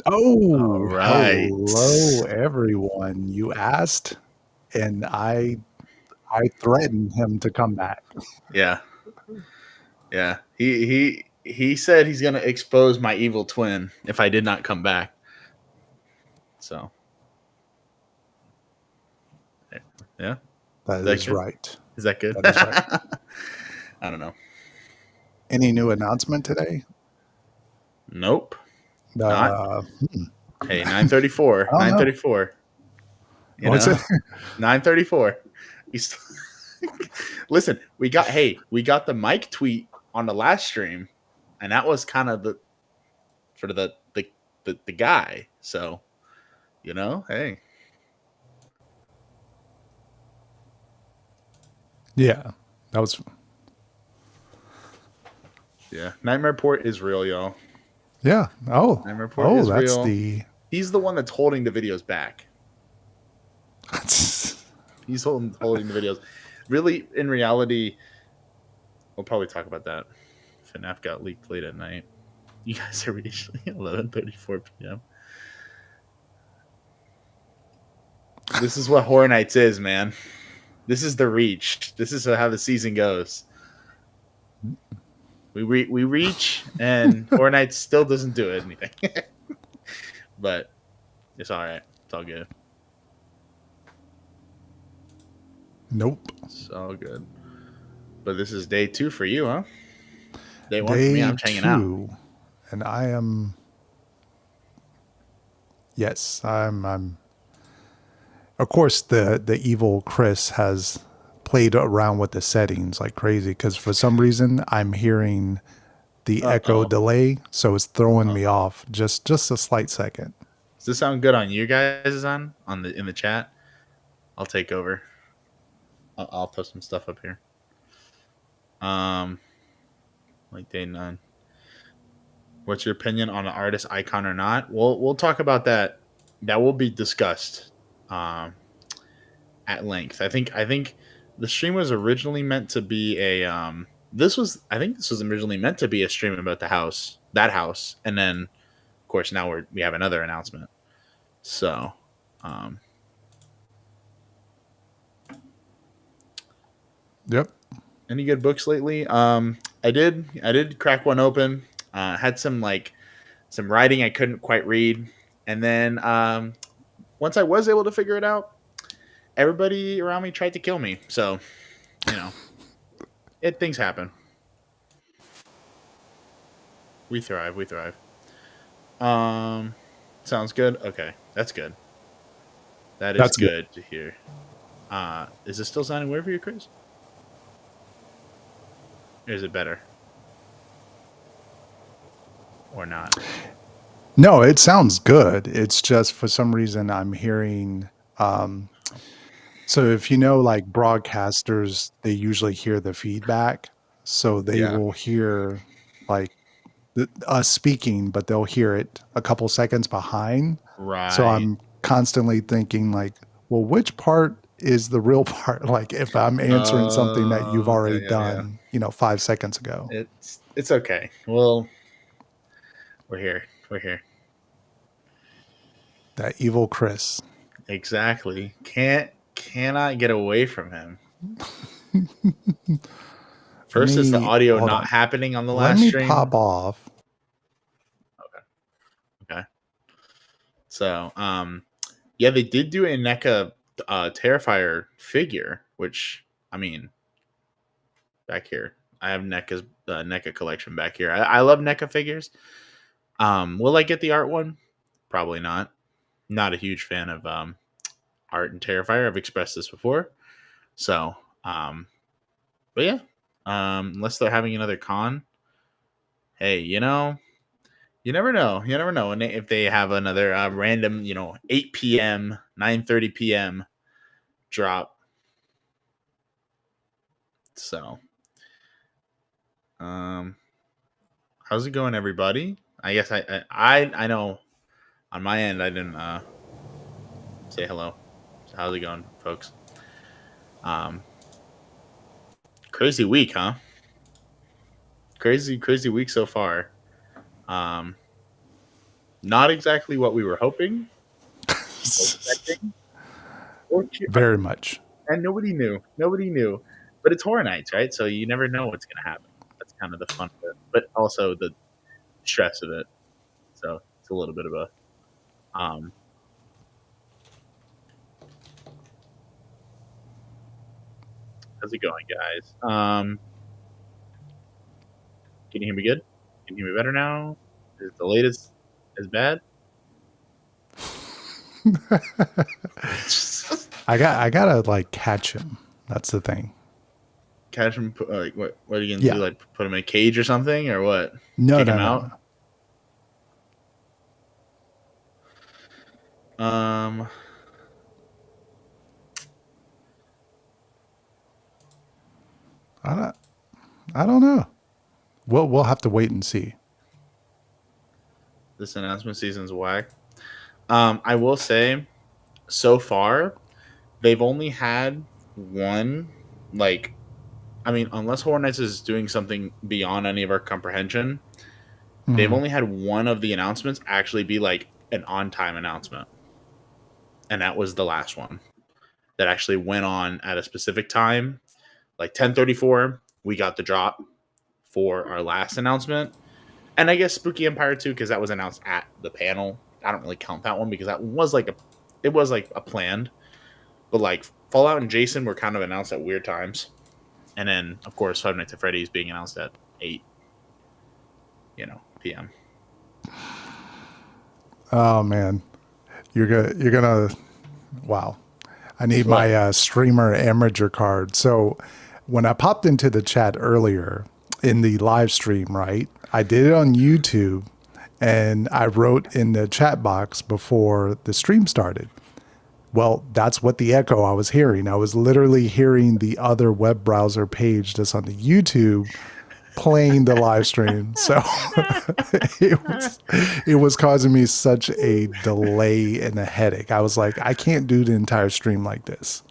All Oh, right. hello everyone. You asked and I threatened him to come back. Yeah. Yeah. He said he's gonna expose my evil twin if I did not come back. So yeah. That Is that is good? right. Is that good? That is right. I don't know. Any new announcement today? Nope. Not. Uh, hmm, Hey, 934. I don't know. 934. You What's it? know? 934. He's listen, we got the Mike tweet on the last stream, and that was kind of the for the guy. So, hey. Yeah, that was. Yeah. Nightmare Port is real, y'all. Yeah. Oh, Nightmare Port oh, is that's real. the. He's the one that's holding the videos back. He's holding the videos. Really, in reality, we'll probably talk about that. FNAF got leaked late at night. You guys are reaching 11:34 p.m. This is what Horror Nights is, man. This is the reach. This is how the season goes. We reach, and Horror Nights still doesn't do anything. But it's all right. It's all good. Nope. It's all good. But this is day 2 for you, huh? Day 1 for me. Day I'm just hanging out. two, and I am. Yes, I'm. Of course, the evil Chris has played around with the settings like crazy because for some reason I'm hearing the Uh echo oh. delay, so it's throwing Uh me oh. off just a slight second. Does this sound good on you guys on the in the chat? I'll take over. I'll post some stuff up here. Um, like day 9. What's your opinion on an artist icon or not? We'll talk about that. That will be discussed um, at length. I think the stream was originally meant to be a this was originally meant to be a stream about that house, and then of course now we have another announcement. So, um, Yep. any good books lately? I did crack one open. Had some writing I couldn't quite read, and then once I was able to figure it out, everybody around me tried to kill me. So, you know, things happen. We thrive. We thrive. Um, sounds good. Okay, that's good. That is That's good. good to hear. Is this still sounding weird for you, Chris? Or is it better or not? No, it sounds good. It's just for some reason I'm hearing. Um, so if you know, like broadcasters, they usually hear the feedback, so they Yeah. will hear like us speaking, but they'll hear it a couple seconds behind. So Right. I'm constantly thinking like, well, which part is the real part? Like if I'm answering something that you've Yeah, already yeah, yeah. done, 5 seconds ago. It's okay. Well, we're here. We're here. That evil Chris. Exactly. Cannot get away from him. Let First is the me audio hold not on. happening on the Let last me stream. pop off. Okay. Okay. So, yeah, they did do a NECA Terrifier figure, which I mean, back here, I have NECA's NECA collection back here. I love NECA figures. Will I get the art one? Probably not. Not a huge fan of art and Terrifier. I've expressed this before. So, but yeah, unless they're having another con, hey, you never know. You never know. And if they have another random, 8 p.m., 9:30 p.m. drop. So, um, how's it going, everybody? I guess I know on my end I didn't say hello. So how's it going, folks? Um, crazy week, huh? Crazy week so far. Um, Not exactly what we were hoping or expecting, or Very much. and nobody knew. Nobody knew. But it's Horror Nights, right? So you never know what's going to happen. That's kind of the fun of it, but also the stress of it. So it's a little bit of a how's it going, guys? Can you hear me good? Can you hear me better now? Is the latest as bad? I gotta like catch him. That's the thing. Catch him? Like what are you gonna do? Yeah. Like put him in a cage or something, or what? No, Kick no, him no, out? no. Um, I don't. I don't know. We'll have to wait and see. this announcement season's whack. I will say, so far, they've only had one. Like, I mean, unless Horror Nights is doing something beyond any of our comprehension, they've Mhm. only had one of the announcements actually be like an on-time announcement, and that was the last one that actually went on at a specific time, like 10:34. We got the drop for our last announcement, and I guess Spooky Empire 2 because that was announced at the panel. I don't really count that one because that was like a planned, but like Fallout and Jason were kind of announced at weird times, and then of course Five Nights at Freddy's being announced at 8, p.m. Oh man, you're gonna. Wow. I need What? my streamer amateur card. So when I popped into the chat earlier in the live stream, right? I did it on YouTube and I wrote in the chat box before the stream started. Well, that's what the echo I was hearing. I was literally hearing the other web browser page that's on the YouTube playing the live stream. So it was causing me such a delay and a headache. I was like, I can't do the entire stream like this.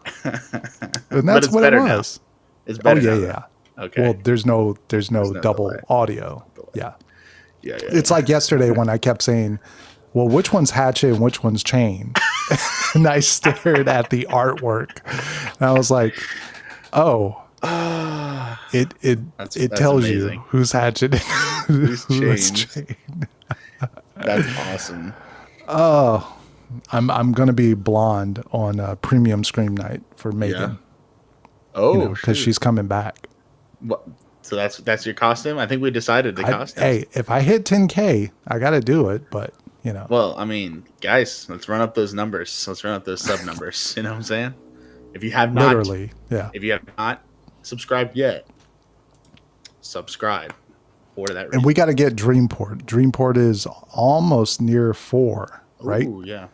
And But that's it's what it better now. was. It's Oh better yeah, now, yeah. though. Well, Okay. there's There's no no delay. double audio. Delay. Yeah. Yeah, yeah, It's like yesterday when I kept saying, well, which one's Hatchet and which one's Chain? And I stared at the artwork and I was like, oh, yeah. it it That's tells you amazing. who's Hatchet and Who's who's changed? Chain. That's awesome. Oh, I'm gonna be blonde on premium Scream Night for Yeah. Megan, Oh because shoot. she's coming back. What? So that's your costume? I think we decided the costumes. Hey, if I hit 10K, I got to do it. But Well, I mean, guys, let's run up those numbers. Let's run up those sub numbers. You know what I'm saying? If you have not, literally, yeah. if you have not subscribed yet, subscribe for that And we reason. got to get Dreamport. Dreamport is almost near 4, right? Oh yeah,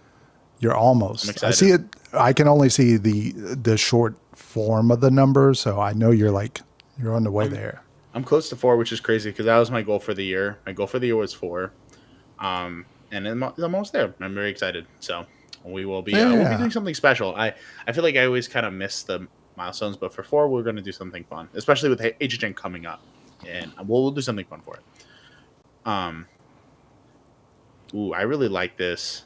You're I'm almost. I see excited. it. I can only see the short form of the number, so I know you're on the way I'm there. I'm close to 4, which is crazy because that was my goal for the year. My goal for the year was 4. And I'm almost there. I'm very excited. So we'll be Yeah. doing something special. I feel like I always kind of miss the milestones, but for 4, we're going to do something fun, especially with HHN coming up, and we'll do something fun for it. Um, ooh, I really like this.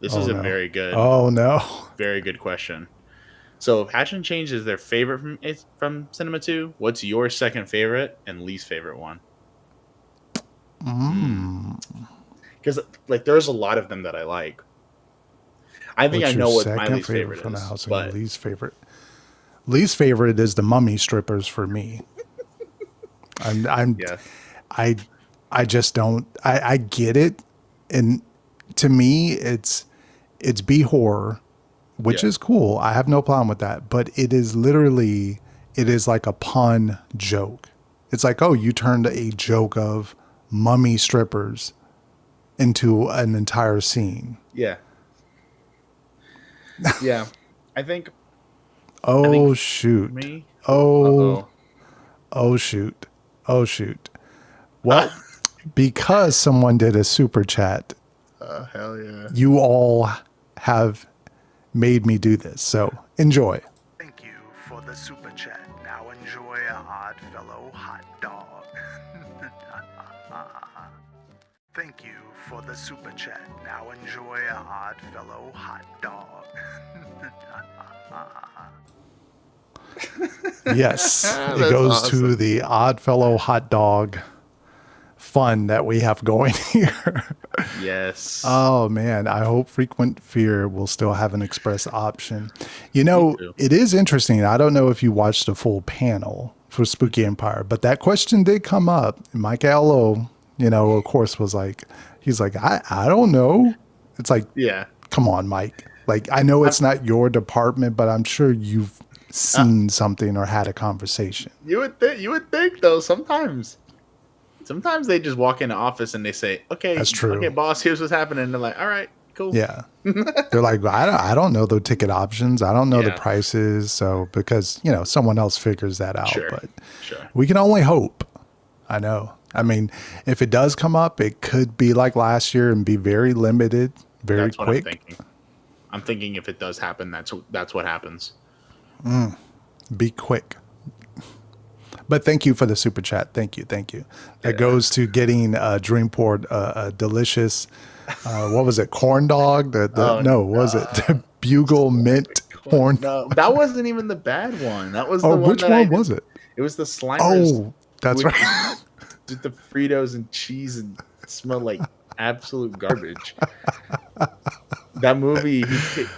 This Oh is a no. very good, Oh no. very good question. So, if Hatch and Change is their favorite from Cinema 2, what's your second favorite and least favorite one? Mm. Because like, there's a lot of them that I like. I think I What's your know what my second least favorite favorite from the is, house and your but least favorite? Least favorite is the mummy strippers for me. I'm yeah, I I just don't I get it. And to me it's B horror, which yeah, is cool. I have no problem with that. But it is like a pun joke. It's like, oh, you turned a joke of mummy strippers into an entire scene. yeah, yeah. I think I think Oh for shoot. me. Uh Oh, oh. oh shoot. Oh shoot. Well, because someone did a super chat, Hell yeah. you all have made me do this. So enjoy. Thank you for the super chat. Now enjoy a Odd Fellow hot dog. Thank you for the super chat. Now enjoy a Oddfellow hot dog. Yes, it That's goes to awesome. the Oddfellow hot dog fun that we have going here. Yes. Oh man, I hope Frequent Fear will still have an express option. You Me know, too. it is interesting. I don't know if you watched the full panel for Spooky Empire, but that question did come up. Mike Allo, of course, was like, he's like, I don't know. It's like, Yeah. come on, Mike. Like, I know I'm, it's not your department, but I'm sure you've uh, seen something or had a conversation. you would think though sometimes they just walk in the office and they say, That's okay, true. boss, here's what's happening. And they're like, all right, cool. Yeah. They're like, I don't know the ticket options. I don't know the Yeah. prices. So because, someone else figures that out, Sure. but Sure. we can only hope. I know. I mean, if it does come up, it could be like last year and be very limited, very That's what I'm quick. thinking. I'm thinking if it does happen, that's what happens. Be quick. But thank you for the super chat. Thank you. Thank you. That Yeah. goes to getting Dreamport a delicious, what was it? Corn dog? Oh No, what was it? The Bugle slimy mint corn. corn. No, that wasn't even the bad one. That was Oh, the one which that I one did. was it? It was the Slimers Oh, that's with right. the Fritos and cheese and smelled like absolute garbage. That movie,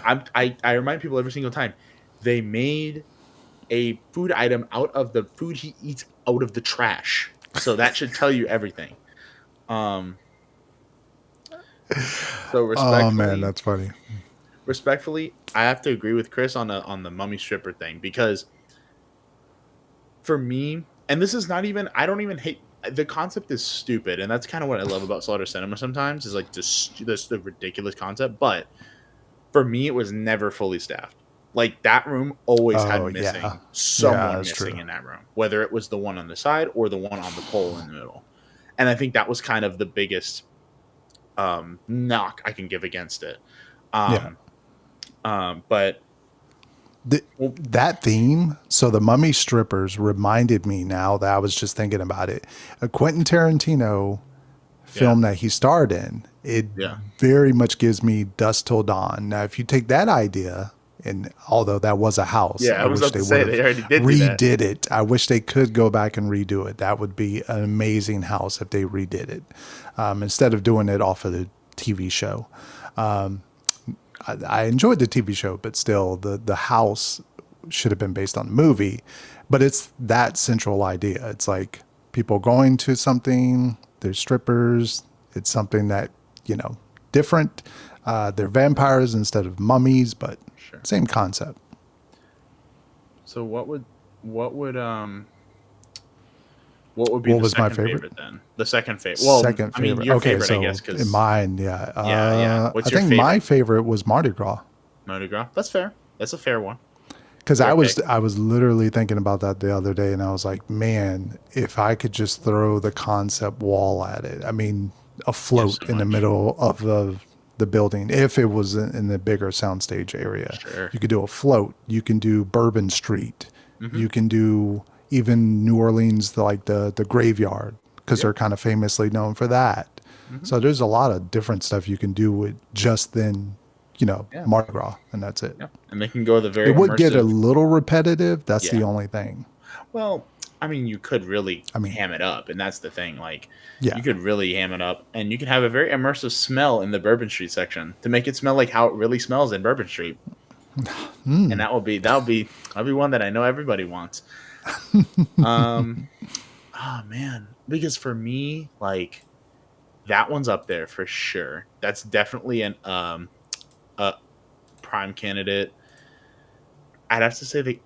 I remind people every single time, they made a food item out of the food he eats out of the trash. So that should tell you everything. Um, so Oh man, that's funny. respectfully, I have to agree with Chris on the mummy stripper thing because for me, and this is not even, I don't even hate the concept is stupid, and that's kind of what I love about Slaughter Cinema sometimes is like this the ridiculous concept, but for me it was never fully staffed. Like that room always had Oh yeah, yeah, someone that's missing true. in that room, whether it was the one on the side or the one on the pole in the middle. And I think that was kind of the biggest knock I can give against it. Yeah, Um, but the, well, that theme. So the Mummy strippers reminded me now that I was just thinking about it. A Quentin Tarantino yeah, film that he starred in. It yeah, very much gives me Dusk Till Dawn. Now, if you take that idea, and although that was a house, yeah. I I was wish about they to would say have they already did do that. redid it. I wish they could go back and redo it. That would be an amazing house if they redid it instead of doing it off of the TV show. I enjoyed the TV show, but still, the house should have been based on the movie. But it's that central idea. It's like people going to something. They're strippers. It's something that different. They're vampires instead of mummies, but Sure. same concept. So what would um what would be What the was my second favorite? favorite then? The second favorite. Well, Second I mean favorite. your Okay, favorite, I so guess, in because mine, yeah. yeah. I What's your think my favorite? favorite was Mardi Gras. Mardi Gras. That's fair. That's a fair one. Because I Fair was pick. I was literally thinking about that the other day, and I was like, man, if I could just throw the concept wall at it. I mean, a Do float so in the much. middle of the building. If it was in the bigger soundstage area, Sure. you could do a float. You can do Bourbon Street. Mm-hmm. You can do even New Orleans, the graveyard, because Yeah. they're kind of famously known for that. Mm-hmm. So there's a lot of different stuff you can do with just then, Yeah. Mardi Gras, and that's it. Yeah. And they can go the It very would get a immersive. little repetitive. That's Yeah. the only thing. Well, I mean, you could really I mean, ham it up, and that's the thing. Like, yeah. you could really ham it up, and you can have a very immersive smell in the Bourbon Street section to make it smell like how it really smells in Bourbon Street. And Mm. that'll be one that I know everybody wants. Um, oh man, because for me, like that one's up there for sure. That's definitely a prime candidate. I'd have to say that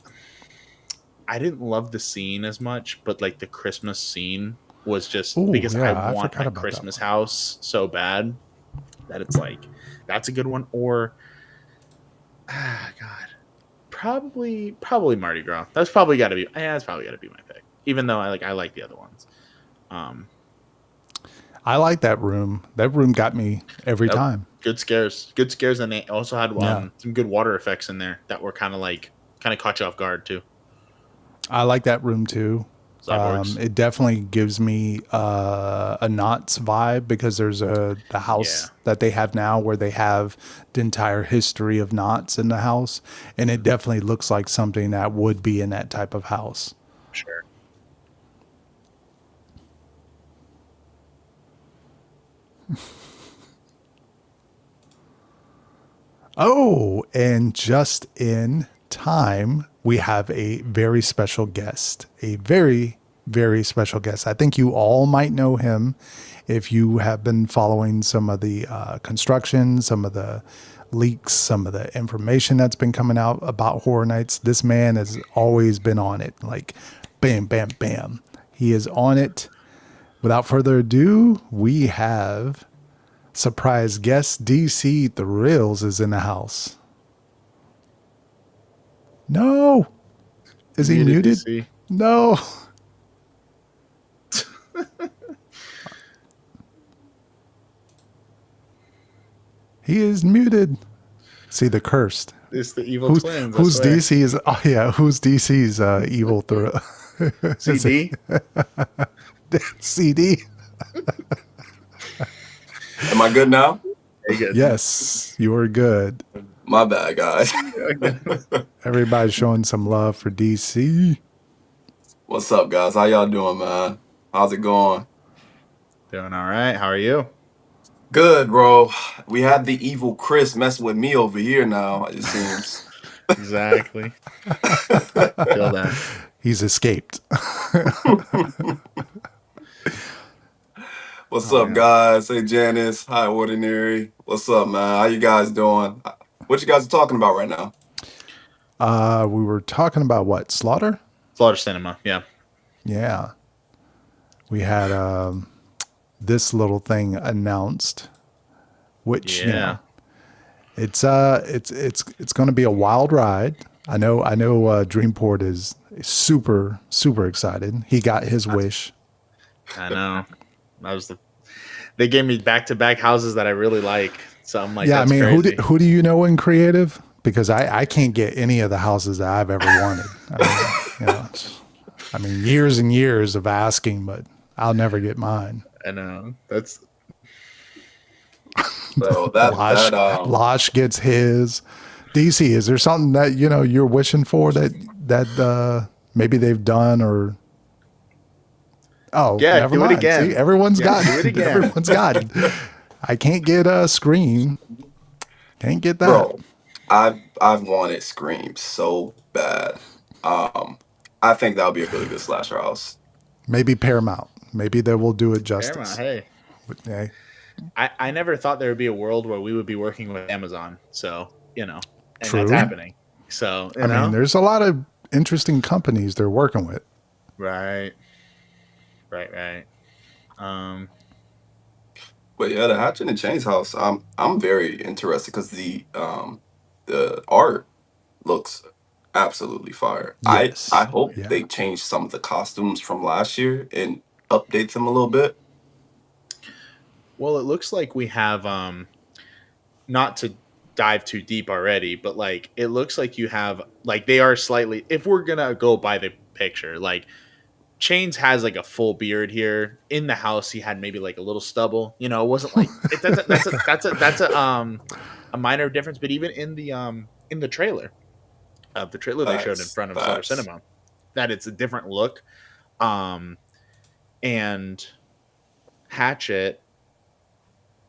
I didn't love the scene as much, but like the Christmas scene was just Oh, because I yeah. I want forgot my about that Christmas one. house so bad that it's like that's a good one. Or God, probably Mardi Gras. That's probably got to be that's probably got to be my pick. Even though I like the other ones. Um, I like that room. That room got me every yep, time. good scares, and they also had Yeah. some good water effects in there that were kind of caught you off guard too. I like that room too. Cyborgs. It definitely gives me a Knots vibe because there's the Yeah, house that they have now where they have the entire history of Knots in the house, and it definitely looks like something that would be in that type of house. sure. Oh, and just in time, we have a very special guest. A very, very special guest. I think you all might know him if you have been following some of the construction, some of the leaks, some of the information that's been coming out about Horror Nights. This man has always been on it. Like, bam, bam, bam. He is on it. Without further ado, we have surprise guest DC Thrills is in the house. No. Is he Muted muted? DC. No. He is muted. See the cursed. It's the evil Who's twins. I who's swear. DC's? Oh yeah, who's DC's evil thrill? Is it CD. CD? Am I good now? Very good. Yes, you are good. My bad, guys. Everybody's showing some love for DC. What's up, guys? How y'all doing, man? How's it going? Doing all right. How are you? Good, bro. We had the evil Chris messing with me over here now, it seems. Exactly. Feel that. He's escaped. What's Oh, up, yeah. guys? Hey, Janice. Hi, Ordinary. What's up, man? How you guys doing? What you guys talking about right now? We were talking about what? Slaughter? Florida Cinema. Yeah. Yeah. We had this little thing announced, which you know, it's going to be a wild ride. I know Dreamport is super excited. He got his wish. I know. They gave me back-to-back houses that I really like. So I'm like, Yeah, that's I mean, crazy. who do you know in creative? Because I can't get any of the houses that I've ever wanted. I mean, years and years of asking, but I'll never get mine. I know. So Losh gets his. DC, is there something that you're wishing for that maybe they've done or? Oh, Yeah, never do it mind. again. See, everyone's got do it again. Everyone's got it. I can't get a Scream. Can't get that. bro, I've wanted Scream so bad. I think that would be a really good slasher house. Maybe Paramount. Maybe they will do it justice. Paramount, hey. But, hey, I never thought there would be a world where we would be working with Amazon. So, and True. that's happening. So, I mean, there's a lot of interesting companies they're working with. Right. But yeah, the Hatchet and Chains house, I'm very interested because the art looks absolutely fire. Yes. I hope Yeah. they change some of the costumes from last year and update them a little bit. Well, it looks like we have not to dive too deep already, but like it looks like you have like they are slightly, if we're gonna go by the picture, like Chains has like a full beard here. In the house, he had maybe like a little stubble. It wasn't like that's a minor difference. But even in the trailer, the trailer they showed in front of Slaughter Cinema, that it's a different look. And Hatchet,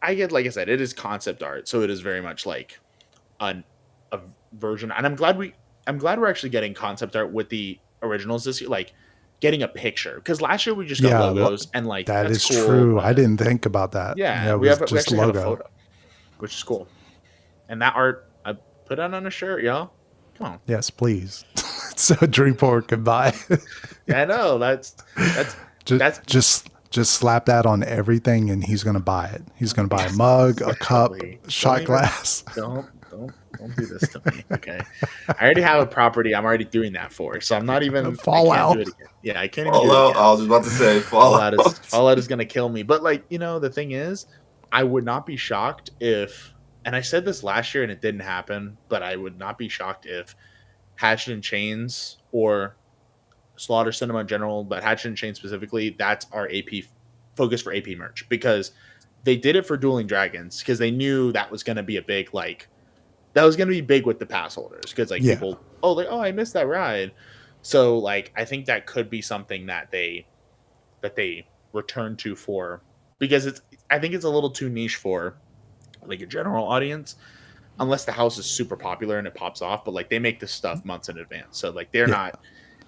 like I said, it is concept art, so it is very much like a version. And I'm glad we're actually getting concept art with the originals this year, like getting a picture, because last year we just got logos and like that that's is cool, true. but I didn't think about that. yeah, we actually have a photo, which is cool. And that art, I put it on a shirt, y'all. Come on. Yes, please. So Dreamport can buy. Yeah, I know that's just slap that on everything and he's gonna buy it. He's gonna buy a mug, a cup, shot glass. Don't do this to me, okay? I already have a property I'm already doing that for, so I'm not even Fallout. I can't do it again. Yeah, I can't even do it again. I was just about to say Fallout is gonna kill me. But like, the thing is, I would not be shocked if, and I said this last year and it didn't happen, but I would not be shocked if Hatchet and Chains or Slaughter Cinema in general, but HHN Chain specifically, that's our AP focus for AP merch, because they did it for Dueling Dragons because they knew that was going to be a big that was going to be big with the pass holders, because Yeah. people I missed that ride. So I think that could be something that they return to, for because I think it's a little too niche for a general audience, unless the house is super popular and it pops off. But they make this stuff months in advance, so they're Yeah. not,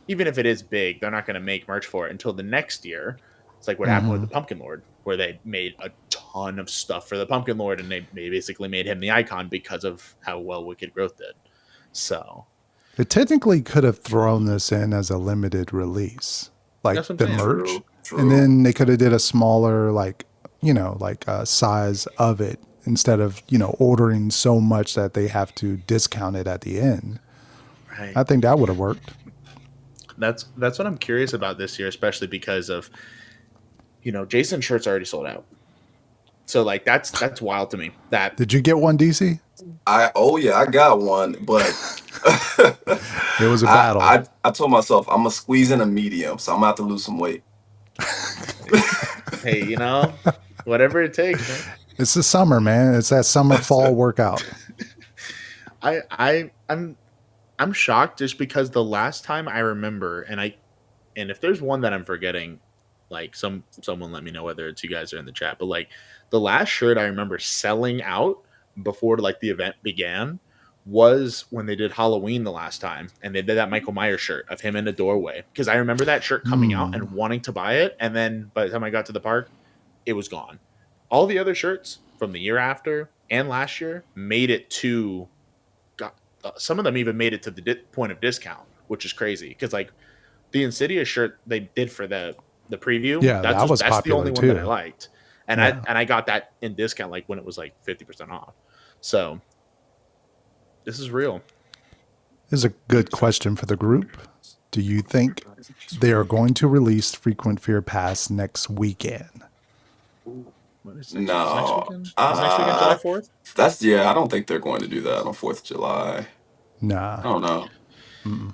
even if it is big, they're not going to make merch for it until the next year. It's like what happened with Mm-hmm. the Pumpkin Lord, where they made a ton of stuff for the Pumpkin Lord, and they basically made him the icon because of how well Wicked Growth did. So It technically could have thrown this in as a limited release, that's what I'm the saying. merch, True. and then they could have did a smaller, size of it instead of ordering so much that they have to discount it at the end. Right. I think that would have worked. That's what I'm curious about this year, especially because of Jason's shirt's already sold out. So that's wild to me. That Did you get one, DC? I got one, but It was a battle. I told myself I'm gonna squeeze in a medium, so I'm gonna have to lose some weight. hey, whatever it takes, man. It's the summer, man. It's that summer fall workout. I'm shocked, just because the last time I remember, and if there's one that I'm forgetting, someone let me know whether it's you guys are in the chat, but the last shirt I remember selling out before the event began was when they did Halloween the last time, and they did that Michael Myers shirt of him in the doorway, because I remember that shirt coming out and wanting to buy it, and then by the time I got to the park, it was gone. All the other shirts from the year after and last year made it to some of them even made it to the point of discount, which is crazy, because the Insidious shirt they did for the preview, Yeah, that's the only too. one that I liked, and Yeah. I got that in discount when it was 50% off. So this is real. This is a good question for the group. Do you think they are going to release Frequent Fear Pass next weekend? What is No. next weekend? Is next weekend July 4th? I don't think they're going to do that on 4th of July. Nah. I don't know. Mm-mm.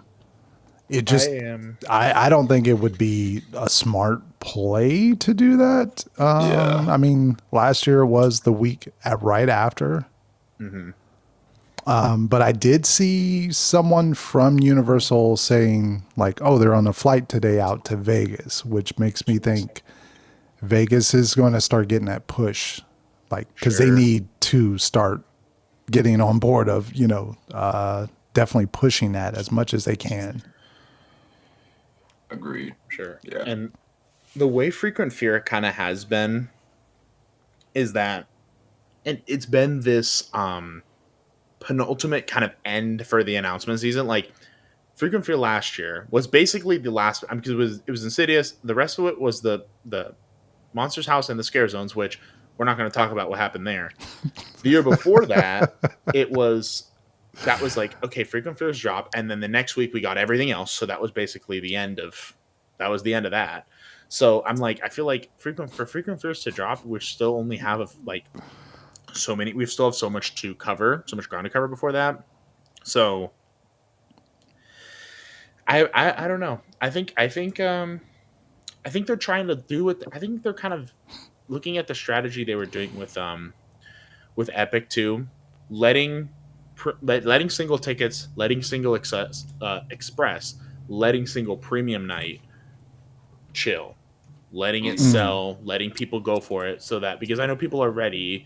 It just, I am. I don't think it would be a smart play to do that. Yeah. I mean, last year was the week right after. Mm-hmm. But I did see someone from Universal saying oh, they're on a flight today out to Vegas, which makes me think Vegas is going to start getting that push, because they Sure. need to start getting on board of, definitely pushing that as much as they can. Agreed. Sure. Yeah. And the way Frequent Fear kind of has been is that, and it's been this penultimate kind of end for the announcement season. Frequent Fear last year was basically the last, because it was Insidious. The rest of it was the Monsters House and the Scare Zones, which we're not going to talk about what happened there. The year before that, that was okay, Frequent Fear's drop, and then the next week we got everything else. So that was basically the end of that. So I'm I feel like Frequent Fears to drop, we still only have so many. We still have so much to cover, so much ground to cover before that. So I don't know. I think they're trying to do it. I think they're kind of looking at the strategy they were doing with Epic too, letting single tickets, letting single express, letting single premium night chill, letting it sell, letting people go for it, so that, because I know people are ready.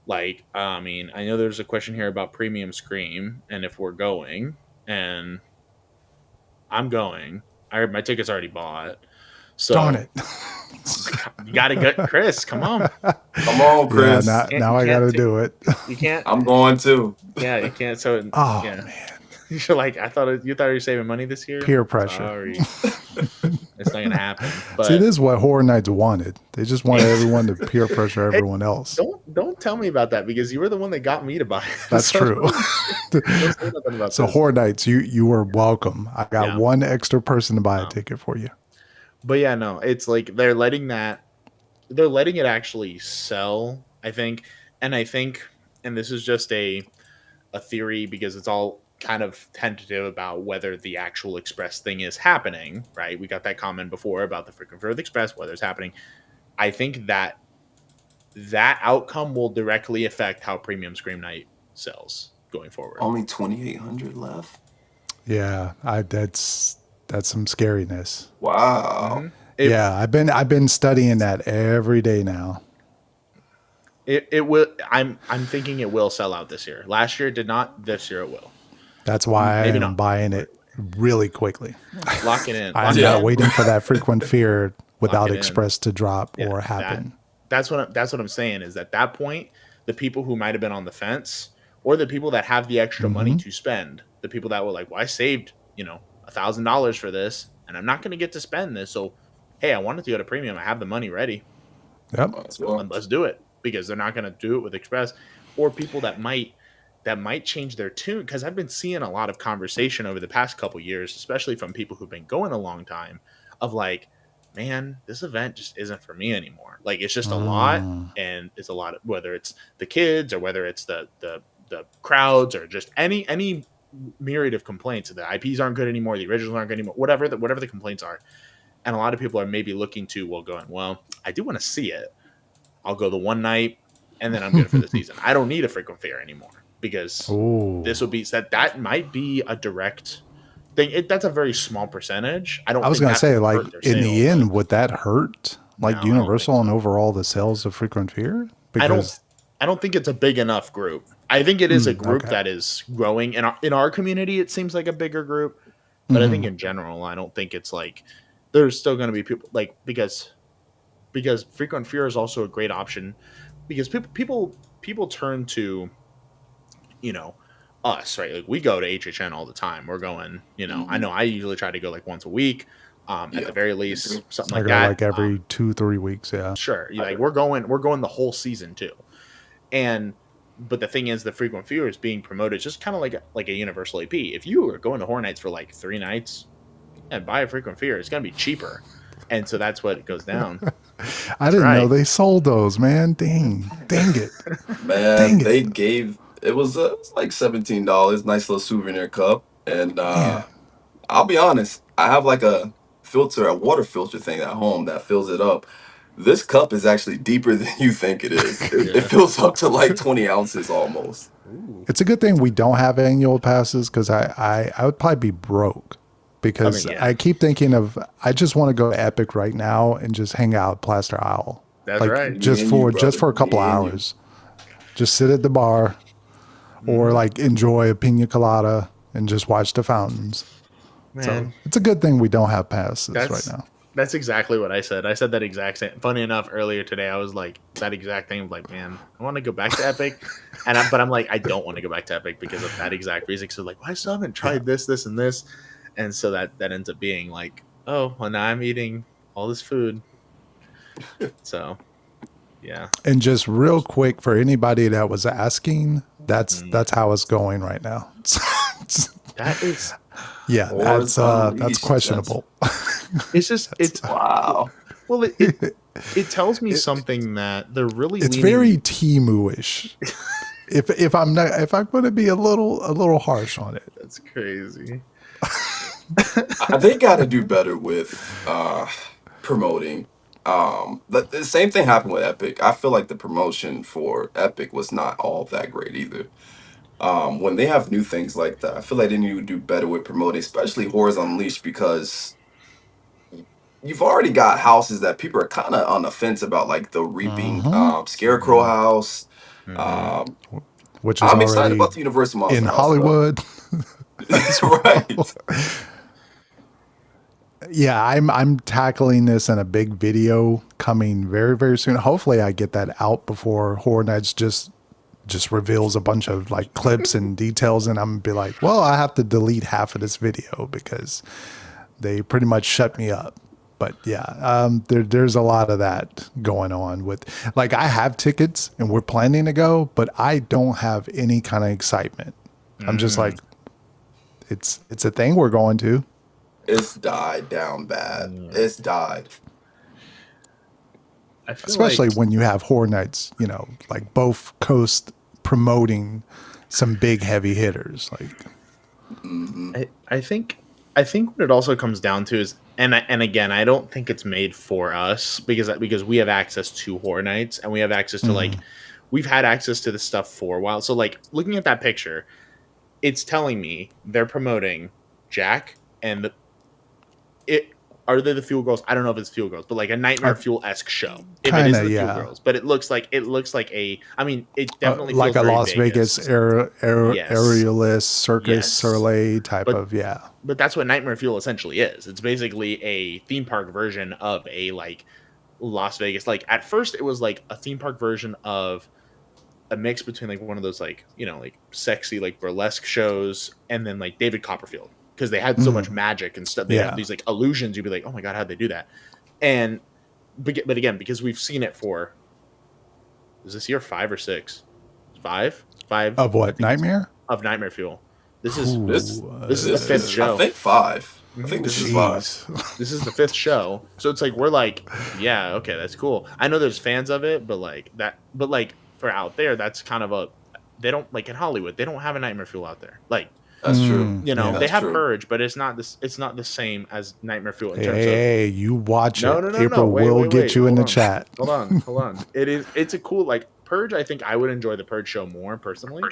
I know there's a question here about Premium Scream and if we're going, and I'm going. My ticket's already bought. So Darn it. you gotta get Chris. Come on, Chris. Yeah, now I got to do it. You can't. I'm going too. Yeah, you can't. So Oh, yeah. man. You're I thought you were saving money this year. Peer pressure. Sorry. It's not gonna happen. But see, this is what Horror Nights wanted. They just wanted everyone to peer pressure everyone else. Don't tell me about that, because you were the one that got me to buy it. That's true. Don't say nothing about So this. Horror Nights, you were welcome. I got one extra person to buy a ticket for you. But yeah, no, it's they're letting it actually sell, I think. And I think, and this is just a theory, because it's all kind of tentative about whether the actual Express thing is happening, right? We got that comment before about the frequent fear of the Express, whether it's happening. I think that outcome will directly affect how Premium Scream Night sells going forward. Only 2,800 left. Yeah, that's some scariness. Wow. Yeah, I've been studying that every day now. It will. I'm thinking it will sell out this year. Last year it did not. This year it will. That's why I Maybe am not. buying it really quickly. Lock it in. I'm Lock not it in. waiting for that frequent fear without it in. Express to drop Yeah, or happen. that's what I'm saying is at that point, the people who might have been on the fence or the people that have the extra money to spend, the people that were like, well, I saved, $1,000 for this and I'm not going to get to spend this. So, hey, I wanted to go to Premium. I have the money ready. Yep. Let's do it, because they're not going to do it with Express, or people that might change their tune. Because I've been seeing a lot of conversation over the past couple years, especially from people who've been going a long time, of like, man, this event just isn't for me anymore. Like, it's just a lot, and it's a lot of, whether it's the kids or whether it's the crowds or just any myriad of complaints. The IPs aren't good anymore, the originals aren't good anymore, whatever the complaints are. And a lot of people are maybe looking to, well, I do want to see it. I'll go the one night and then I'm good for the season. I don't need a frequent fear anymore, because this would be that might be a direct thing. That's a very small percentage. I was going to say, like, in the end, would that hurt like Universal and overall the sales of frequent fear? Because I don't think it's a big enough group. I think it is a group that is growing. In our community, it seems like a bigger group. But I think in general, I don't think it's like there's still going to be people like, because frequent fear is also a great option, because people turn to, us, right? Like, we go to HHN all the time. We're going, I know I usually try to go like once a week, at the very least, something like that. Like every 2-3 weeks. Yeah. Sure. Like, we're going the whole season too. But the thing is, the frequent fear is being promoted just kind of like a Universal AP. If you are going to Horror Nights for like 3 nights and buy a frequent fear, it's going to be cheaper. And so that's what it goes down. I didn't know they sold those, man. Dang it. Man, they gave, it was like $17, nice little souvenir cup. And I'll be honest, I have like a water filter thing at home that fills it up. This cup is actually deeper than you think it is. It fills up to like 20 ounces almost. It's a good thing we don't have annual passes, because I would probably be broke. Because I keep thinking of, I just want to go to Epic right now and just hang out Plaster Owl. That's like, right. Just for a couple hours. Just sit at the bar or like enjoy a pina colada and just watch the fountains. Man. So it's a good thing we don't have passes right now. That's exactly what I said. I said that exact same. Funny enough, earlier today, I was like that exact thing. Like, man, I want to go back to Epic, but I'm like, I don't want to go back to Epic because of that exact reason. So like, well, I still haven't tried this, and this. And so that ends up being like, oh, well, now I'm eating all this food. So, yeah. And just real quick, for anybody that was asking, that's how it's going right now. That is, that's questionable. It's wow. Well, it tells me something that they're really. It's very Temu-ish. if I'm going to be a little harsh on it. That's crazy. They got to do better with promoting. The same thing happened with Epic. I feel like the promotion for Epic was not all that great either. When they have new things like that, I feel like they need to do better with promoting, especially Horrors Unleashed, because you've already got houses that people are kind of on the fence about, like the Reaping Scarecrow house. Which is I'm excited about the Universal Monster in house, Hollywood. That's right. Yeah, I'm tackling this in a big video coming very, very soon. Hopefully I get that out before Horror Nights just reveals a bunch of like clips and details, and I'm gonna be like, well, I have to delete half of this video because they pretty much shut me up. But yeah, there's a lot of that going on with, like, I have tickets and we're planning to go, but I don't have any kind of excitement. I'm just like, it's a thing we're going to. It's died down bad. It's died. Especially when you have Horror Nights, like both coasts promoting some big heavy hitters. Like, Hmm. I think what it also comes down to is, and again, I don't think it's made for us because we have access to Horror Nights and we have access to like Mhm. we've had access to this stuff for a while. So like looking at that picture, it's telling me they're promoting Jack and it are they the Fuel Girls? I don't know if it's Fuel Girls, but like a Nightmare Fuel esque show. If it is Kinda, the Fuel yeah. Girls, but it looks like a. I mean, it definitely Like feels a very Las Vegas Vegas. Yes, aerialist Circus yes, Soleil type but of, yeah. that's what Nightmare Fuel essentially is. It's basically a theme park version of a like Las Vegas. Like at first, it was like a theme park version of a mix between like one of those like like sexy like burlesque shows and then like David Copperfield because they had so much Mhm. magic and stuff. They'd have Yeah. these like illusions. You'd be like, oh my god, how'd they do that? And but again, because we've seen it for is this year 5 or 6? Five. Of I what? think it's Nightmare? of Nightmare Fuel. This is This Ooh, this is the this fifth is I show. think 5. I think this This is is 5. jeez. this is the fifth show, so it's like we're like, yeah, okay, that's cool. I know there's fans of it, but like that, but like for out there, that's kind of a they don't like in Hollywood, they don't have a Nightmare Fuel out there. Like That's true. Yeah. they That's have true. Purge, but it's not this. It's not the same as Nightmare Fuel in Hey, terms of hey, you watch no, it. no, no, no. April Wait, will wait, get wait. you in Hold the on, chat. hold on, hold on. It's a cool like Purge. I think I would enjoy the Purge show more personally.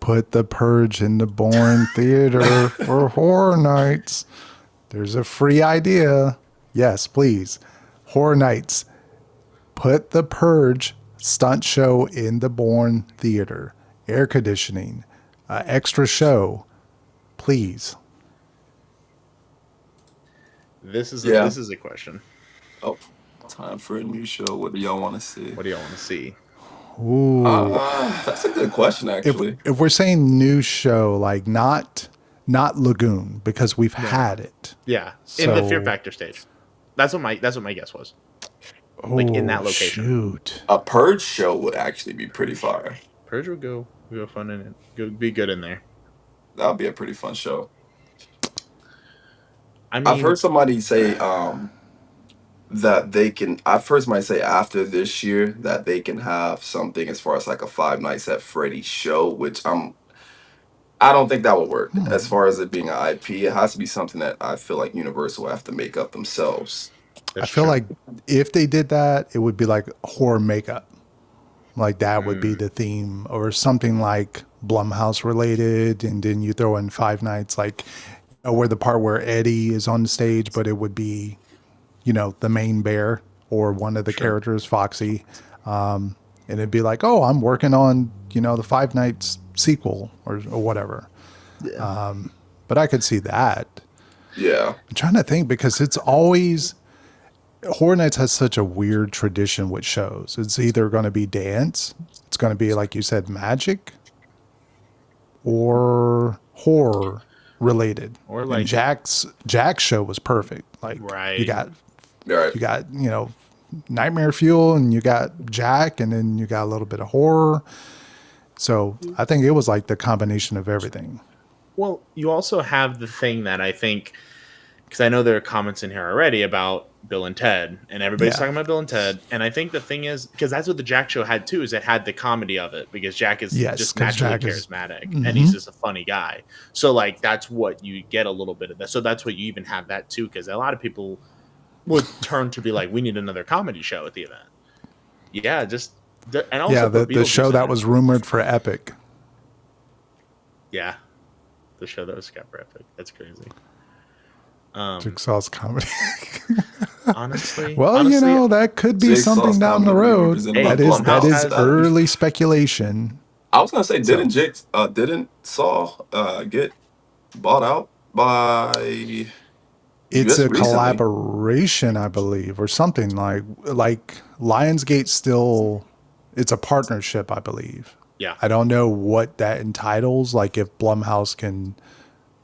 Put the Purge in the Bourne Theater for Horror Nights. There's a free idea. Yes, please. Horror Nights. Put the Purge stunt show in the Bourne Theater. Air conditioning. Extra show. Please. Yeah. This is a question. Oh, time for a new show. What do y'all want to see? What do y'all want to see? Ooh. That's a good question, if actually. if we're saying new show, like not Lagoon, because we've No, no, no. had it. Yeah, in the Fear So Factor stage. That's what my guess was. Like in oh that location, shoot. A Purge show would actually be pretty fire. Purge would go fun in it. Go be good in there. That would be a pretty fun show. I I've mean, heard somebody say that they can. I've heard somebody say after this year that they can have something as far as like a Five Nights at Freddy's show, which I don't think that would work. As Hmm. far as it being an IP, it has to be something that I feel like Universal will have to make up themselves. I that's feel true. like if they did that, it would be like horror makeup. Like that would be Mm, the theme, or something like Blumhouse related, and then you throw in Five Nights, like where the part where Eddie is on the stage, but it would be, the main bear or one of the sure. characters, Foxy, and it'd be like, oh, I'm working on the Five Nights sequel or whatever. Yeah. But I could see that. Yeah, I'm trying to think because it's always Horror Nights has such a weird tradition with shows. It's either going to be dance, it's going to be like you said, magic, or horror related. Or And like Jack's show was perfect. Like you right. got all right. you got Nightmare Fuel, and you got Jack, and then you got a little bit of horror. So I think it was like the combination of everything. Well, you also have the thing that I think because I know there are comments in here already about Bill and Ted, and everybody's Yeah. talking about Bill and Ted. And I think the thing is because that's what the Jack show had too, is it had the comedy of it because Jack is Yes, just because naturally Jack is. charismatic and he's Hmm. just a funny guy. So like that's what you get a little bit of that. So that's what you even have that too, because a lot of people would turn to be like, we need another comedy show at the event. Yeah, and Yeah, also put the show Beetlejuice in that it. was rumored for Epic. Yeah, the show that was Scott Epic. That's crazy. Jigsaw's comedy. Honestly, Well, honestly, that could be Jigsaw's something down comedy the will be road. represented by hey, That Blumhouse is has Blumhouse. early speculation. I was gonna say, So didn't Saw get bought out by it's just a recently? collaboration, I believe, or something like Lionsgate still. It's a partnership, I believe. yeah. I don't know what that entitles. Like if Blumhouse can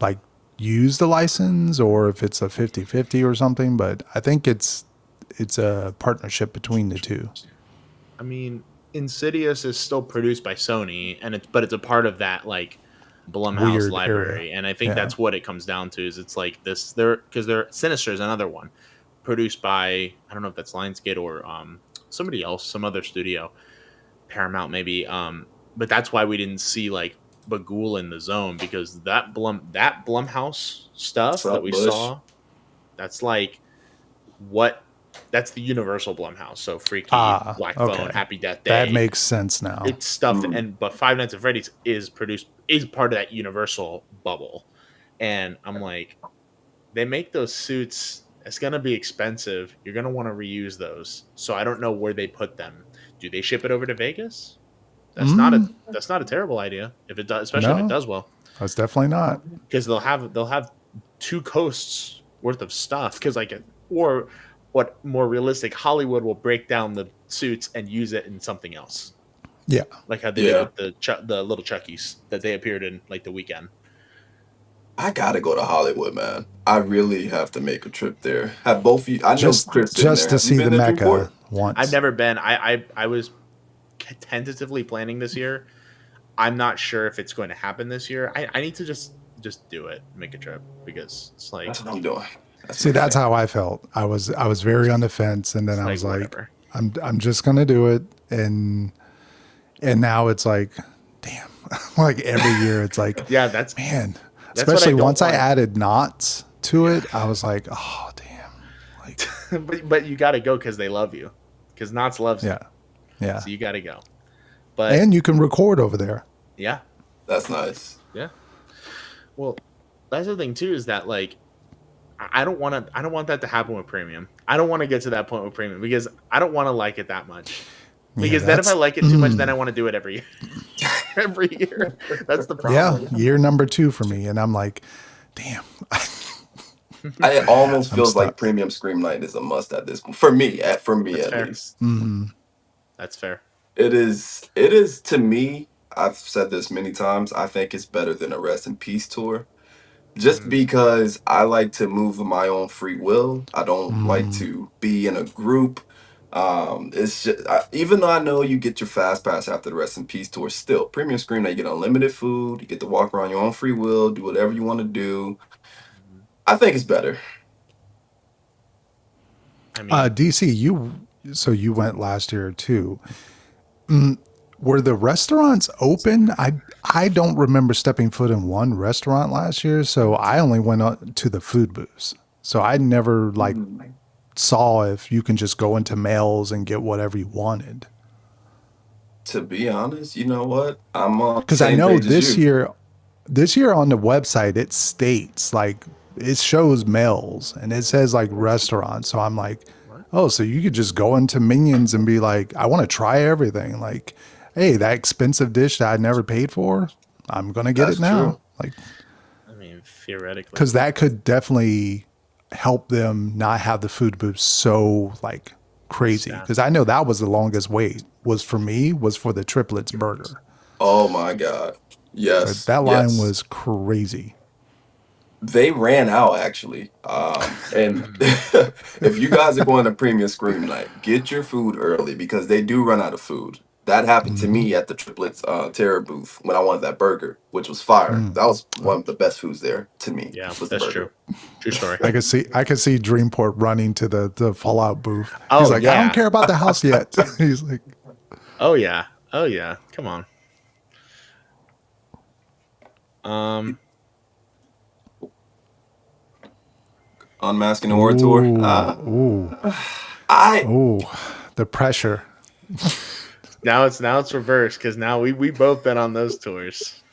like use the license, or if it's a 50-50 or something. But I think it's a partnership between the two. I mean, Insidious is still produced by Sony, and it's a part of that like Blumhouse Weird area. library, and I think Yeah. that's what it comes down to. Is it's like this they're Sinister is another one produced by I don't know if that's Lionsgate or somebody else, some other studio, Paramount maybe. But that's why we didn't see like Bagul in the zone because that Blumhouse stuff that Sup, we Bush? saw, that's like what that's the universal Blumhouse. So Freaky, Ah, Black Phone, okay. Happy Death That Day. makes sense now. It's stuff that, Mm. and but Five Nights at Freddy's is part of that universal bubble. And I'm like, they make those suits, it's gonna be expensive. You're gonna want to reuse those. So I don't know where they put them. Do they ship it over to Vegas? That's not a Mm, that's not a terrible idea if it does, especially if it no, does well, that's definitely not. because they'll have two coasts worth of stuff. Because or what more realistic, Hollywood will break down the suits and use it in something else, Yeah. like how they did Yeah, with the little Chuckies that they appeared in like the weekend. I gotta go to Hollywood, man. I really have to make a trip there. Have both of you? I know Just Chris in just there. to Have you see the been to Mecca Dreamport? I've once. never been. I was tentatively planning this year. I'm not sure if it's going to happen this year. I need to just do it, make a trip, because it's That's like what I'm doing. That's See, my that's thing. how I felt. I was very on the fence, and then it's I like was like, whatever. I'm just gonna do it, and now it's like, damn, like every year it's like, Yeah, that's man. that's what I Especially don't once I want. added knots to Yeah, it, I was like, oh damn, like but you got to go because they love you, because Knots loves you, yeah, yeah. so you got to go. But And you can record over there. yeah, That's nice. yeah. Well, that's the thing too, is that like I don't want to. I don't want that to happen with premium. I don't want to get to that point with premium because I don't want to like it that much. Yeah, Because then if I that's like it too much, then I want to do it every year. Every year. That's the yeah, problem. year number 2 for me, and I'm like, damn, It almost I'm feels like stuck. Premium Scream Night is a must at this point. For me, for me That's at fair. least. Mm, That's fair. It is. It is to me. I've said this many times. I think it's better than a Rest in Peace tour, just Mm, because I like to move of my own free will. I don't like mm. to be in a group. It's just, even though I know you get your fast pass after the Rest in Peace tour, still Premium Scream Night, you get unlimited food. You get to walk around your own free will, do whatever you want to do. mm. I think it's better. I mean, DC, so you went last year too. Mm, were the restaurants open? I don't remember stepping foot in one restaurant last year, so I only went to the food booths. So I never like Mm. saw if you can just go into mails and get whatever you wanted. To be honest, you know what? I'm on the Because I same know page as you. this year on the website it states like it shows mails and it says like restaurants. So I'm like, what? oh, so you could just go into Minions and be like, I want to try everything. Like, hey, that expensive dish that I never paid for, I'm gonna get it That's now. true. Like, I mean, theoretically. because that could definitely help them not have the food booths so like crazy. Staff. Because I know that was the longest wait was for me was for the triplets burger. Oh my God. Yes, That line yes. was crazy. They ran out actually. And Mm, if you guys are going to Premium Scream Night, get your food early because they do run out of food. That happened to Hmm. me at the Triplets Terror booth when I wanted that burger, which was fire. Mm. That was one of the best foods there to me, yeah, was the that's true. burger. True story. I could see Dreamport running to the Fallout booth. He's Oh like, I don't yeah. care about the house yet. He's like, Oh yeah. Oh yeah. Come on. Um. Unmasking the Horror Tour. ooh, I ooh, the pressure. Now it's reversed because now we both been on those tours.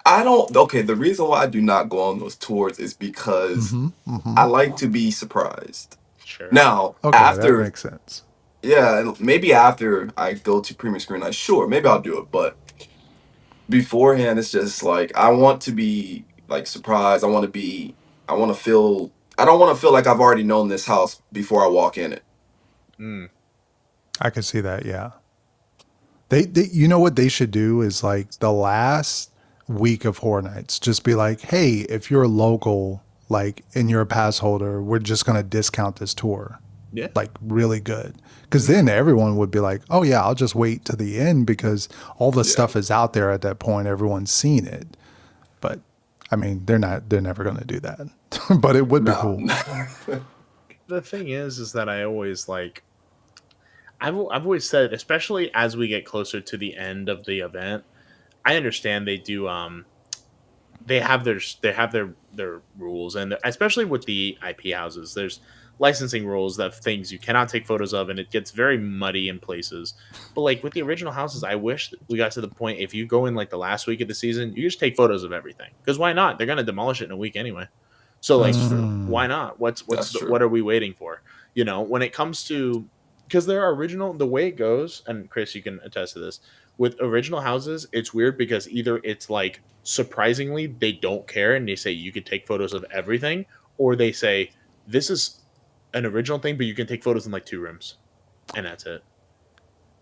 I don't. Okay, the reason why I do not go on those tours is because Hmm. Hmm. I like to be surprised. Sure. Now, Okay, that after makes sense. yeah, and maybe after I go to Premium Screen Night, sure, maybe I'll do it. But beforehand, it's just like I want to be like surprised. I want to feel. I don't want to feel like I've already known this house before I walk in it. Mm, I could see that. Yeah. They, you know what they should do is like the last week of Horror Nights, just be like, hey, if you're a local, like, and you're a pass holder, we're just gonna discount this tour, yeah. like, really good. Because then everyone would be like, oh yeah, I'll just wait to the end because all the Yeah. stuff is out there at that point. Everyone's seen it. But I mean, they're never gonna do that. But it would be No. cool. The thing is that I always like. I've always said, especially as we get closer to the end of the event, I understand they do. They have their rules, and especially with the IP houses, there's licensing rules that things you cannot take photos of, and it gets very muddy in places. But like with the original houses, I wish we got to the point if you go in like the last week of the season, you just take photos of everything because why not? They're gonna demolish it in a week anyway. So like, That's true. why Mm. not? That's true. What are we waiting for? When it comes to because there are original the way it goes, and Chris, you can attest to this. With original houses, it's weird because either it's like surprisingly they don't care and they say you can take photos of everything, or they say this is an original thing, but you can take photos in like two rooms, and that's it.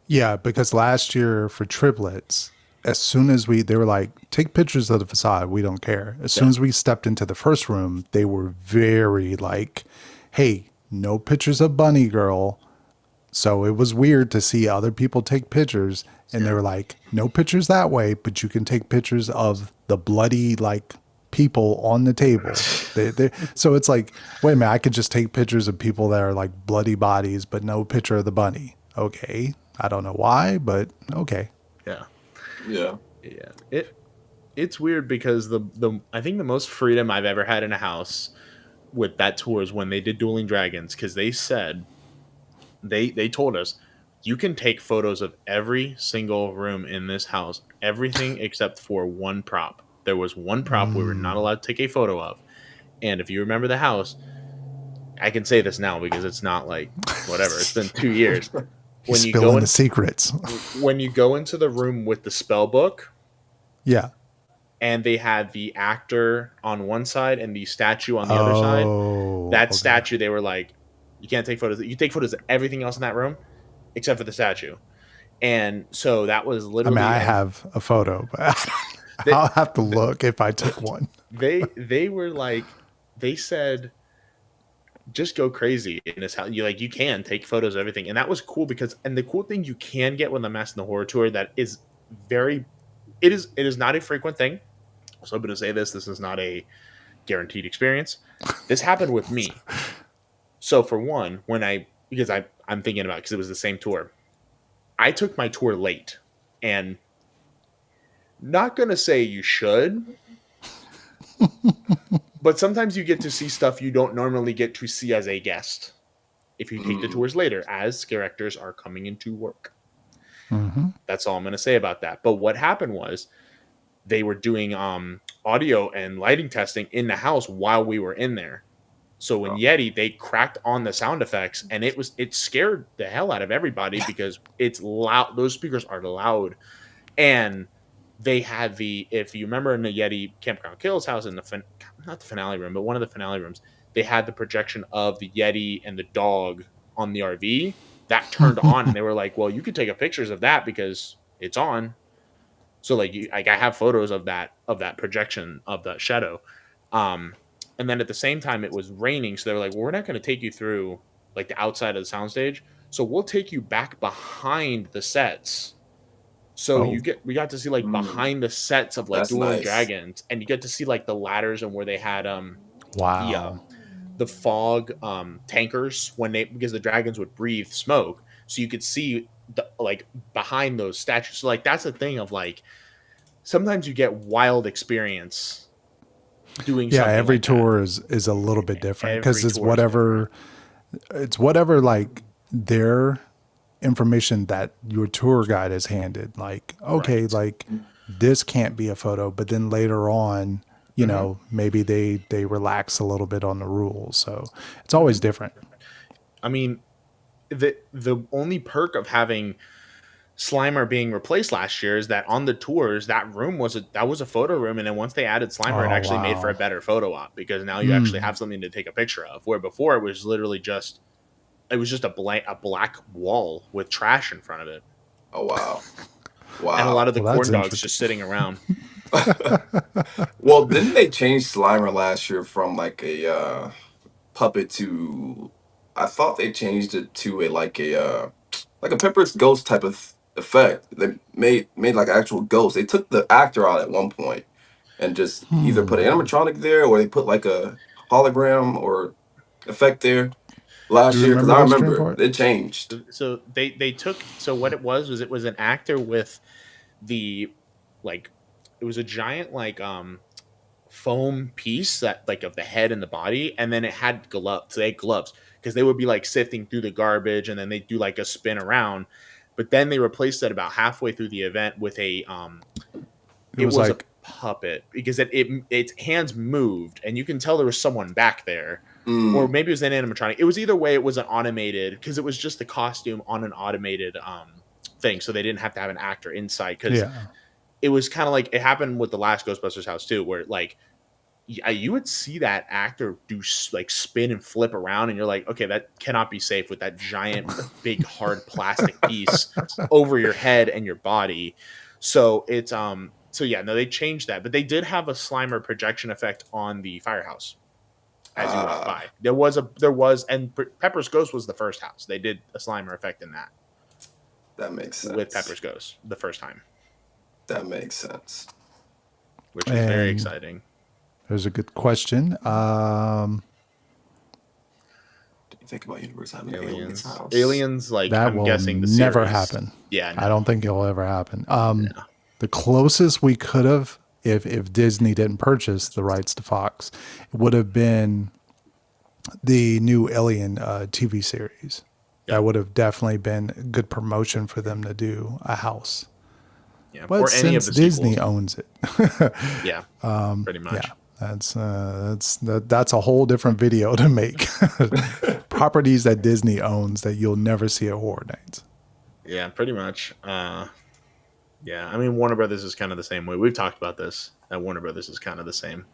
Yeah, because last year for triplets, as soon as they were like, take pictures of the facade, we don't care. As soon Yeah, as we stepped into the first room, they were very like, hey, no pictures of Bunny Girl. So it was weird to see other people take pictures, and they yeah, were like, no pictures that way, but you can take pictures of the bloody like people on the table. So it's like, wait a minute, I could just take pictures of people that are like bloody bodies, but no picture of the bunny. Okay, I don't know why, but okay. yeah, Yeah. yeah. It's weird because the I think the most freedom I've ever had in a house with that tour is when they did Dueling Dragons because they said they told us you can take photos of every single room in this house, everything except for one prop. There was one prop we were not Mm, allowed to take a photo of. And if you remember the house, I can say this now because it's not like whatever. It's been 2 years. he's When you go spilling the in, secrets. when you go into the room with the spell book, Yeah. and they had the actor on one side and the statue on the other side, Oh, that okay. statue they were like, you can't take photos. You take photos of everything else in that room except for the statue. And so that was I mean, literally I and have a photo, but they I'll have to look if I took one. they were like they said just go crazy in this house. You can take photos of everything, and that was cool because and the cool thing you can get with the Mask and the Horror Tour that is very it is not a frequent thing. So I'm going to say this is not a guaranteed experience. This happened with me. So for one, when I because I'm thinking about because it was the same tour, I took my tour late, and not going to say you should, but sometimes you get to see stuff you don't normally get to see as a guest if you take the Mm. tours later as characters are coming into work. Hmm. That's all I'm going to say about that. But what happened was they were doing audio and lighting testing in the house while we were in there. So when Oh. Yeti, they cracked on the sound effects, and it scared the hell out of everybody because it's loud. Those speakers are loud, and they had if you remember in the Yeti Campground Kills house in not the finale room, but one of the finale rooms, they had the projection of the Yeti and the dog on the RV that turned on, and they were like, "Well, you could take a pictures of that because it's on." So like I have photos of that projection of that shadow. Um, and then at the same time, it was raining, so they were like, well, "We're not going to take you through like the outside of the soundstage, so we'll take you back behind the sets." So Oh, we got to see like Mm. behind the sets of like That's Dueling nice. Dragons, and you get to see like the ladders and where they had the wow. the fog tankers when they because the dragons would breathe smoke, so you could see like behind those statues. So like that's the thing of like sometimes you get wild experience doing Yeah, something every like that. tour is a little bit different because Every tour is different. it's whatever like their information that your tour guide is handed. Like, okay, Right. like this can't be a photo, but then later on, Hmm. maybe they relax a little bit on the rules. So it's Hmm. always different. I mean, the only perk of having Slimer being replaced last year is that on the tours that room was a photo room, and then once they added Slimer, it Oh actually made for a wow. better photo op because now you actually Mm. have something to take a picture of. Where before it was just a black wall with trash in front of it, Oh wow. and a lot Wow. of the Well, that's corn dogs interesting. just sitting around. Well, didn't they change Slimer last year from like a puppet to I thought they changed it to a like a Pepper's ghost type of effect. They made like an actual ghost. They took the actor out at one point and just either put an Hmm. animatronic there or they put like a hologram or effect there Do last you year because remember I those dream remember it parts? changed. So they took so what it was it was an actor with the like it was a giant like foam piece that like of the head and the body, and then it had gloves. They had gloves because they would be like sifting through the garbage, and then they do like a spin around. But then they replaced it about halfway through the event with a It it was was a like puppet because its hands moved, and you can tell there was someone back there, or Mm, maybe it was an animatronic. It was either way. It was an automated because it was just the costume on an automated thing, so they didn't have to have an actor inside because yeah. it was kind of like it happened with the last Ghostbusters house too, where like you would see that actor do like spin and flip around, and you're like, okay, that cannot be safe with that giant, big, hard plastic piece over your head and your body. So it's so yeah, no, they changed that, but they did have a Slimer projection effect on the firehouse as you walk ah, by. And Pepper's Ghost was the first house. They did a Slimer effect in that that makes with sense. Pepper's Ghost the first time, That makes sense. which was very And exciting. there's a good question. Do you think about universe having an aliens Aliens, house? aliens, like That I'm will guessing the never series. happen. Yeah, I no, don't think it'll ever happen. yeah. The closest we could have, if Disney didn't purchase the rights to Fox, would have been the new Alien TV series. Yeah, That would have definitely been good promotion for them to do a house. yeah, But or any of since the Disney sequels. owns it, Yeah, pretty yeah, much. that's a whole different video to make. Properties that Disney owns that you'll never see at Horror Nights. Yeah, pretty much. Yeah, I mean Warner Brothers is kind of the same way. We've talked about this. That Warner Brothers is kind of the same.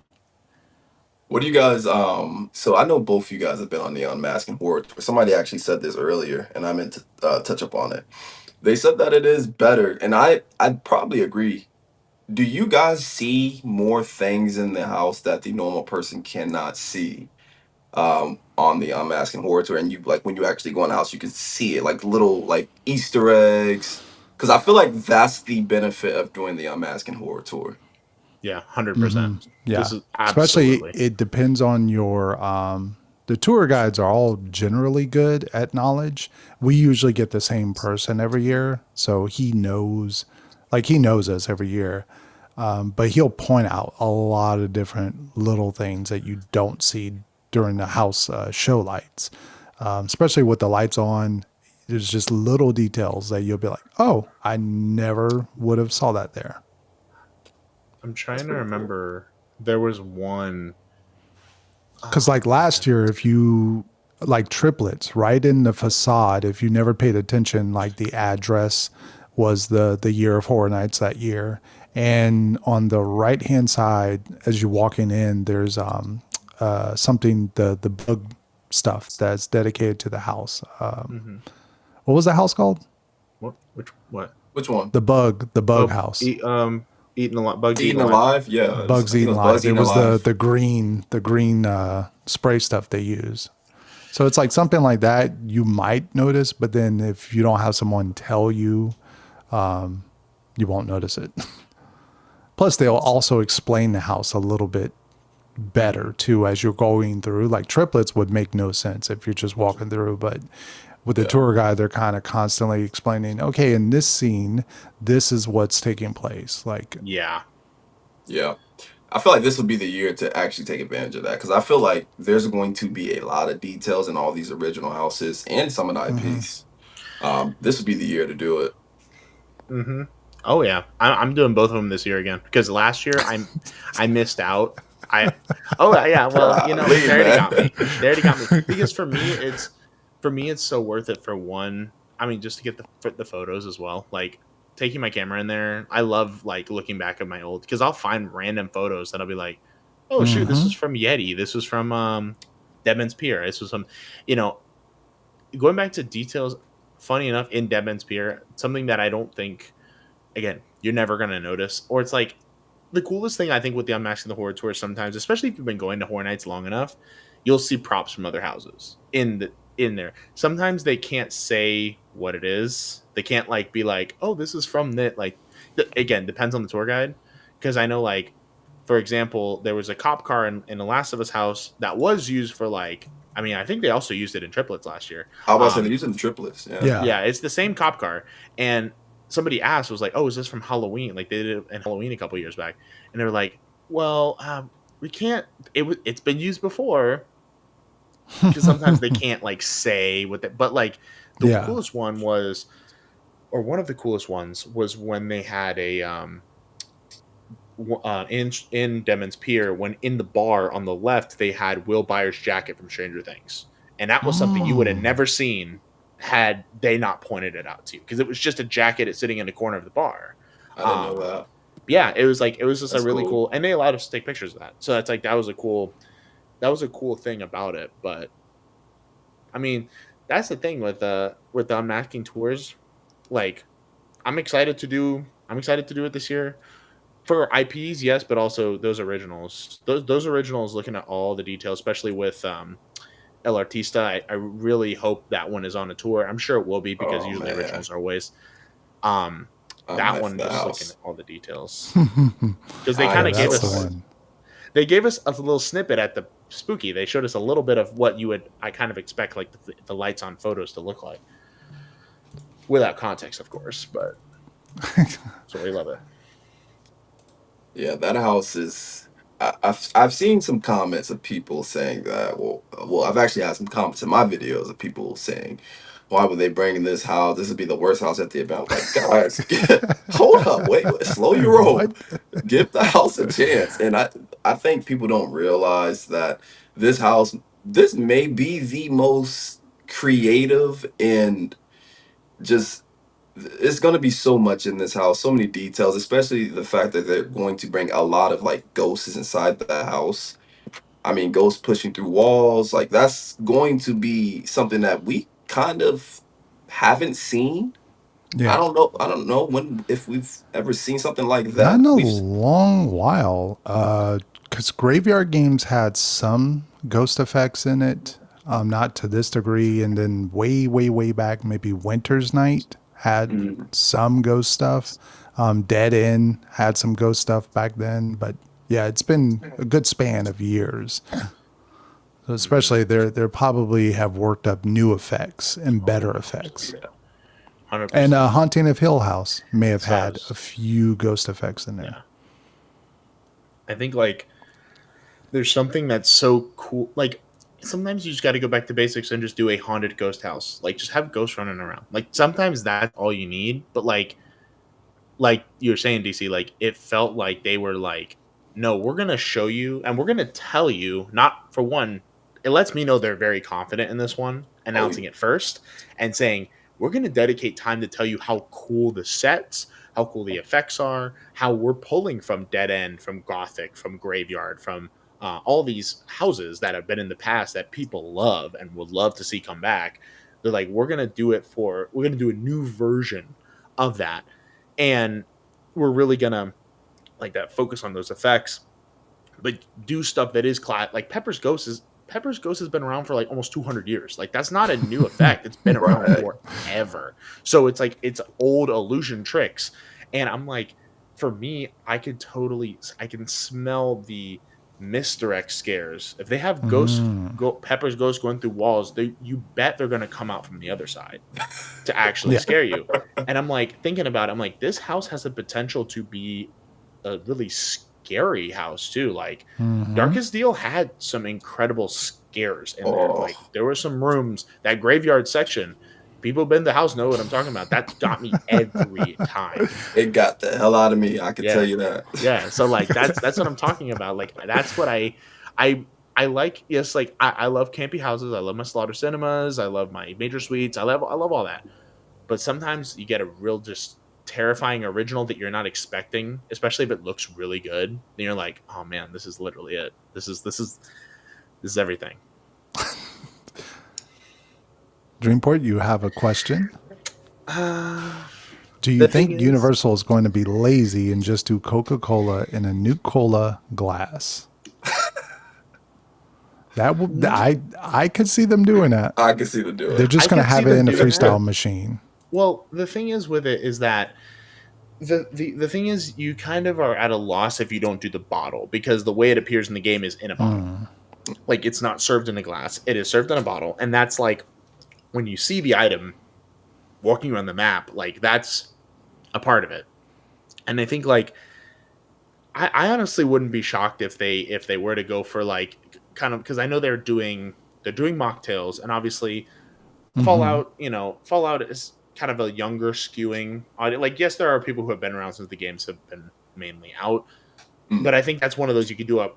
What do you guys so I know both of you guys have been on the Unmasking Horror Tour. Somebody actually said this earlier and I meant to touch up on it. They said that it is better, and I'd probably agree. Do you guys see more things in the house that the normal person cannot see on the Unmasking Horror Tour? And you like when you actually go in the house, you can see it, like little like Easter eggs. Because I feel like that's the benefit of doing the Unmasking Horror Tour. Yeah, 100%. Yeah, This is especially absolutely. it depends on your. The tour guides are all generally good at knowledge. We usually get the same person every year, so he knows us every year. But he'll point out a lot of different little things that you don't see during the house show lights, especially with the lights on. There's just little details that you'll be like, "Oh, I never would have saw that there." I'm That's trying to pretty cool. remember. There was one Because oh like last year, if you like triplets right in the facade, if you never paid attention, like the address was the year of Horror Nights that year, and on the right hand side as you're walking in, there's something the bug stuff that's dedicated to the house. mhm. What was the house called? What? Which one? The bug Oh, house. eating a lot, bugs eating Eating alive. Alive? Yeah, Bugs I think it Eating was Alive. Bugs It Eating was Alive. the green spray stuff they use. So it's like something like that you might notice, but then if you don't have someone tell you, you won't notice it. Plus, they'll also explain the house a little bit better Mhm. too as you're going through. Like triplets would make no sense if you're just walking through, but with the Yeah, tour guide, they're kind of constantly explaining, okay, in this scene, this is what's taking place. Like, Yeah. yeah. I feel like this would be the year to actually take advantage of that because I feel like there's going to be a lot of details in all these original houses and some of the mhm. IPs. This would be the year to do it. Mhm. Oh yeah. I'm doing both of them this year again because last year I missed out. I Oh yeah, well, they Golly, already man. got me. They already got me because for me it's so worth it for one. I mean, just to get the photos as well. Like taking my camera in there, I love like looking back at my old because I'll find random photos that I'll be like, "Oh shoot, this was Mhm. from Yeti. This was from Deadman's Pier. This was from you know, going back to details, funny enough, in Deadman's Pier, something that I don't think, again, you're never going to notice. Or it's like the coolest thing I think with the Unmasking the Horror Tour sometimes, especially if you've been going to Horror Nights long enough, you'll see props from other houses in there. Sometimes they can't say what it is. They can't like be like, oh, this is from that. Like, again, depends on the tour guide. Because I know, like, for example, there was a cop car in the Last of Us house that was used for like, I mean, I think they also used it in triplets last year. How about saying they're using the triplets? Yeah. Yeah. Yeah, it's the same cop car, and somebody asked, was like, "Oh, is this from Halloween?" Like they did it in Halloween a couple years back, and they were like, "Well, we can't. It's been used before because sometimes they can't like say what." But like the Yeah. coolest one was, or one of the coolest ones was when they had a in Demon's Pier, when in the bar on the left they had Will Byers' jacket from Stranger Things, and that was something you would have Mm. never seen had they not pointed it out to you, because it was just a jacket it's sitting in the corner of the bar. I didn't know Um, that. yeah, it was just a That's really cool. cool, and they allowed us to take pictures of that. So that's like that was a cool thing about it. But I mean, that's the thing with the unmasking tours. Like I'm excited to do it this year for IPs, yes, but also those originals. Those originals, looking at all the details, especially with El Artista, I really hope that one is on a tour. I'm sure it will be because Oh usually man, originals are always um I that might for one, that just looking house. at all the details. Because they I kind Yeah, of am gave so that's the us hyped. one. they gave us a little snippet at the spooky. They showed us a little bit of what you would I kind of expect like the lights on photos to look like. Without context, of course, but so we love it. Yeah, that house is. I've seen some comments of people saying that. Well, I've actually had some comments in my videos of people saying, "Why would they bring in this house? This would be the worst house at the event." Like, guys, hold up, wait, slow your roll. What? Give the house a chance. And I think people don't realize that this house, this may be the most creative and just it's going to be so much in this house, so many details, especially the fact that they're going to bring a lot of like ghosts inside the house. I mean, ghosts pushing through walls, like that's going to be something that we kind of haven't seen. I Yeah. don't know. I don't know when if we've ever seen something like Not in that. a We've long while. Because Graveyard Games had some ghost effects in it, not to this degree. And then way, way, way back, maybe Winter's Night had mm, some ghost stuff. Dead End had some ghost stuff back then. But yeah, it's been a good span of years. So Mm-hmm. especially they probably have worked up new effects and better effects. yeah. And 100%. Haunting of Hill House may have So I had a was, few ghost effects in there. yeah. I think like there's something that's so cool. Like sometimes you just got to go back to basics and just do a haunted ghost house. Like just have ghosts running around. Like sometimes that's all you need. But like you were saying, DC, like it felt like they were like, no, we're gonna show you and we're gonna tell you. Not for one, it lets me know they're very confident in this one, Oh, announcing it first and saying we're gonna dedicate time to tell you how cool the sets, how cool the effects are, how we're pulling from Dead End, from Gothic, from Graveyard, from all these houses that have been in the past that people love and would love to see come back. They're like, we're gonna do a new version of that, and we're really gonna like that focus on those effects, but do stuff that is like Pepper's Ghost has been around for like almost 200 years. Like that's not a new effect. It's been around right. forever. So it's like it's old illusion tricks. And I'm like, for me, I can smell the misdirect scares. If they have Mm. Pepper's Ghost going through walls, you bet they're gonna come out from the other side to actually Yeah. scare you. And I'm like thinking about it, I'm like, this house has the potential to be a really scary house too. Like Hmm. Darkest Deal had some incredible scares in there. Oh, Like there were some rooms, that graveyard section. People been in the house know what I'm talking about. That got me every time. it got the hell out of me. I can tell Yeah. you that. Yeah. So like that's what I'm talking about. Like that's what I I like. Yes, like I love campy houses. I love my slaughter cinemas. I love my major suites. I love all that. But sometimes you get a real just terrifying original that you're not expecting, especially if it looks really good. Then you're like, oh man, this is literally it. This is everything. Dreamport, you have a question? Uh, Do you the thing think is, Universal is going to be lazy and just do Coca-Cola in a new cola glass? That would I could see them doing that. I can see them do They're it. just I going to could see have it them in a doing that. freestyle machine. Well, the thing is with it is that the thing is you kind of are at a loss if you don't do the bottle, because the way it appears in the game is in a bottle. Mm. Like it's not served in a glass; it is served in a bottle, and that's like when you see the item walking around the map. Like that's a part of it. And I think like I honestly wouldn't be shocked if they were to go for like kind of, because I know they're doing mocktails, and obviously Mhm. Fallout, Fallout is kind of a younger skewing audience. Like, yes, there are people who have been around since the games have been mainly out, Mm, but I think that's one of those you could do a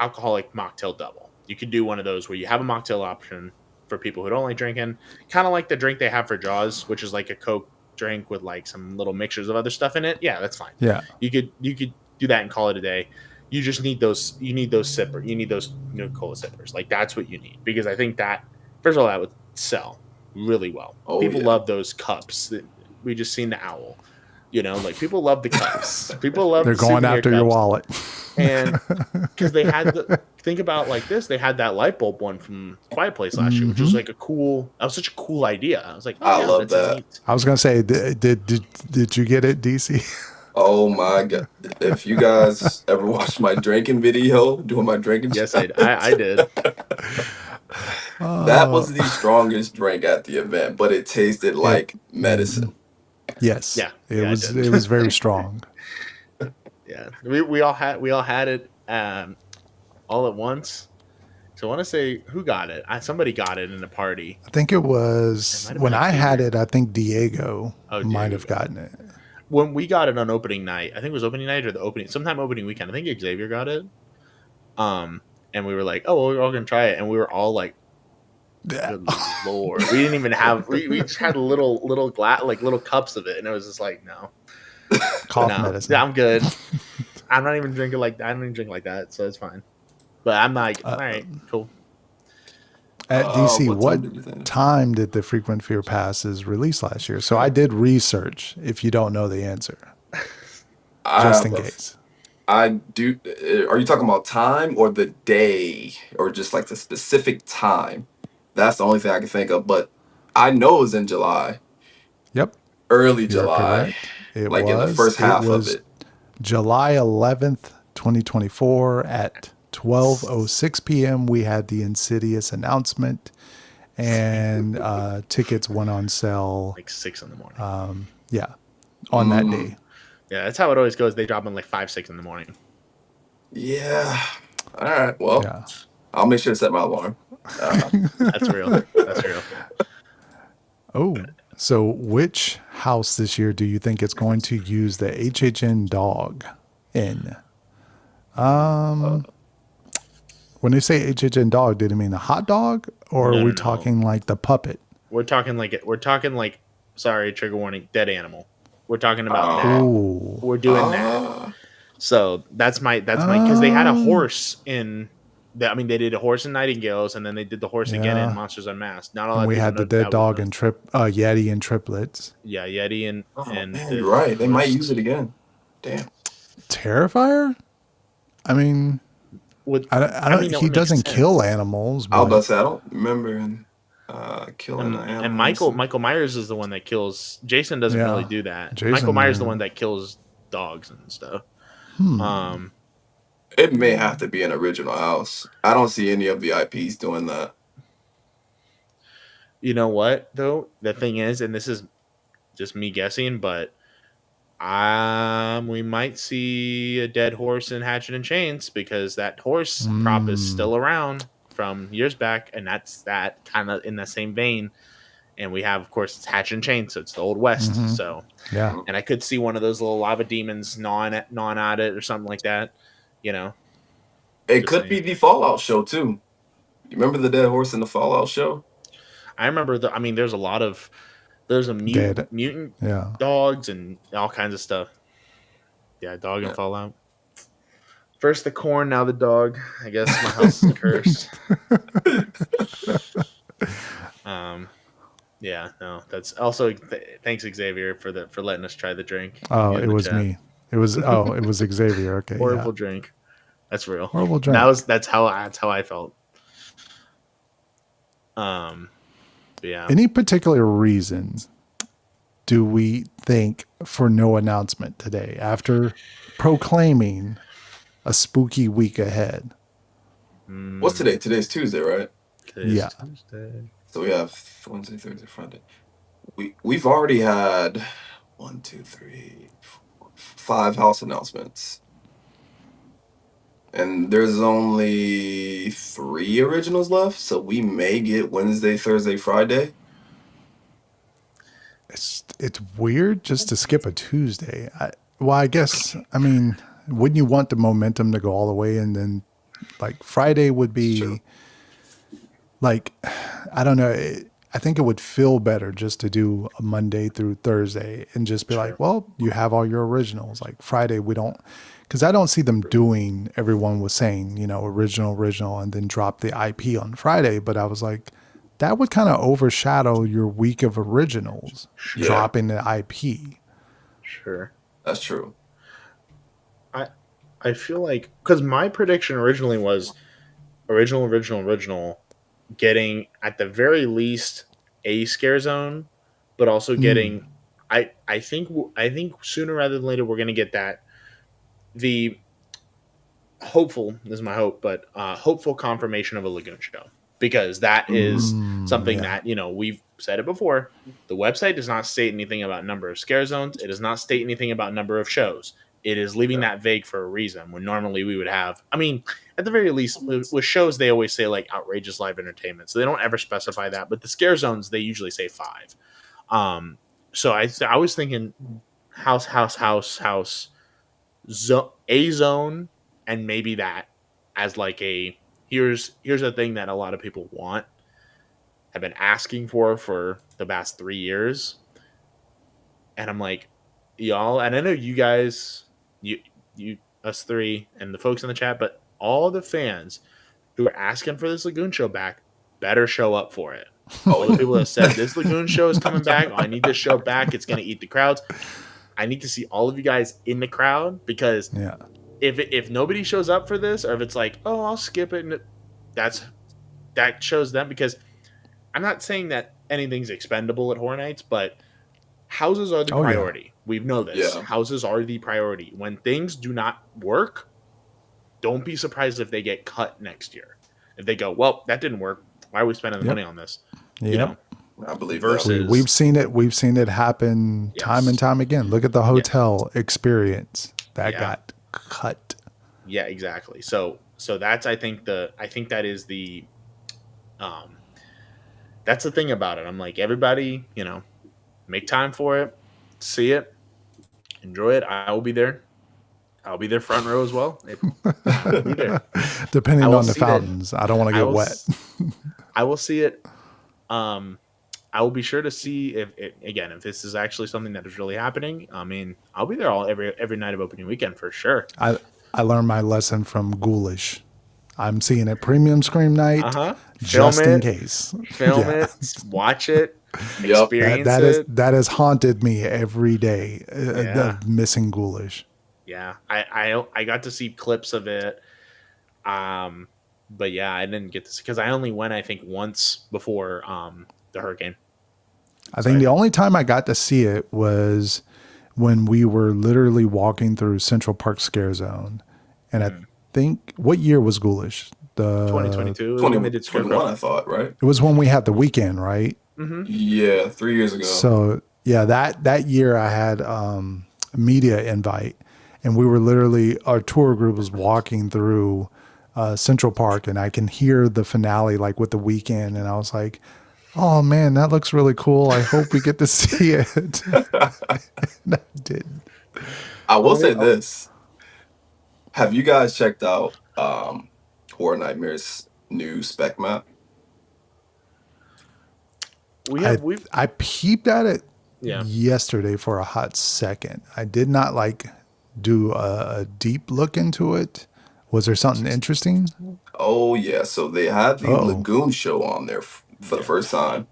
alcoholic mocktail double. You could do one of those where you have a mocktail option for people who don't like drinking, kind of like the drink they have for Jaws, which is like a Coke drink with like some little mixtures of other stuff in it. Yeah, that's fine. Yeah. You could do that and call it a day. You just need those. You need those sipper. You need those cola sippers. Like, that's what you need, because I think that, first of all, that would sell really well. oh People yeah. love those cups. We just seen the owl. Like, people love the cups. People love They're the going souvenir after your cups. wallet. And because they had think about like this, they had that light bulb one from Quiet Place last year, which was Mhm. like that was such a cool idea. I was like, oh I yeah, love that's a that. neat. I was gonna say, did you get it, DC? Oh my god. If you guys ever watch my drinking video, doing my drinking Yes, challenge, I did. that Uh, was the strongest drink at the event, but it tasted it. like Mhm. medicine. Yes, Yeah, yeah, I did. it was very strong. Yeah, we all had it all at once. So I want to say who got it. Somebody got it in a party. I think it It was might have when been I had Xavier. it. I think Diego Oh, might Diego have got it. gotten it. When we got it on opening night, I think it was opening night or the sometime opening weekend. I think Xavier got it. Um, and we were like, oh, well, we're all gonna try it, and we were all like, Yeah. good lord, we didn't even have. We just had little glass, like little cups of it, and it was just like, no, Cough no, medicine. I'm good. I'm not even drinking like I don't even drink like that, so it's fine. But I'm like, all Uh, right, cool. at DC, What time what did we finish? time did the Frequent Fear Passes release last year? So I did research. If you don't know the answer, I just have in a case. I do. Are you talking about time or the day or just like the specific time? That's the only thing I can think of. But I know it was in July, Yep, early you're July, correct. It like in the was. first It half of was it. July 11th, 2024 at 12:06 p.m. We had the Insidious announcement, and tickets went on sale. Like 6 in the morning. Yeah, on that Mm, day. Yeah, that's how it always goes. They drop them like 5, 6 in the morning. yeah. All right. Well, Yeah. I'll make sure to set my alarm. Uh, That's real. That's real. Oh, so which house this year do you think is going to use the HHN dog in? uh, Um, when they say HHN dog, did it mean a hot dog, or are No, we no, no. talking like the puppet? We're talking like sorry, trigger warning, dead animal. We're talking about that. uh, Oh, We're doing that. uh, So that's my because they had a um, horse in I mean, they did a horse in Nightingales, and then they did the horse again in yeah. Monsters Unmasked. Not a lot And of we people had the know dead that was dog another. and Yeti and triplets. Yeah, Yeti oh and man, the you're right. They might horse. use it again. Damn. Terrifier? I mean, With I I don't. mean, no, He it makes doesn't kill sense. animals, I was about but to say I don't remember him killing an And animal. Michael Myers is the one that kills. Jason doesn't really yeah, do that. Michael Myers is the Jason. one that kills dogs and stuff. Hmm. Um, It may have to be an original house. I don't see any of the IPs doing that. you know what though? The thing is, and this is just me guessing, but we might see a dead horse in Hatchet and Chains, because that horse prop is Hmm. still around from years back, and that's that kind of in the same vein. And we have, of course, it's Hatchet and Chains, so it's the Old West. Mm-hmm. So, Yeah. Mm. and I could see one of those little lava demons gnawing at it or something like that. You know, It just could be saying. the Fallout show too. You remember the dead horse in the Fallout show? I remember I mean, there's a Dead. mutant Yeah. dogs and all kinds of stuff. Yeah, dog and Yeah. Fallout. First the corn, now the dog. I guess my house is cursed. Um, yeah, no, that's also thanks Xavier for letting us try the drink Oh, in it the was chat. me. It was it was Xavier. Okay, yeah. Horrible drink. That's real. Horrible drink. That's how I felt. But yeah. Any particular reason do we think for no announcement today after proclaiming a spooky week ahead? What's today? Today's Tuesday, right? Today's Yeah. Tuesday. So we have Wednesday, Thursday, Friday. We've already had one, two, three, four, five house announcements. And there's only three originals left, so we may get Wednesday, Thursday, Friday. It's weird just to skip a Tuesday. Well, I guess I mean, wouldn't you want the momentum to go all the way, and then like Friday would It's true. be like, I don't know. I think it would feel better just to do a Monday through Thursday and just be like, Sure. well, you have all your originals. Like Friday, we don't, because I don't see them doing, everyone was saying, original, and then drop the IP on Friday. But I was like, that would kind of overshadow your week of originals, Yeah, dropping the IP. Sure. that's true. I I feel like because my prediction originally was original, getting at the very least a scare zone, but also Mm. getting. I think sooner rather than later we're gonna get that the hopeful this is my hope, but hopeful confirmation of a lagoon show, because that is something Yeah. that we've said it before. The website does not state anything about number of scare zones. It does not state anything about number of shows. It is leaving Yeah. that vague for a reason, when normally we would have, I mean, at the very least with shows they always say like outrageous live entertainment, so they don't ever specify that, but the scare zones they usually say 5. So I was thinking house, a zone, and maybe that as like a here's a thing that a lot of people want, have been asking for the past 3 years. And I'm like, y'all, and I know you guys, you us three and the folks in the chat, but all the fans who are asking for this lagoon show back better show up for it. Oh All the yeah. people that said this lagoon show is coming back, I need this show back, it's going to eat the crowds. I need to see all of you guys in the crowd, because Yeah. if nobody shows up for this, or if it's like, oh, I'll skip it, and that shows them, because I'm not saying that anything's expendable at Horror Nights, but houses are the Oh, yeah. priority. We know this. Yeah. Houses are the priority. When things do not work, don't be surprised if they get cut next year. If they go, well, that didn't work. Why are we spending the Yep. money on this? Yep. I believe that. Versus We've seen it. We've seen it happen time and yes, time again. Look at the hotel experience that yeah, got cut. yeah, exactly. So that's I think that is the um that's the thing about it. I'm like, everybody, make time for it, see it, enjoy it. I will be there. I'll be there front row as well. April, I will be there. I Depending will on the see that. fountains, I don't want to I get will. wet. I will see it. Um, I will be sure to see if this is actually something that is really happening. I mean, I'll be there every night of opening weekend for sure. I learned my lesson from Ghoulish. I'm seeing it premium scream night Film just in it, case. film Yeah. it, watch it, Yep. experience it. That has haunted me every day Yeah, of missing Ghoulish. yeah. I got to see clips of it. But yeah, I didn't get to see, because I only went, I think, once before the hurricane. I think the only time I got to see it was when we were literally walking through Central Park Scare Zone. And I think, what year was Ghoulish? 2022 is when they did 2021, I Scarecrow. thought, right? It was when we had the weekend, right? Mm-hmm. Yeah, 3 years ago. So yeah, that year I had a media invite, and we were literally, our tour group was walking through Central Park, and I can hear the finale like with the weekend, and I was like, oh man, that looks really cool. I hope we get to see it. And I didn't. I will say this. Have you guys checked out Horror Nightmare's new spec map? We've I peeped at it yeah. yesterday for a hot second. I did not like do a deep look into it. Was there something interesting? Oh yeah, so they had the Oh, Lagoon show on there for the first time.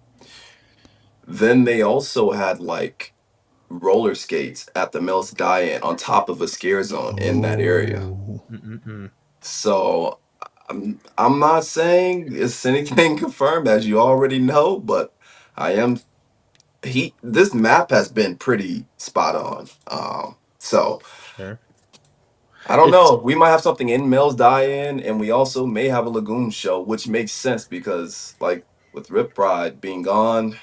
Then they also had like roller skates at the Mills Die-In on top of a scare zone in that area. oh, Mm-mm-mm. So I'm not saying it's anything confirmed, as you already know, but I am this map has been pretty spot on. So Sure. I don't It's know. We might have something in Mills Die-In, and we also may have a Lagoon show, which makes sense because like with Rip Ride being gone,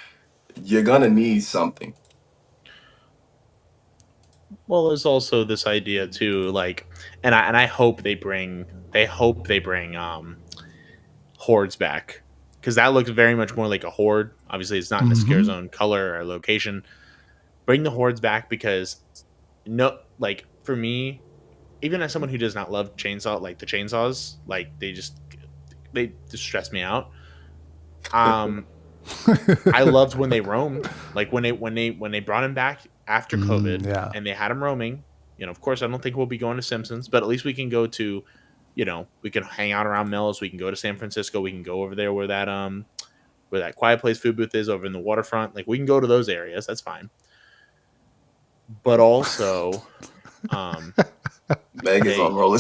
you're gonna need something. Well, there's also this idea too, like, and I hope they bring hordes back because that looks very much more like a horde. Obviously, it's not in a scare Hmm. zone color or location. Bring the hordes back because no, like for me, even as someone who does not love the chainsaws, like they just stress me out. Um, I loved when they roamed, like when they brought him back after COVID Yeah. and they had him roaming. Of course, I don't think we'll be going to Simpsons, but at least we can go to, we can hang out around Mills. We can go to San Francisco. We can go over there where that Quiet Place food booth is over in the waterfront. Like we can go to those areas. That's fine. But also, um, Megan's on they roller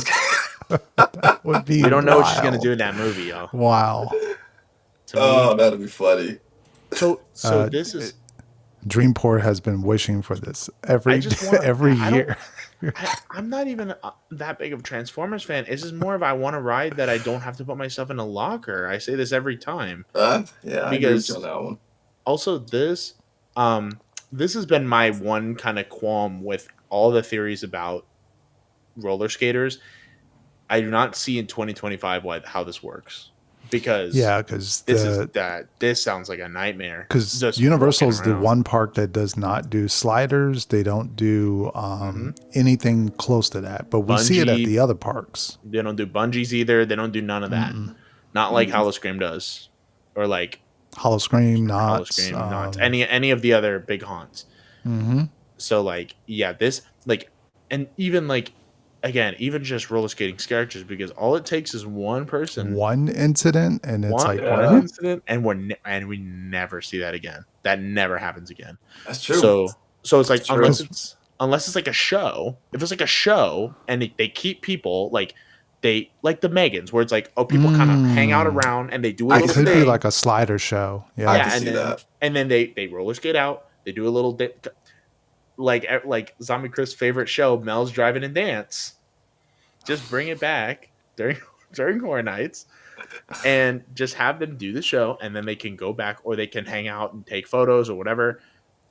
That would be we don't know what she's gonna do wild. in that movie, y'all. Wow. To Oh, me, that'd be funny. so Uh, this is. Dreamport has been wishing for this I every just want to. every I don't. year. I'm not even that big of a Transformers fan. It's just more of I want to ride that I don't have to put myself in a locker. I say this every time Yeah, I agree with you on because that one. also um, this has been my one kind of qualm with all the theories about roller skaters. I do not see in 2025 how this works because Yeah, this sounds like a nightmare. because Just walking Universal's the around. one park that does not do sliders. They don't do Hmm. anything close to that. But we see it at Bungee. the other parks. They don't do bungees either. They don't do none of that. Mm-mm. Not like Howl-O-Scream does, or like Hollow Scream, knots. Howl-O-Scream, not any of the other big haunts. Mm-hmm. So like, yeah, this like, and even like, again, even just roller skating characters because all it takes is one person, One incident, and it's like, Yeah, one what? incident, and we never see that again. That never happens again. that's true. So it's like That's true. unless it's like a show. If it's like a show and they keep people like they like the Megans where it's like people kind of hang out around and they do a I It little could be thing. like a slider show. I Yeah. can see that. And then they roller skate out. They do a little like Zombie Chris' favorite show, Mel's Driving and Dance. Just bring it back during Horror Nights and just have them do the show, and then they can go back or they can hang out and take photos or whatever.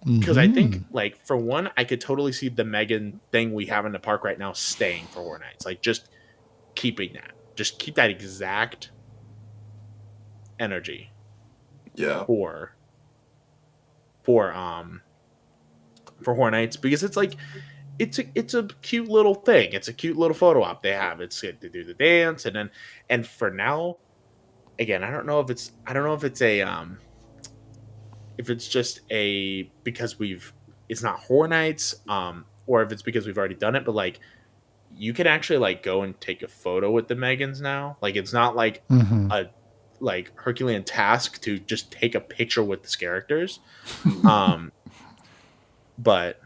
Because I think, Mhm. like, for one, I could totally see the Megan thing we have in the park right now staying for Horror Nights. Like, just keeping that. Just keep that exact energy Yeah. for Horror Nights because it's like it's a cute little thing. It's a cute little photo op they have. It's to do the dance and for now, again, I don't know if it's a if it's just a because it's not Horror Nights or if it's because we've already done it, but like you can actually like go and take a photo with the Megans now. Like it's not like Mhm. a like Herculean task to just take a picture with the characters. But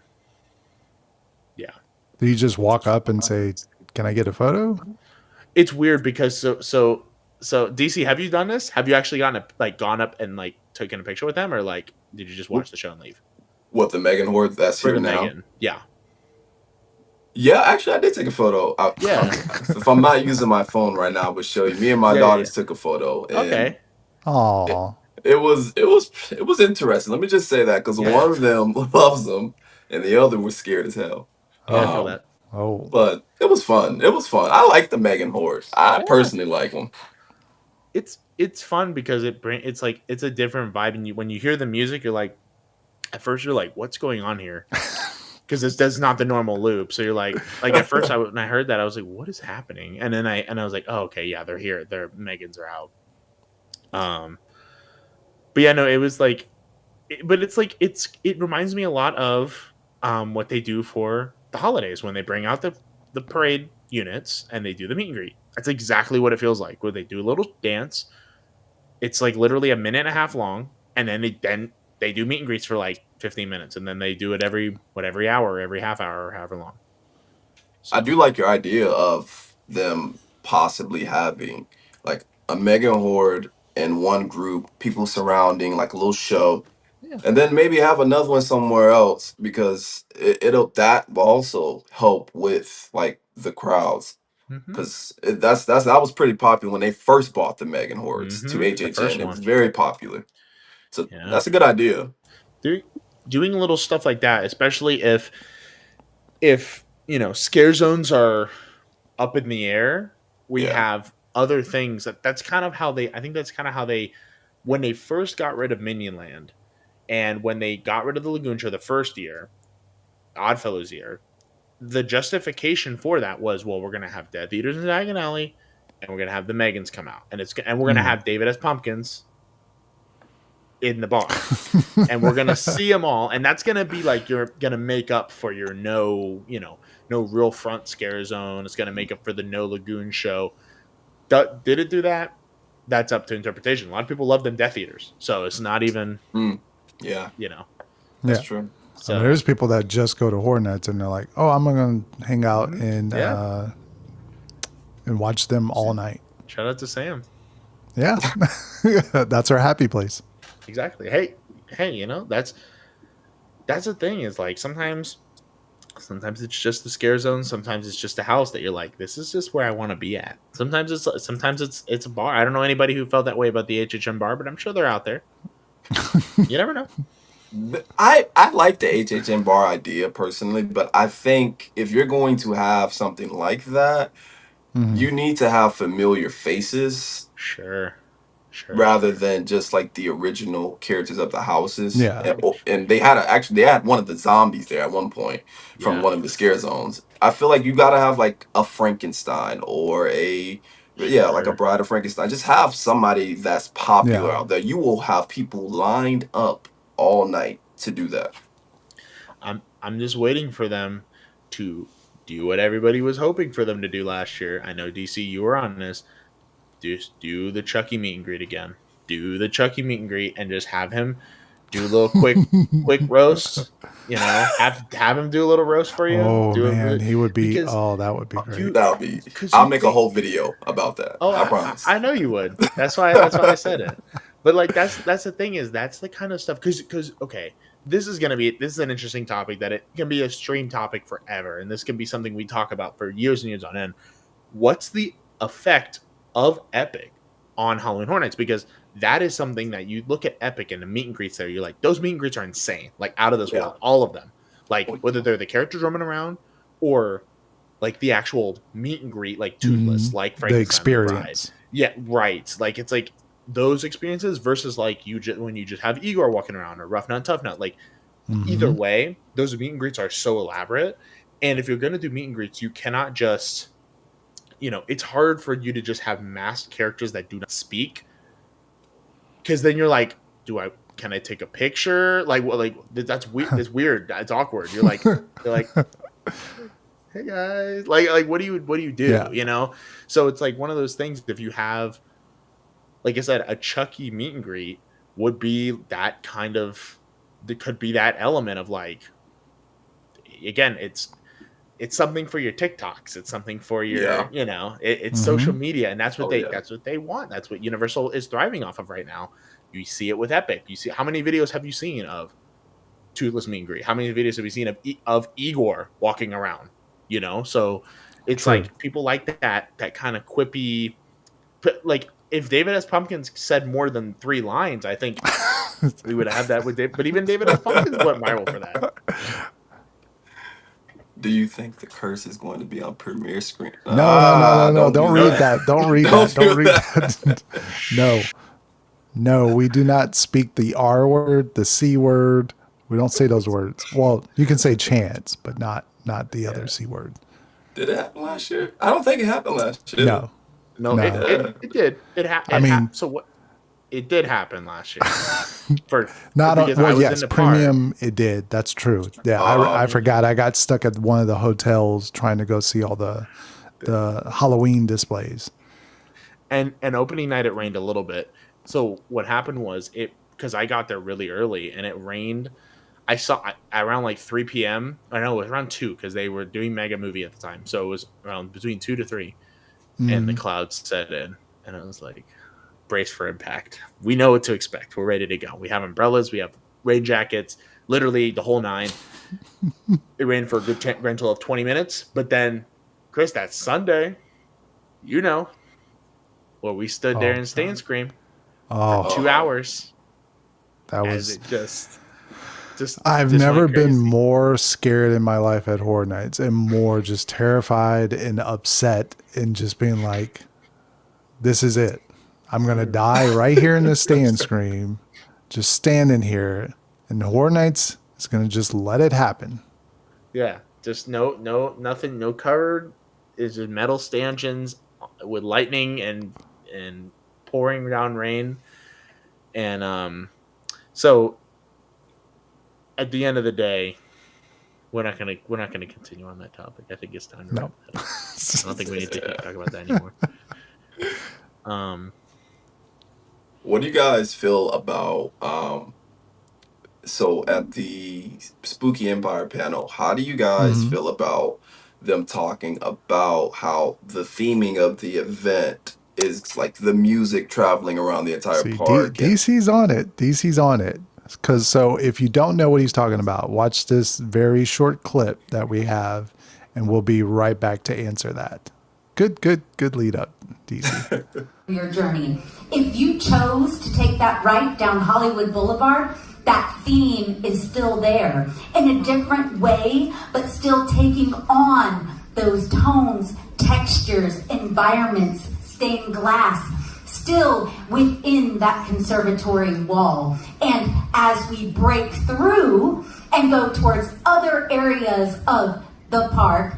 yeah, Do you just walk up and say, "Can I get a photo?" it's weird because so DC, have you done this? Have you actually gone up and like taken a picture with them, or like did you just watch the show and leave? What, the Megan Horde that's For here the now? Megan, yeah, Yeah, actually, I did take a photo. yeah, If I'm not using my phone right now, I would show you. Me and my yeah. daughters took a photo, and Okay, Oh, it was interesting. Let me just say that because yeah, one of them loves them, and the other was scared as hell. yeah. I feel Um, that. oh, but it was fun. It was fun. I like the Megan Horde. I Yeah, personally like them. it's fun because it's like it's a different vibe, and when you hear the music, you're like at first you're like, what's going on here? Because that's not the normal loop. So you're like at first when I heard that I was like, what is happening? And then I was like, oh okay, yeah, they're here. Their Megans are out. But yeah, no, it was like, but it's like it reminds me a lot of what they do for the holidays when they bring out the parade units and they do the meet and greet. That's exactly what it feels like. Where they do a little dance. It's like literally a minute and a half long, and then they do meet and greets for like 15 minutes, and then they do it every hour, every half hour, or however long. I So do like your idea of them possibly having like a Megan Horde in one group, people surrounding like a little show, yeah, and then maybe have another one somewhere else because it'll that will also help with like the crowds mm-hmm, because that was pretty popular when they first bought the Megan Hordes to the first HHN. It was one, very popular, so yeah. that's a good idea. Doing little stuff like that, especially if if scare zones are up in the air, we Yeah. have other things that's kind of how they. I think that's kind of how they, when they first got rid of Minion Land, and when they got rid of the Lagoon Show the first year, Oddfellows year, the justification for that was, well, we're gonna have Death Eaters in Diagon Alley, and we're gonna have the Megans come out, and we're gonna have David as Pumpkins in the bar, and we're gonna see them all, and that's gonna be like you're gonna make up for your no real front scare zone. It's gonna make up for the no Lagoon Show. Did it do that? That's up to interpretation. A lot of people love them Death Eaters, so it's not even Yeah, you know. that's Yeah. true. I mean, So there's people that just go to Horror Nights and they're like, "Oh, I'm gonna hang out and watch them all night." shout out to Sam. Yeah, that's our happy place. Exactly. Hey, that's the thing is like sometimes it's just the scare zone. Sometimes it's just a house that you're like, this is just where I want to be at. Sometimes it's a bar. I don't know anybody who felt that way about the HHN bar, but I'm sure they're out there. You never know. I like the HHN bar idea personally, but I think if you're going to have something like that, you need to have familiar faces Sure. rather than just like the original characters of the houses. Yeah. And they had they had one of the zombies there at one point from Yeah. one of the scare zones. I feel like you gotta have like a Frankenstein or like a Sure. Bride of Frankenstein. Just have somebody that's popular Yeah. out there. You will have people lined up all night to do that. I'm just waiting for them to do what everybody was hoping for them to do last year. I know DC, you were on this. Just do the Chucky meet and greet again. Do the Chucky meet and greet and just have him do a little quick roast. Have him do a little roast for you. Oh Do man, it he would be. because Oh, that would be great. That'll be. because I'll you make a think. whole video about that. Oh, I promise. I know you would. That's why I said it. But like that's the thing is that's the kind of stuff because okay, this is an interesting topic that it can be a stream topic forever, and this can be something we talk about for years and years on end. What's the effect of Epic on Halloween Horror Nights? Because that is something that you look at Epic and the meet and greets there, you're like, those meet and greets are insane, like out of this world, all of them. Like whether they're the characters roaming around or like the actual meet and greet, like Toothless, like The Frankenstein experience. Bride. Yeah, right. Like it's like those experiences versus like when you just have Igor walking around or Rough Nut Tough Nut. Like either way, those meet and greets are so elaborate. And if you're gonna do meet and greets, you cannot just it's hard for you to just have masked characters that do not speak, because then you're like, can I take a picture? Like, what? Like that's weird. It's weird. That's awkward. You're like, hey guys, like what do you do? Yeah. So it's like one of those things. If you have, like I said, a Chucky meet and greet would be that kind of. There could be that element of like, again, it's something for your TikToks. It's something for your, it's social media, and that's what that's what they want. That's what Universal is thriving off of right now. You see it with Epic. You see how many videos have you seen of Toothless meet and greet? How many videos have you seen of Igor walking around? So it's True. like people like that kind of quippy. Like if David S. Pumpkins said more than 3 lines, I think we would have that with David. But even David S. Pumpkins went viral for that. Do you think the curse is going to be on premiere screen? No. Don't read that. Don't read that. Don't read that. No, we do not speak the R word, the C word. We don't say those words. Well, you can say chance, but not the other C word. Did it happen last year? I don't think it happened last year. No. It did. It happened. I mean, so what? It did happen last year. Yes, premium. It did. That's true. Yeah, I forgot. I got stuck at one of the hotels trying to go see all the Halloween displays. And opening night, it rained a little bit. So what happened was because I got there really early and it rained. I saw around like 3 p.m. I know it was around 2 because they were doing Mega Movie at the time. So it was around between 2 to 3, and the clouds set in, and I was like, brace for impact. We know what to expect. We're ready to go. We have umbrellas. We have rain jackets. Literally the whole 9. It rained for a good rental of 20 minutes. But then, Chris, that Sunday, where we stood there and stay and scream for 2 hours. That as was it just I've just went never been crazy. more scared in my life at Horror Nights and more just terrified and upset and just being like, this is it. I'm going to die right here in this stand scream, just standing here. And Horror Nights is going to just let it happen. Yeah, just nothing, no covered. It's just metal stanchions with lightning and pouring down rain, and so at the end of the day, we're not gonna continue on that topic. I think it's time to No. wrap that up. I don't think we need to keep talking about that anymore. What do you guys feel about so at the Spooky Empire panel, how do you guys Mhm. feel about them talking about how the theming of the event is like the music traveling around the entire See, park and DC's on it. DC's on it. Because so if you don't know what he's talking about, watch this very short clip that we have, and we'll be right back to answer that. Good lead up, DC. Your journey. If you chose to take that right down Hollywood Boulevard, that theme is still there in a different way, but still taking on those tones, textures, environments, stained glass, still within that conservatory wall. And as we break through and go towards other areas of the park,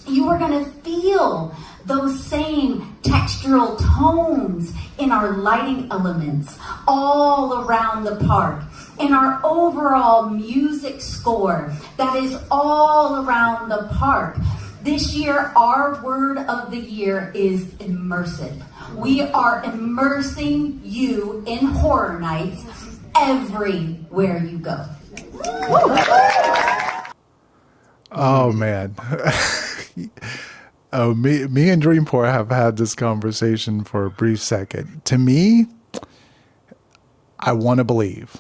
you are going to feel those same textural tones in our lighting elements all around the park, in our overall music score that is all around the park. This year, our word of the year is immersive. We are immersing you in Horror Nights everywhere you go. Oh man. Oh, me and Dreamport have had this conversation for a brief second. To me, I want to believe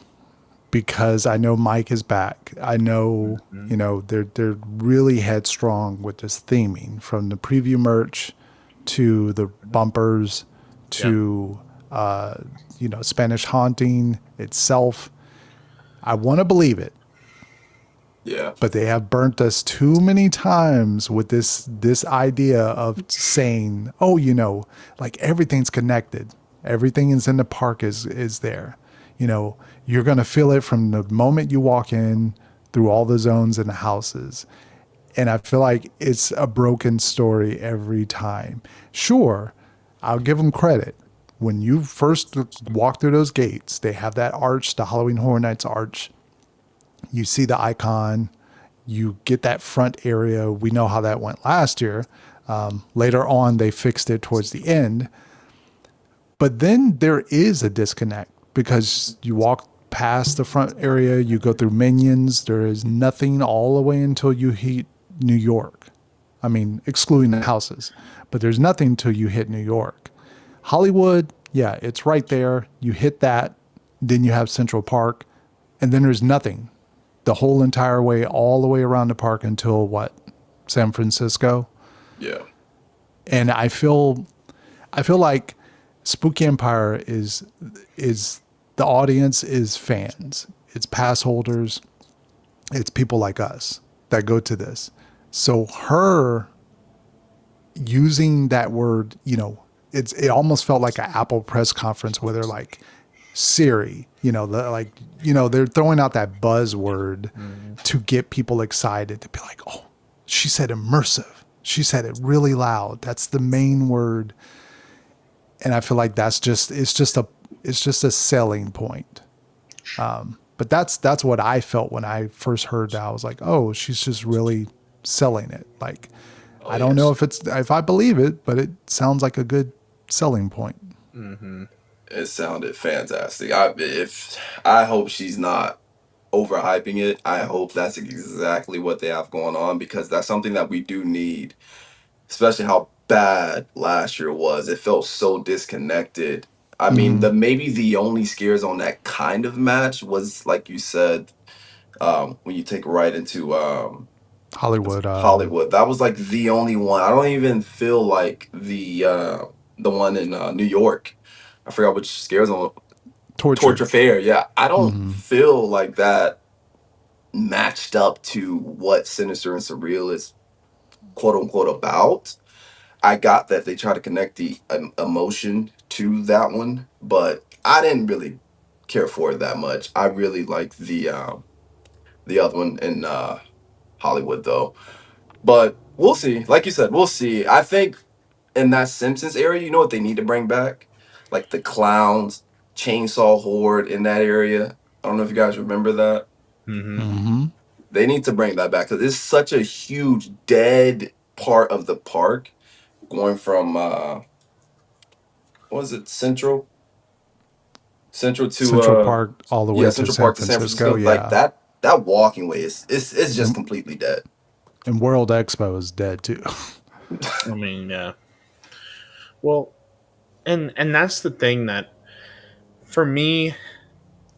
because I know Mike is back. I know, Mhm. you know, they're really headstrong with this theming from the preview merch to the bumpers to you know, Spanish Haunting itself. I want to believe it. yeah. But they have burnt us too many times with this idea of saying, oh, you know, like everything's connected, everything is in the park is there, you know, you're going to feel it from the moment you walk in through all the zones and the houses. And I feel like it's a broken story every time. Sure, I'll give them credit. When you first walk through those gates, they have that arch, the Halloween Horror Nights arch. You see the icon, you get that front area. We know how that went last year. Later on, they fixed it towards the end. But then there is a disconnect because you walk past the front area, you go through Minions. There is nothing all the way until you hit New York. I mean, excluding the houses, but there's nothing until you hit New York. Hollywood, yeah, it's right there. You hit that, then you have Central Park, and then there's nothing the whole entire way, all the way around the park until what? San Francisco. Yeah. And I feel like Spooky Empire is the audience is fans. It's pass holders. It's people like us that go to this. So her using that word, you know, it almost felt like an Apple press conference where they're like, Siri, you know, like, you know, they're throwing out that buzzword to get people excited to be like, oh, she said immersive. She said it really loud. That's the main word. And I feel like it's just a selling point. But that's what I felt when I first heard that. I was like, oh, she's just really selling it. Like, Oh, I don't know yes. if I believe it, but it sounds like a good selling point. Mm-hmm. It sounded fantastic. I hope she's not overhyping it. I hope that's exactly what they have going on because that's something that we do need, especially how bad last year was. It felt so disconnected. I mean, Mm-hmm. maybe the only scares on that kind of match was like you said, when you take right into Hollywood, Hollywood. That was like the only one. I don't even feel like the one in New York. I forgot which scares on torture. Torture Fair. Yeah, I don't Mm-hmm. feel like that matched up to what Sinister and Surreal is quote unquote about. I got that they try to connect the emotion to that one, but I didn't really care for it that much. I really like the other one in Hollywood though. But we'll see. Like you said, we'll see. I think in that Simpsons area, you know what they need to bring back? Like the clowns, chainsaw horde in that area. I don't know if you guys remember that. Mm-hmm. Mm-hmm. They need to bring that back because it's such a huge dead part of the park going from what was it, Central to Central Park all the yeah, way to Central San Park to San Francisco. Francisco. Like Yeah. that walking way is just And, completely dead. and World Expo is dead too. I mean, yeah. Well, and that's the thing that for me,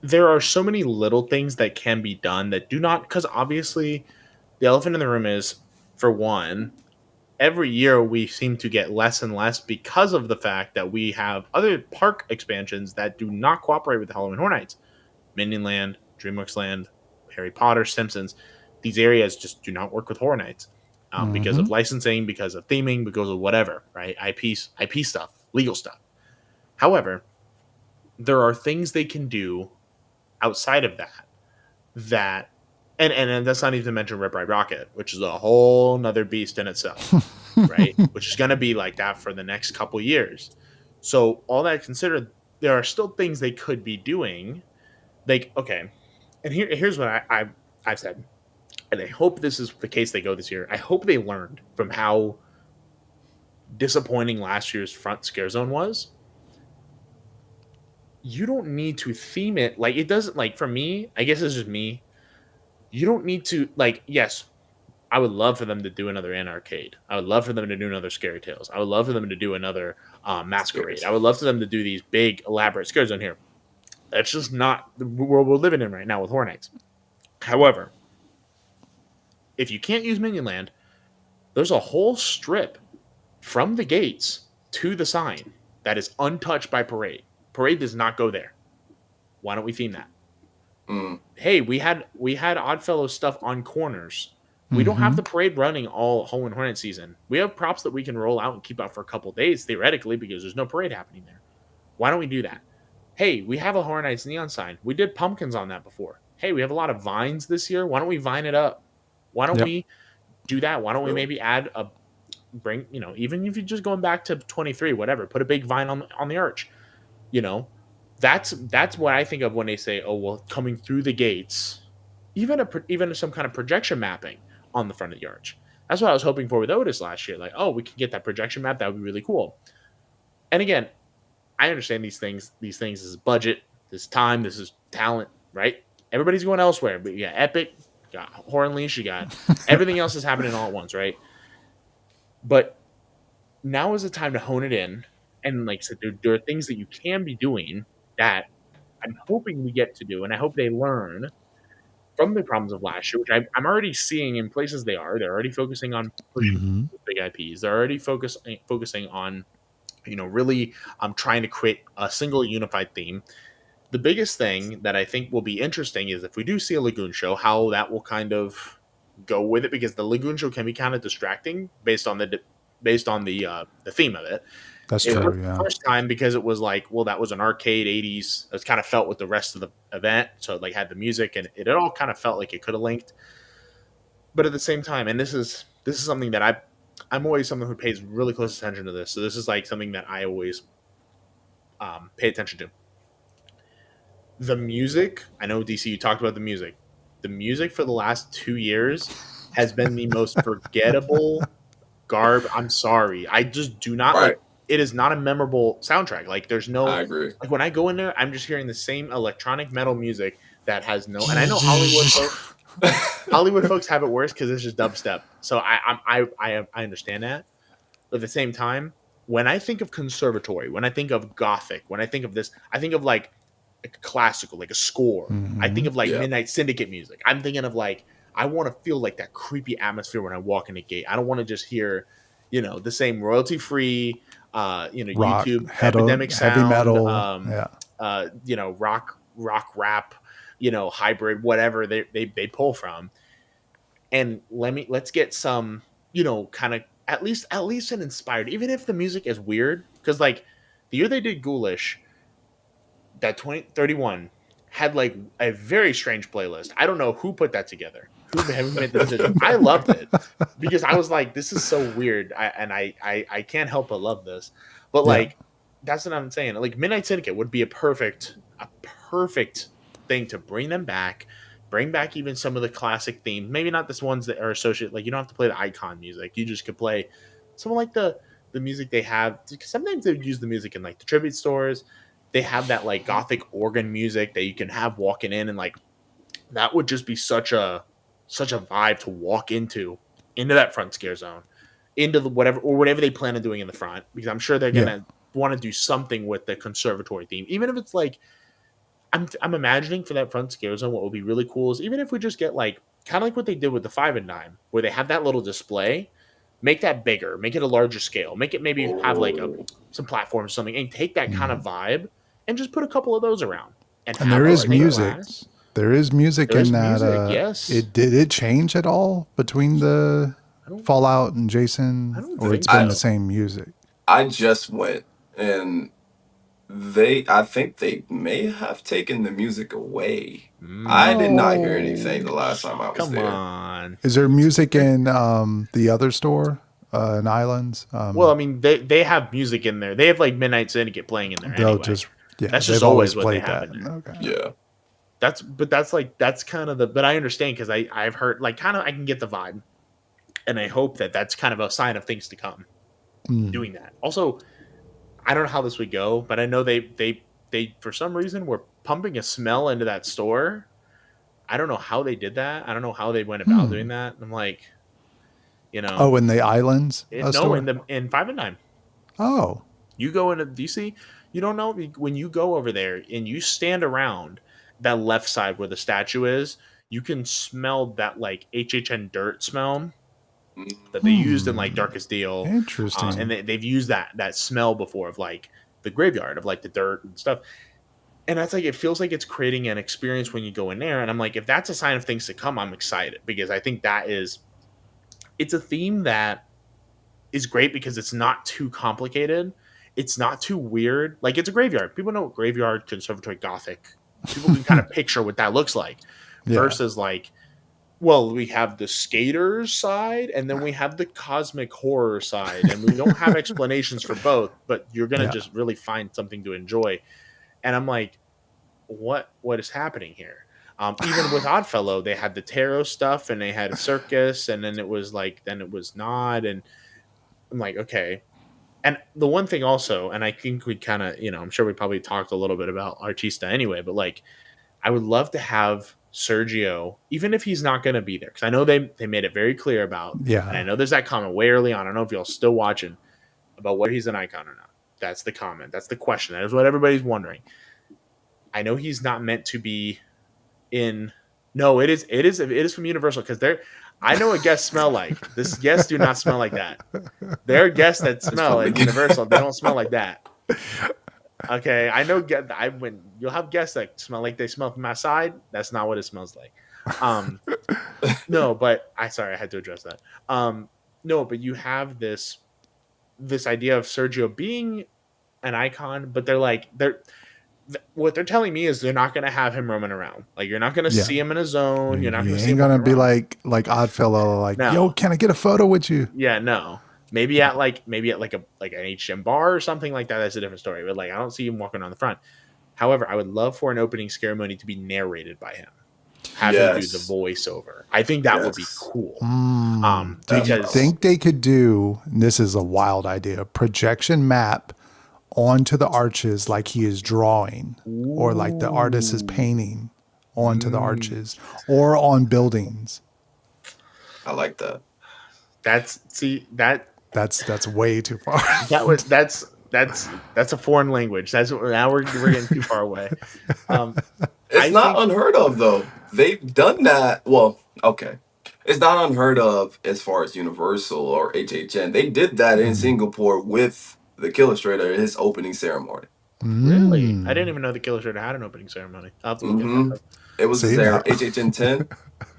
there are so many little things that can be done that do not, because obviously the elephant in the room is, for one, every year we seem to get less and less because of the fact that we have other park expansions that do not cooperate with the Halloween Horror Nights. Minion Land, DreamWorks Land, Harry Potter, Simpsons. These areas just do not work with Horror Nights because Mm-hmm. of licensing, because of theming, because of whatever, right? IP stuff, legal stuff. However, there are things they can do outside of that and that's not even to mention Rip Ride Rocket, which is a whole nother beast in itself, right? Which is going to be like that for the next couple years. So all that considered, there are still things they could be doing. Like, okay, and here's what I've said, and I hope this is the case they go this year. I hope they learned from how disappointing last year's front scare zone was. You don't need to theme it like it doesn't, like for me, I guess it's just me. You don't need to, like, yes, I would love for them to do another An Arcade. I would love for them to do another Scary Tales. I would love for them to do another Masquerade. Scares. I would love for them to do these big, elaborate scare zone here. That's just not the world we're living in right now with Horror Nights. However, if you can't use Minion Land, there's a whole strip from the gates to the sign that is untouched by Parade. Parade does not go there. Why don't we theme that? Mm, Hey, we had Oddfellows stuff on corners. We don't have Mm-hmm. the parade running all Halloween Hornet season. We have props that we can roll out and keep out for a couple days theoretically because there's no parade happening there. Why don't we do that? Hey, we have a Horror Nights neon sign. We did pumpkins on that before. Hey, we have a lot of vines this year. Why don't we vine it up? Why don't Yep. we do that? Why don't we really? maybe add a bring, even if you're just going back to 23, whatever, put a big vine on the arch. You know, that's what I think of when they say, "Oh, well, coming through the gates." Even some kind of projection mapping on the front of the arch. That's what I was hoping for with Otis last year. Like, oh, we can get that projection map. That would be really cool. And again, I understand these things. These things is budget, this is time, this is talent, right? Everybody's going elsewhere. But you got Epic, you got Horror Unleashed, you got everything else is happening all at once, right? But now is the time to hone it in. And like I said, there are things that you can be doing that I'm hoping we get to do, and I hope they learn from the problems of last year, which I'm already seeing in places they are. They're already focusing on pushing Mm-hmm. big IPs. They're already focusing on, really trying to create a single unified theme. The biggest thing that I think will be interesting is if we do see a Lagoon show, how that will kind of go with it, because the Lagoon show can be kind of distracting based on the theme of it. That's It true. worked the Yeah. first time because it was like, well, that was an arcade 80s. It kind of felt with the rest of the event. So it like had the music and it all kind of felt like it could have linked. But at the same time, and this is something that I'm always someone who pays really close attention to this. So this is like something that I always pay attention to. The music, I know DC, you talked about the music. The music for the last 2 years has been the most forgettable garb. I'm sorry. I just do not Right. like, it is not a memorable soundtrack. Like there's I no, agree. like when I go in there, I'm just hearing the same electronic metal music that has no, and I know Hollywood folks have it worse because it's just dubstep. So I understand that. But at the same time, when I think of conservatory, when I think of gothic, when I think of this, I think of like a classical, like a score. I think Mm-hmm. of like Yeah. Midnight Syndicate music. I'm thinking of like, I want to feel like that creepy atmosphere when I walk in a gate. I don't want to just hear, the same royalty free, Rock, YouTube epidemic heavy sound, metal. Yeah. rock rap hybrid, whatever they pull from. And let's get some, kind of at least an inspired, even if the music is weird, because like the year they did Ghoulish, that 2031 had like a very strange playlist. I don't know who put that together. Who made the decision? I loved it because I was like, this is so weird. I can't help but love this. But Yeah. like, that's what I'm saying. Like Midnight Syndicate would be a perfect thing to bring them back. Bring back even some of the classic themes. Maybe not the ones that are associated. Like you don't have to play the icon music. You just could play some like the music they have. Sometimes they use the music in like the tribute stores. They have that like gothic organ music that you can have walking in, and like that would just be such a vibe to walk into that front scare zone, into the whatever they plan on doing in the front, because I'm sure they're gonna want to do something with the conservatory theme, even if it's like I'm imagining for that front scare zone. What would be really cool is even if we just get like kind of like what they did with the 5 and Dime, where they have that little display. Make that bigger, make it a larger scale, make it maybe have like some platforms or something, and take that kind of vibe and just put a couple of those around. And there is music. There is music in that. Yes. Did it change at all between the Fallout and Jason, or it's been the same music? I just went, and I think they may have taken the music away. I did not hear anything the last time I was there. Come on. Is there music in the other store in Islands? Well, I mean, they have music in there. They have like Midnight Syndicate playing in there. They'll anyway. That's just always what they have in there. Okay. Yeah. That's kind of but I understand, because I've heard like kind of I can get the vibe, and I hope that that's kind of a sign of things to come. Doing that. Also, I don't know how this would go, but I know they for some reason were pumping a smell into that store. I don't know how they did that. I don't know how they went about doing that. I'm like, Oh, in the Islands? No, in 5 and Dime. Oh. You go into DC, you don't know when you go over there and you stand around that left side where the statue is, you can smell that like HHN dirt smell that they used in like Darkest Deal. Interesting. And they've used that smell before of like the graveyard of like the dirt and stuff. And that's like, it feels like it's creating an experience when you go in there. And I'm like, if that's a sign of things to come, I'm excited, because I think it's a theme that is great because it's not too complicated. It's not too weird. Like, it's a graveyard. People know graveyard, conservatory, gothic. People can kind of picture what that looks like. Versus like, well, we have the skaters side and then we have the cosmic horror side, and we don't have explanations for both, but you're going to just really find something to enjoy. And I'm like, what is happening here? Even with Oddfellow, they had the tarot stuff and they had a circus, and then it was not. And I'm like, okay. And the one thing also, and I think we kind of, I'm sure we probably talked a little bit about Artista anyway, but like, I would love to have Sergio, even if he's not going to be there, because I know they made it very clear about, and I know there's that comment way early on, I don't know if y'all still watching, about whether he's an icon or not. That's the comment. That's the question. That is what everybody's wondering. I know he's not meant to be in. No, it is from Universal, because I know what guests smell like. This guests do not smell like that. There are guests that smell like Universal. They don't smell like that. Okay, I know. When you'll have guests that smell like they smell from outside, that's not what it smells like. No, but I had to address that. No, but you have this idea of Sergio being an icon, but what they're telling me is they're not going to have him roaming around. Like, you're not going to see him in a zone. You're not going to see him. Going to be like Oddfellow, like, no. Yo, can I get a photo with you? Yeah, no. Maybe at like an HHN bar or something like that. That's a different story. But like, I don't see him walking on the front. However, I would love for an opening ceremony to be narrated by him, having him do the voiceover. I think that would be cool. Do you think they could do? This is a wild idea. Projection map onto the arches, like he is drawing, or like the artist is painting onto the arches, or on buildings. I like that. That's way too far. That's a foreign language. Now we're getting too far away. It's not unheard of, though. They've done that. Well, okay. It's not unheard of as far as Universal or HHN. They did that in Singapore with the Killustrator at his opening ceremony. Really? I didn't even know the Killustrator had an opening ceremony. I'll have to look at that. It was See their now, HHN 10.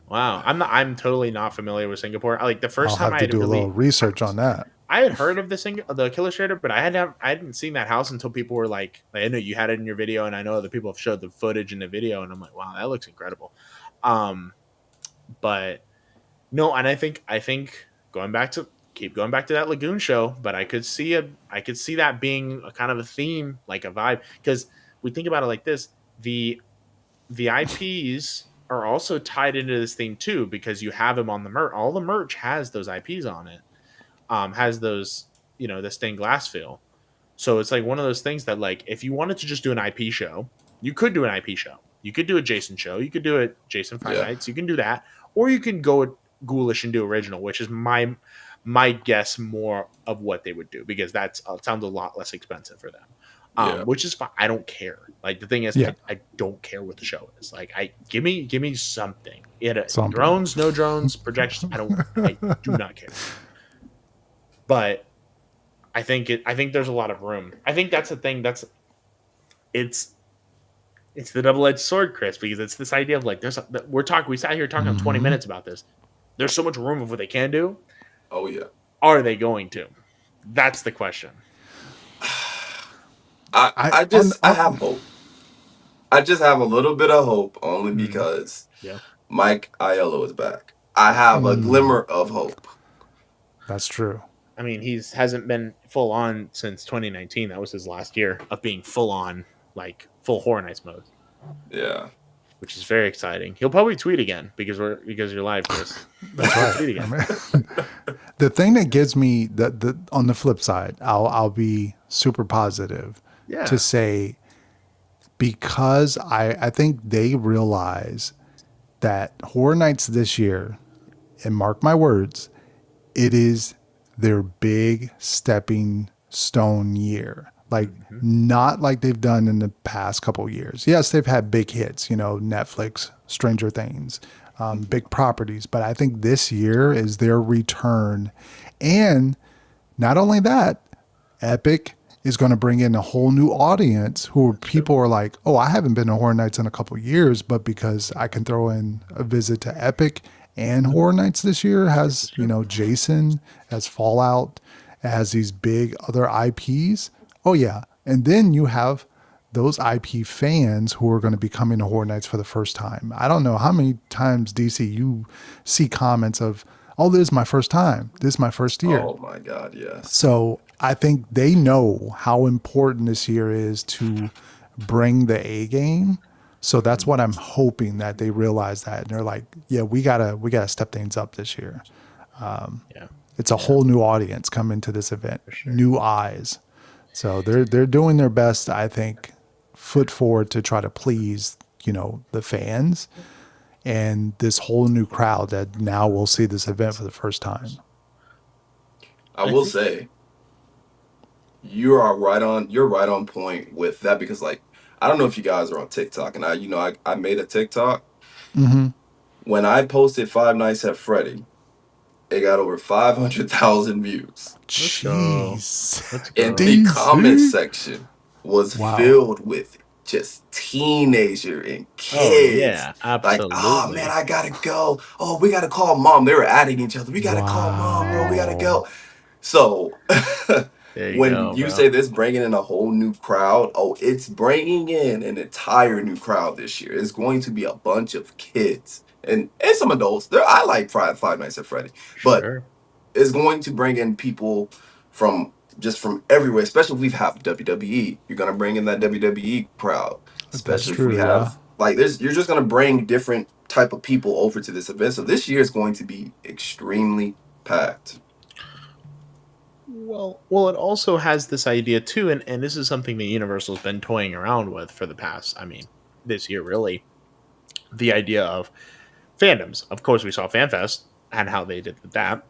Wow, I'm totally not familiar with Singapore. Like the I'll first time have I to had do a little really, research on that. I had heard of the Illustrator, but I hadn't seen that house until people were like, I know you had it in your video, and I know other people have showed the footage in the video, and I'm like, wow, that looks incredible. Um, but no, and I think keep going back to that Lagoon show, but I could see that being a kind of a theme, like a vibe, because we think about it like this: the IPs are also tied into this theme too, because you have them on the merch. All the merch has those IPs on it, has those, the stained glass feel. So it's like one of those things that, like, if you wanted to just do an IP show, you could do an IP show. You could do a Jason show. You could do a Jason Five Yeah. Nights. You can do that, or you can go with Ghoulish and do original, which is my guess more of what they would do, because that's it sounds a lot less expensive for them. Yeah. Which is fine. I don't care. Like the thing is, Yeah. I don't care what the show is. Like, give me something. Something. Drones, no drones, projections. I do not care. But I think there's a lot of room. I think that's the thing. It's the double-edged sword, Chris, because it's this idea of like we sat here talking 20 Mhm. minutes about this. There's so much room of what they can do. Oh yeah. Are they going to? That's the question. I have hope. I just have a little bit of hope, only because Yeah. Mike Aiello is back. I have a glimmer of hope. That's true. I mean, hasn't been full on since 2019. That was his last year of being full on, like full Horror Nights mode. Yeah. Which is very exciting. He'll probably tweet again because you're live, Chris. That's right. Tweet again. I mean, the thing that gives me the on the flip side, I'll be super positive Yeah. to say, because I think they realize that Horror Nights this year, and mark my words, it is their big stepping stone year. Like, not like they've done in the past couple of years. Yes, they've had big hits, Netflix, Stranger Things, big properties. But I think this year is their return. And not only that, Epic is going to bring in a whole new audience who people are like, oh, I haven't been to Horror Nights in a couple of years, but because I can throw in a visit to Epic and Horror Nights this year has, Jason, has Fallout, has these big other IPs. Oh yeah. And then you have those IP fans who are going to be coming to Horror Nights for the first time. I don't know how many times, DC, you see comments of, oh, this is my first time. This is my first year. Oh my God, yes. So I think they know how important this year is to bring the A game. So that's what I'm hoping, that they realize that, and they're like, yeah, we gotta step things up this year. Yeah. It's a whole new audience coming to this event, new eyes. So they're doing their best, I think, foot forward to try to please, the fans and this whole new crowd that now will see this event for the first time. I will say, you're right on point with that, because like, I don't know if you guys are on TikTok, and I made a TikTok. Mm-hmm. When I posted Five Nights at Freddy, it got over 500,000 views. Jeez. And go. the DC? comment section was Wow. filled with just teenager and kids. yeah, absolutely. Like, oh man, I gotta go. Oh, we gotta call mom. They were adding each other. We gotta call mom, bro. We gotta go. So There you when go, you bro. say this bringing in a whole new crowd, oh, it's bringing in an entire new crowd this year. It's going to be a bunch of kids and some adults. I like Five Nights at Freddy, but Sure. it's going to bring in people from everywhere. Especially if we have WWE, you're gonna bring in that WWE crowd. Especially true, if we have you're just gonna bring different type of people over to this event. So this year is going to be extremely packed. Well, it also has this idea too, and this is something that Universal's been toying around with for the past, this year really. The idea of fandoms. Of course, we saw FanFest and how they did with that.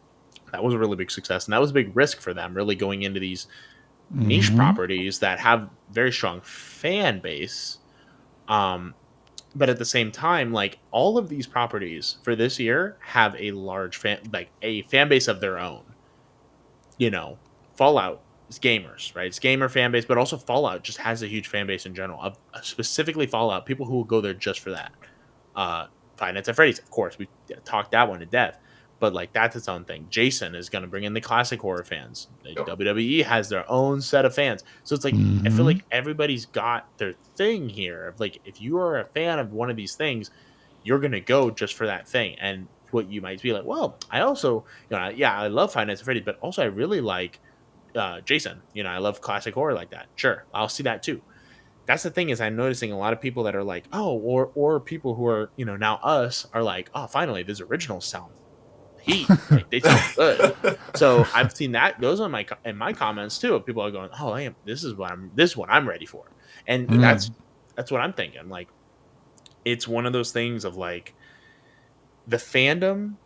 That was a really big success, and that was a big risk for them, really going into these niche properties that have very strong fan base. But at the same time, like, all of these properties for this year have a large a fan base of their own. Fallout is gamers, right? It's gamer fan base, but also Fallout just has a huge fan base in general. Specifically Fallout, people who will go there just for that. Five Nights at Freddy's, of course, we talked that one to death. But like that's its own thing. Jason is going to bring in the classic horror fans. Yep. WWE has their own set of fans, so it's like I feel like everybody's got their thing here. Like if you are a fan of one of these things, you're going to go just for that thing. And what you might be like, well, I also, I love Five Nights at Freddy's, but also I really like Jason. I love classic horror like that. Sure, I'll see that too. That's the thing is I'm noticing a lot of people that are like, oh, or people who are, now us are like, oh, finally, these originals sound heat. Like they sound good. So I've seen that those are in my comments too. People are going, oh, this is what I'm ready for. And that's what I'm thinking. Like it's one of those things of like the fandom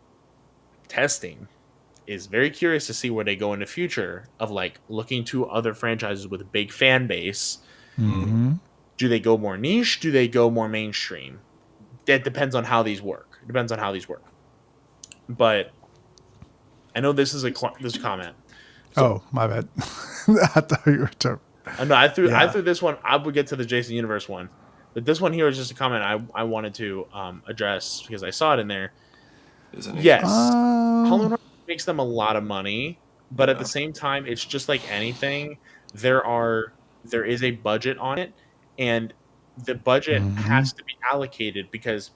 testing is very curious to see where they go in the future of like looking to other franchises with a big fan base. Do they go more niche? Do they go more mainstream? That depends on how these work. But I know this is this comment. So, my bad. I thought you were talking. No, I threw this one. I would get to the Jason Universe one, but this one here is just a comment I wanted to address because I saw it in there. Yes, Halloween Horror makes them a lot of money, but at the same time, it's just like anything. There is a budget on it, and the budget has to be allocated because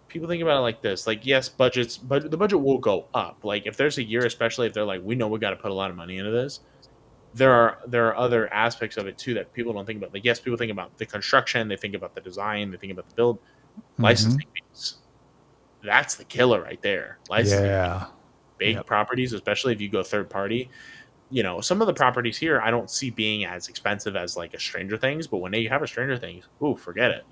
people think about it like this. Like, yes, but the budget will go up. Like, if there's a year, especially if they're like, we know we got to put a lot of money into this. There are other aspects of it too that people don't think about. Like, yes, people think about the construction, they think about the design, they think about the build, licensing fees. That's the killer right there. Licensing big properties, especially if you go third party. Some of the properties here I don't see being as expensive as like a Stranger Things, but when they have a Stranger Things, forget it,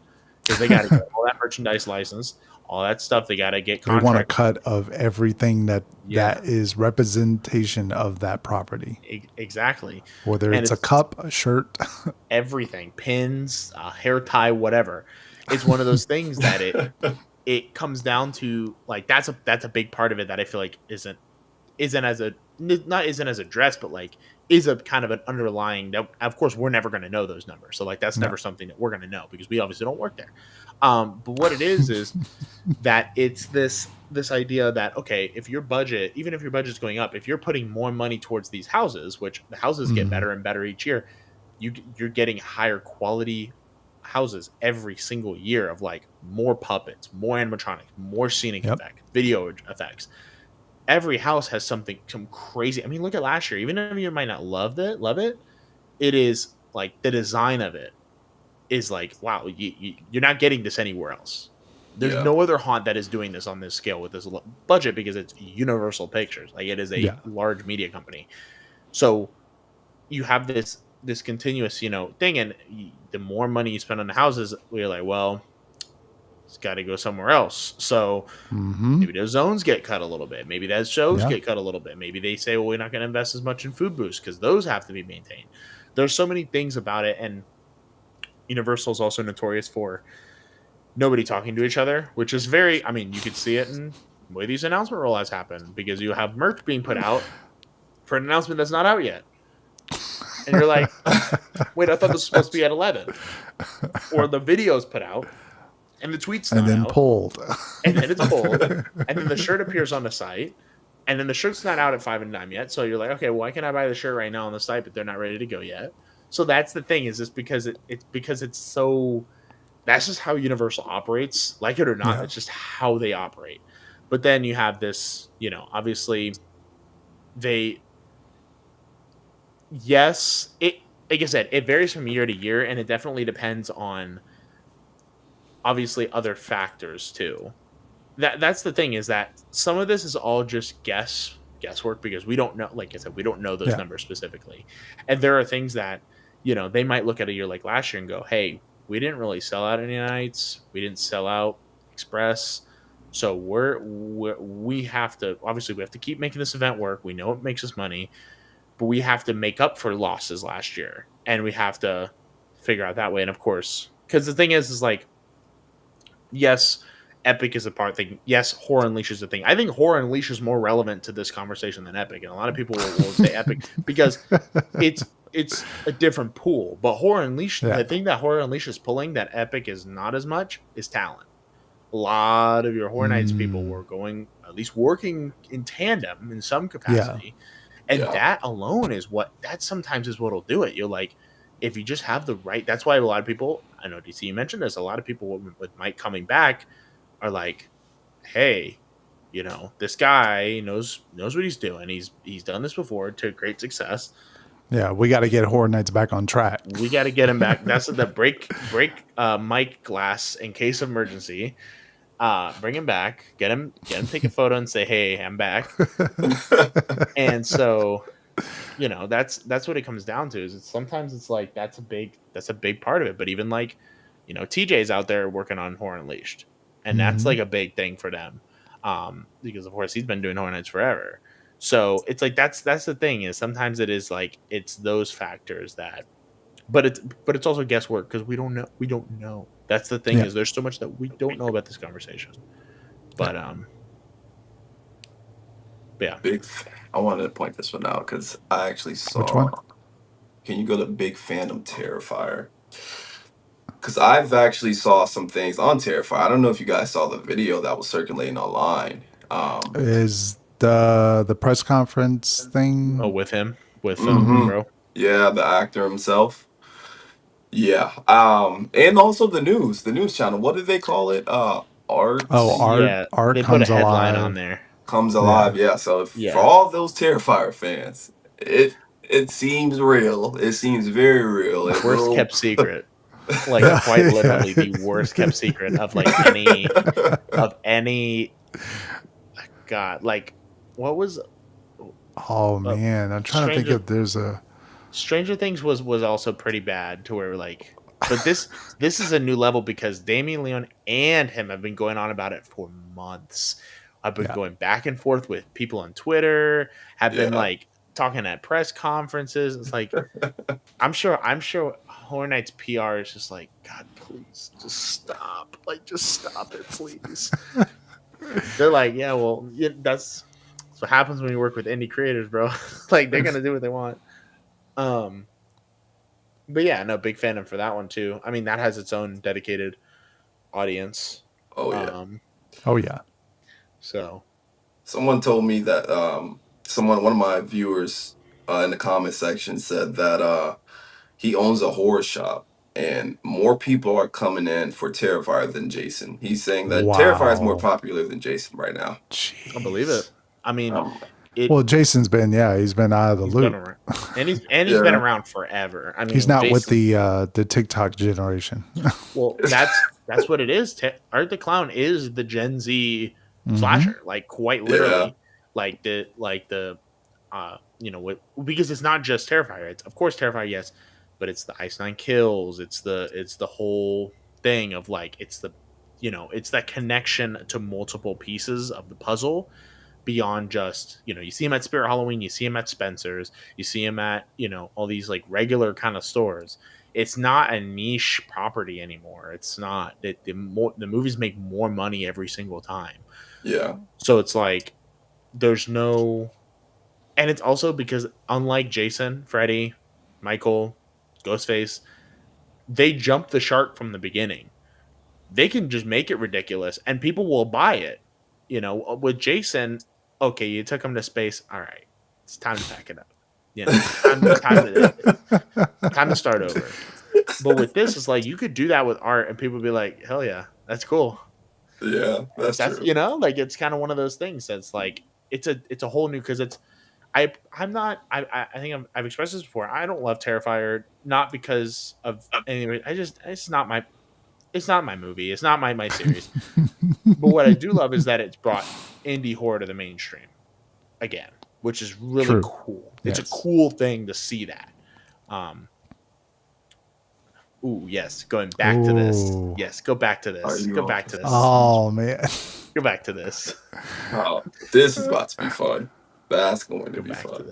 because they got to get all that merchandise license, all that stuff. They got to get contract. They want a cut of everything that is representation of that property. Exactly. Whether it's a cup, a shirt, everything, pins, hair tie, whatever. It's one of those things that it comes down to like that's a big part of it that I feel like isn't as addressed, but like is a kind of an underlying that of course we're never going to know those numbers. So like that's never something that we're going to know because we obviously don't work there. But what it is that it's this idea that, okay, if your budget's going up, if you're putting more money towards these houses, which the houses get better and better each year, you're getting higher quality houses every single year of like more puppets, more animatronics, more scenic effects, video effects. Every house has some crazy. I mean, look at last year. Even if you might not love it, it is like the design of it is like, wow, you're not getting this anywhere else. There's no other haunt that is doing this on this scale with this budget because it's Universal Pictures. Like it is a large media company. So you have this continuous, thing. And the more money you spend on the houses, we're like, well, it's got to go somewhere else. So maybe those zones get cut a little bit. Maybe those shows get cut a little bit. Maybe they say, well, we're not going to invest as much in food booths because those have to be maintained. There's so many things about it. And Universal is also notorious for nobody talking to each other, which is you could see it in the way these announcement rollouts happen because you have merch being put out for an announcement that's not out yet. And you're like, wait, I thought this was supposed to be at 11. Or the video's put out and the tweet's not out. And then pulled. And then it's pulled. And then the shirt appears on the site. And then the shirt's not out at 5 and dime yet. So you're like, okay, why can't I buy the shirt right now on the site, but they're not ready to go yet? So that's the thing, is just because it's so, that's just how Universal operates. Like it or not, it's just how they operate. But then you have this, obviously like I said, it varies from year to year, and it definitely depends on obviously other factors too. That's the thing, is that some of this is all just guesswork because we don't know. Like I said, we don't know those numbers specifically, and there are things that they might look at a year like last year and go, "Hey, we didn't really sell out any nights. We didn't sell out Express, so we have to keep making this event work. We know it makes us money." But we have to make up for losses last year, and we have to figure out that way. And of course, because the thing is like, yes, Epic is a part thing. Yes, Horror Unleashed is a thing. I think Horror Unleashed is more relevant to this conversation than Epic, and a lot of people will say Epic because it's a different pool. But Horror Unleashed, the thing that Horror Unleashed is pulling that Epic is not as much is talent. a lot of your Horror Nights people Mm. were going, at least working in tandem in some Yeah. capacity. And Yeah. that alone is that sometimes is what'll do it. You're like, if you just have the right, that's why a lot of people, I know DC, you mentioned this, a lot of people with Mike coming back are like, hey, this guy knows what he's doing. He's done this before to great success. Yeah, we got to get Horror Nights back on track. We got to get him back. That's the break mic glass in case of emergency. Bring him back. Get him take a photo and say, "Hey, I'm back." And so, that's what it comes down to. Is sometimes it's like that's a big part of it. But even like, TJ's out there working on Horror Unleashed, and that's like a big thing for them, because of course he's been doing Horror Nights forever. So it's like that's the thing, is sometimes it is like it's those factors that, but it's also guesswork because we don't know. That's the thing, is there's so much that we don't know about this conversation. But yeah. I wanted to point this one out because I actually saw. Which one? Can you go to Big Fandom Terrifier? Because I've actually saw some things on Terrifier. I don't know if you guys saw the video that was circulating online. Is the press conference thing? Oh, with him, with Mhm. bro. Yeah, the actor himself. Yeah. And also the news channel. What did they call it? Art Yeah, art they put a comes headline on alive. there. comes alive. Yeah. So for Yeah, all those Terrifier fans, it seems real. It seems very real. It worst will. kept secret. Like quite literally the worst kept secret of like any God. Like what was Oh man, I'm trying to think if there's a. Stranger Things was also pretty bad to where like, but this is a new level because Damien Leone and him have been going on about it for months. I've been going back and forth with people on Twitter, have been Yeah. like talking at press conferences. It's like I'm sure Horror Nights PR is just like, God, please just stop. Like just stop it, please. They're like, yeah, well, that's what happens when you work with indie creators, bro. Like they're gonna do what they want. But yeah, no, big fan for that one too. I mean, that has its own dedicated audience. Oh yeah. Oh yeah. So Someone told me that one of my viewers in the comment section said that he owns a horror shop and more people are coming in for Terrifier than Jason. He's saying that Terrifier is more Wow. popular than Jason right now. I believe it. Jeez. I mean, Well, Jason's been he's been out of the he's loop. been around, and he's been around forever. I mean, He's not Jason, with the TikTok generation. Well, that's what it is. Art the Clown is the Gen Z slasher, like quite literally, like the because it's not just Terrifier. It's of course Terrifier, yes, but it's the Ice Nine Kills. It's the whole thing of like it's that connection to multiple pieces of the puzzle beyond just you see him at Spirit Halloween, you see him at Spencer's, you see him at all these like regular kind of stores. It's not a niche property anymore. It's not. The movies make more money every single time. Yeah. So it's like there's no, and it's also because unlike Jason, Freddy, Michael, Ghostface, they jumped the shark from the beginning. They can just make it ridiculous and people will buy it. With Jason, okay, you took him to space. All right, it's time to pack it up. Time to start over. But with this, it's like you could do that with art, and people would be like, "Hell yeah, that's cool." Yeah, that's true. Like it's kind of one of those things that's like it's a whole new because it's I'm not I think I've expressed this before. I don't love Terrifier, not because of anyway. It's not my movie. It's not my series. But what I do love is that it's brought indie horror to the mainstream again, which is really cool. It's a cool thing to see that. Ooh, yes. Going back to this. Yes, go back to this. Go back to this. Oh man. Go back to this. Oh, this is about to be fun. That's going to be fun.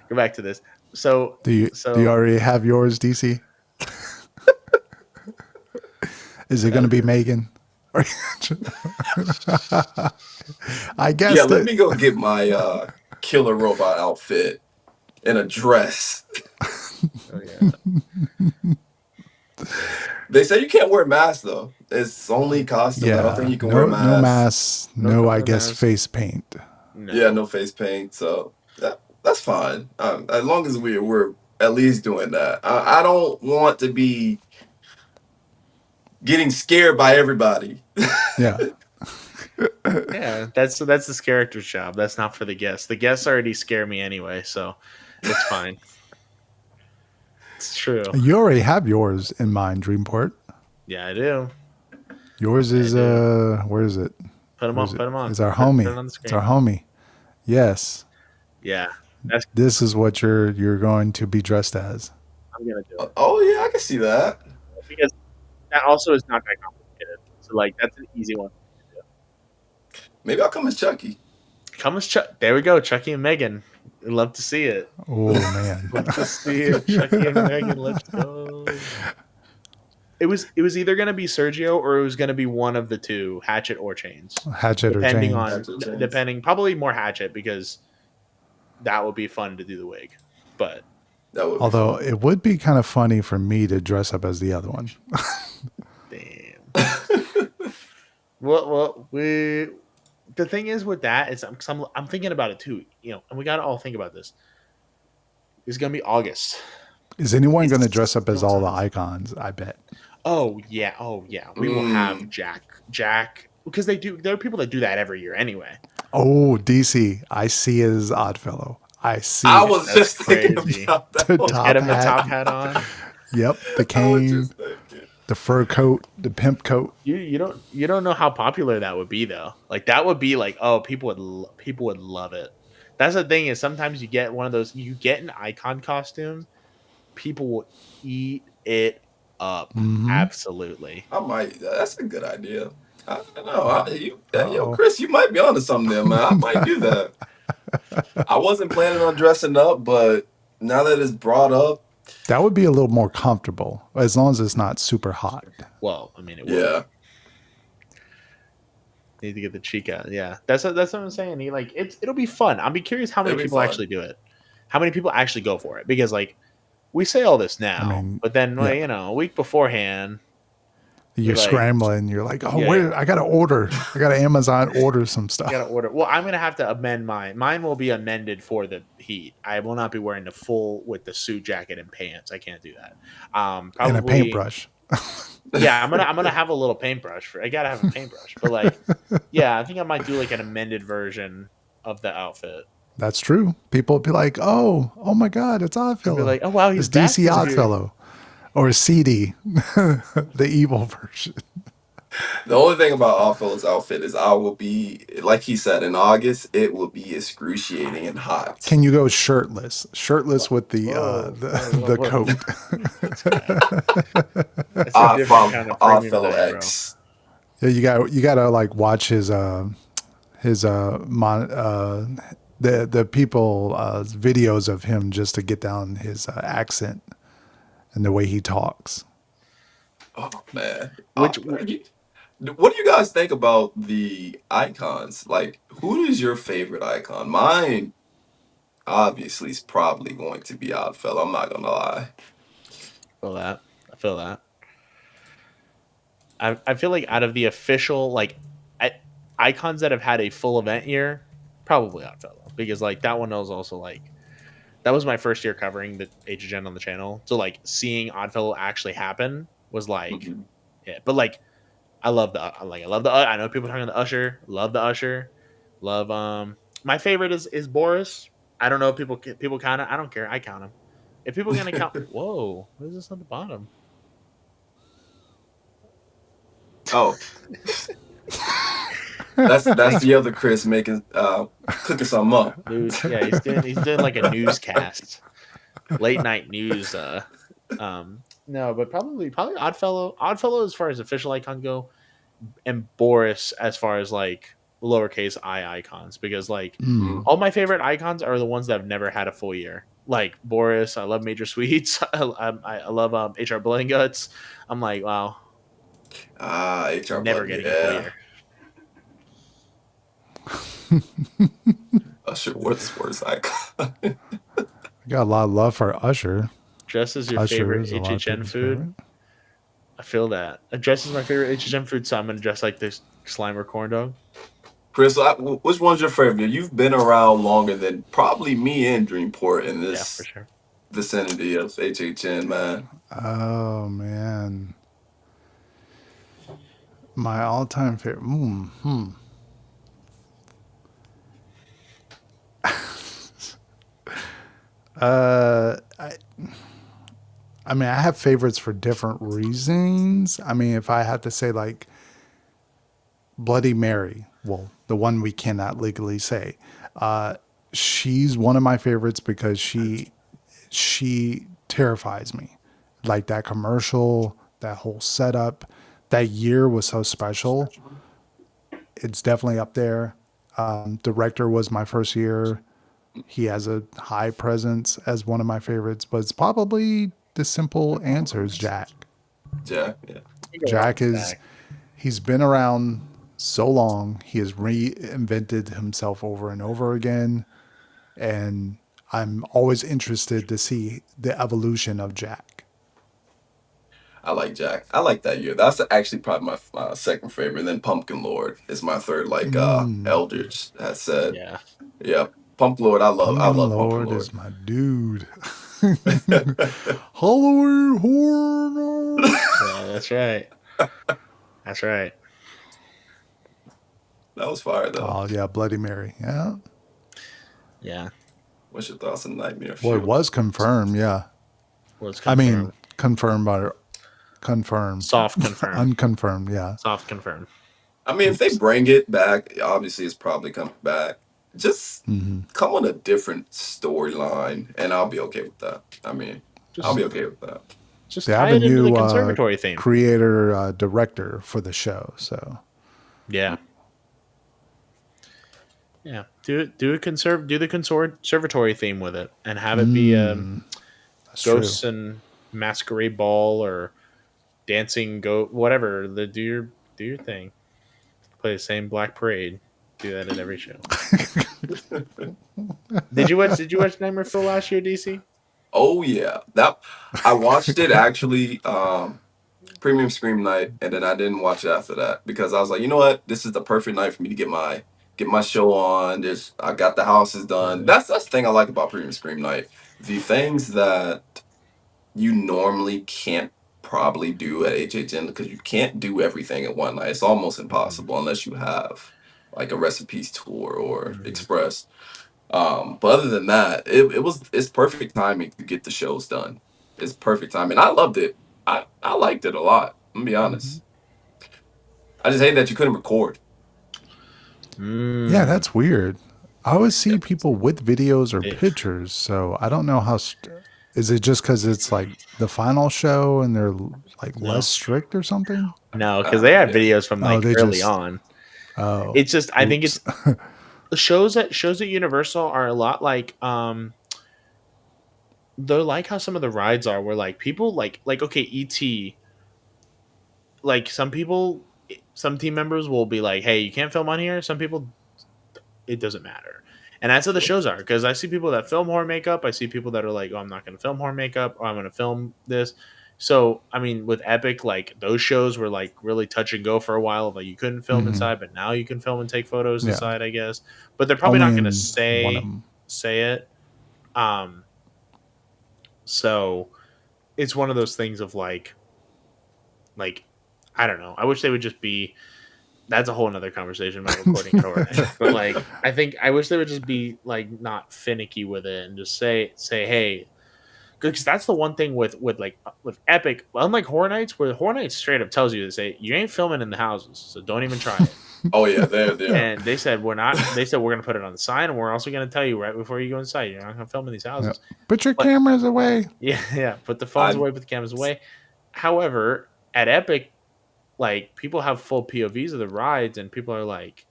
Go back to this. So do you already have yours, DC? Is it going to be Megan? I guess. Yeah, let me go get my killer robot outfit and a dress. Oh yeah. They say you can't wear masks though. It's only costumes. I don't think Yeah, you can wear no masks. masks, No, no, I no guess mask. face paint. Yeah, No. no face paint. So that's fine. As long as we're at least doing that. I don't want to be getting scared by everybody. Yeah. Yeah, that's this character's job. That's not for the guests. The guests already scare me anyway, so it's fine. It's true. You already have yours in mind, Dreamport. Yeah, I do. Yours I is do. where is it? Put them Where on. is it? Put them on. It's our Put it homie. on the It's our screen. homie. Yes. Yeah, that's. This is what you're going to be dressed as. I'm gonna do it Oh yeah, I can see that. because that also is not that complicated. So like, that's an easy one. Maybe I'll come as Chucky. Come as Chuck. There we go. Chucky and Megan. We'd love to see it. Oh man. Love to see it. Chucky and Megan. Let's go. It was either gonna be Sergio or it was gonna be one of the two, Hatchet or Chains. Hatchet or Depending chain. on Hatchet, Chains. depending probably more Hatchet because that would be fun to do the wig. But That would be Although fun. it would be kind of funny for me to dress up as the other one. damn. Well, the thing is with that is I'm thinking about it too, and we gotta all think about this. It's gonna be August. Is anyone It's going to dress up as still all the time. icons? I bet. Oh yeah. We will have Jack because there are people that do that every year anyway. Oh, DC. I see it as Oddfellow. I see I it. was That's just thinking crazy. about that. The one. top Get him the hat. top hat on. Yep. The I was cane, just thinking. the fur coat, the pimp coat. You don't know how popular that would be though. Like that would be like, oh, people would love it. That's the thing is sometimes you get one of those, you get an icon costume, people will eat it up. Mhm. Absolutely. I might. That's a good idea. I don't know. Yo, Uh-oh. Chris, you might be onto something there, man. I might do that. I wasn't planning on dressing up, but now that it's brought up, That would be a little more comfortable as long as it's not super hot. Well, I mean, it will. yeah, Need to get the cheek out. Yeah, that's what I'm saying. It'll be fun. I'll be curious how many It'll be people fun. actually do it. How many people actually go for it? Because like we say all this now, I mean, but then yeah. a week beforehand, You're like, scrambling. You're like, oh, Yeah, where? I got to order. I got to Amazon order some stuff. you gotta order. Well, I'm gonna have to amend mine. Mine will be amended for the heat. I will not be wearing the full with the suit jacket and pants. I can't do that. Probably And a paintbrush. Yeah, I'm gonna have a little paintbrush. I gotta have a paintbrush, but like, yeah, I think I might do like an amended version of the outfit. That's true. People would be like, oh my God, it's I'll Oddfellow. be like, oh wow, he's It's DC back this year. Oddfellow. Or CD, the evil version. the only thing about Oddfellow's outfit is I will be, like he said, in August, it will be excruciating and hot. Can you go shirtless? Shirtless with the Whoa, the whoa. coat. It's a different kind of premium Oddfellow night, bro. X. Yeah, you gotta like watch his the people videos of him just to get down his accent and the way he talks. Oh man. Which- What do you guys think about the icons? Like, who is your favorite icon? Mine, obviously, is probably going to be Oddfellow. I'm not gonna lie. I feel that. I feel like out of the official icons that have had a full event year, probably Oddfellow because like that one was also like that was my first year covering the HHN on the channel, so like seeing Oddfellow actually happen was like Mhm. yeah. But like I love the I know people talking the Usher, love the Usher, love my favorite is Boris. I don't know if people count it. I don't care. I count him. If people are gonna count, whoa, what is this on the bottom? Oh, that's the other Chris making cooking something up. News. Yeah, he's doing like a newscast, late night news. No, but probably Oddfellow. Oddfellow as far as official icon go, and Boris as far as like lowercase I icons because like Mm. all my favorite icons are the ones that have never had a full year. Like Boris, I love Major Sweets. I love HR Blood and Guts. I'm like, wow, HR never Blood, getting a full yeah. year. Usher, what's worst icon? I got a lot of love for Usher. Just as your Usher favorite is a lot of HHN people's food, favorite. I feel that. A dress is my favorite HHN food, so I'm gonna dress like this Slimer corn dog. Chris, which one's your favorite? You've been around longer than probably me and Dreamport in Yeah, for this sure. vicinity of HHN, man. Oh man, my all-time favorite. Uh, I, I mean, I have favorites for different reasons. I mean, if I had to say like Bloody Mary, well, the one we cannot legally say, uh, she's one of my favorites because she terrifies me. Like that commercial, that whole setup, that year was so special. It's definitely up there. Director was my first year. He has a high presence as one of my favorites, but it's probably the simple answer is Jack. Yeah, yeah. Jack is, he's been around so long. He has reinvented himself over and over again. And I'm always interested to see the evolution of Jack. I like Jack. I like that year. That's actually probably my second favorite. And then Pumpkin Lord is my third. Like Mm. Eldridge has said. Yeah. Yeah, Pumpkin Lord. I Pumpkin love Pumpkin Lord Lord. is my dude. Halloween Horror. Yeah, that's right. That's right. That was fire though. Oh yeah, Bloody Mary. Yeah. Yeah. What's your thoughts on Nightmare Well, it Fuel? was confirmed. Yeah. Well, it's I mean, confirmed. confirmed by confirmed. Soft confirmed. Unconfirmed. Yeah. Soft confirmed. I mean, if they Oops. bring it back, obviously it's probably coming back. Just Hmm. come on a different storyline, and I'll be okay with that. I mean, I'll Just be okay with that. just They tie have a it into the new conservatory theme. creator director for the show. So Yeah. Yeah. Do the conservatory theme with it and have it be that's ghosts true. and masquerade ball or dancing whatever. Do your thing. Play the same Black Parade. Do that at every show. Did you watch Nightmare Fuel last year, DC? Oh yeah, that I watched it actually. Premium Scream night, and then I didn't watch it after that because I was like, you know what, this is the perfect night for me to get my show on. There's I got the houses done. That's the thing I like about Premium Scream night. The things that you normally can't probably do at HHN because you can't do everything at one night. It's almost impossible unless you have like a recipes tour or Mm-hmm. express. But other than that, it's perfect timing to get the shows done. It's perfect timing. I loved it. I liked it a lot. I'm gonna be honest. I just hate that you couldn't record. Yeah, that's weird. I always see people with videos or Eh, pictures, so I don't know how. Is it just because it's like the final show and they're like No. less strict or something? No, because they had Yeah. videos from Oh, like they early just. on. Oh, It's just I think oops. it's the shows at Universal are a lot like they're like how some of the rides are where like people like okay, ET, like some team members will be like, hey, you can't film on here. Some people it doesn't matter. And that's how the shows are because I see people that film horror makeup. I see people that are like, oh, I'm not going to film horror makeup or I'm going to film this. So, I mean, with Epic, like those shows were like really touch and go for a while. Like you couldn't film Hmm. inside, but now you can film and take photos Yeah, inside, I guess. But they're probably only not going to in one of them. say it. Um, so it's one of those things of like I don't know. I wish they would just be. That's a whole nother conversation about recording at Horror Nights. But like, I wish they would just be like not finicky with it and just say, hey, because that's the one thing with Epic, unlike Horror Nights, where Horror Nights straight up tells you to say you ain't filming in the houses, so don't even try it. Oh yeah, there. And they said we're not. They said we're gonna put it on the sign, and we're also gonna tell you right before you go inside, you're not gonna film in these Yeah. houses. Put your But cameras away. yeah, put the phones I away, put the cameras away. However, at Epic, like people have full POVs of the rides, and people are like,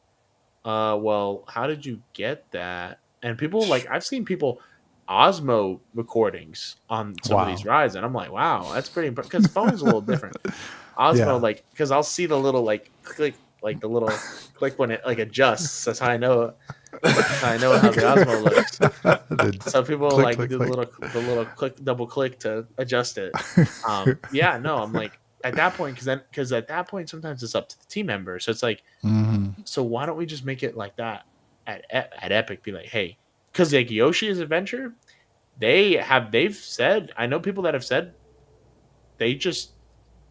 well, how did you get that? And people like I've seen people Osmo recordings on some of these Wow. rides, and I'm like, wow, that's pretty because phone's a little different. Osmo, Yeah. like, because I'll see the little like click, like the little click when it like adjusts. That's how I know. That's how I know how the Osmo looks. The So people click, like click, do click. the little click, double click to adjust it. Yeah, no, I'm like at that point, because at that point sometimes it's up to the team member. So it's like, Hmm. so why don't we just make it like that at Epic? Be like, hey, because like Yoshi's Adventure, they've said, I know people that have said they just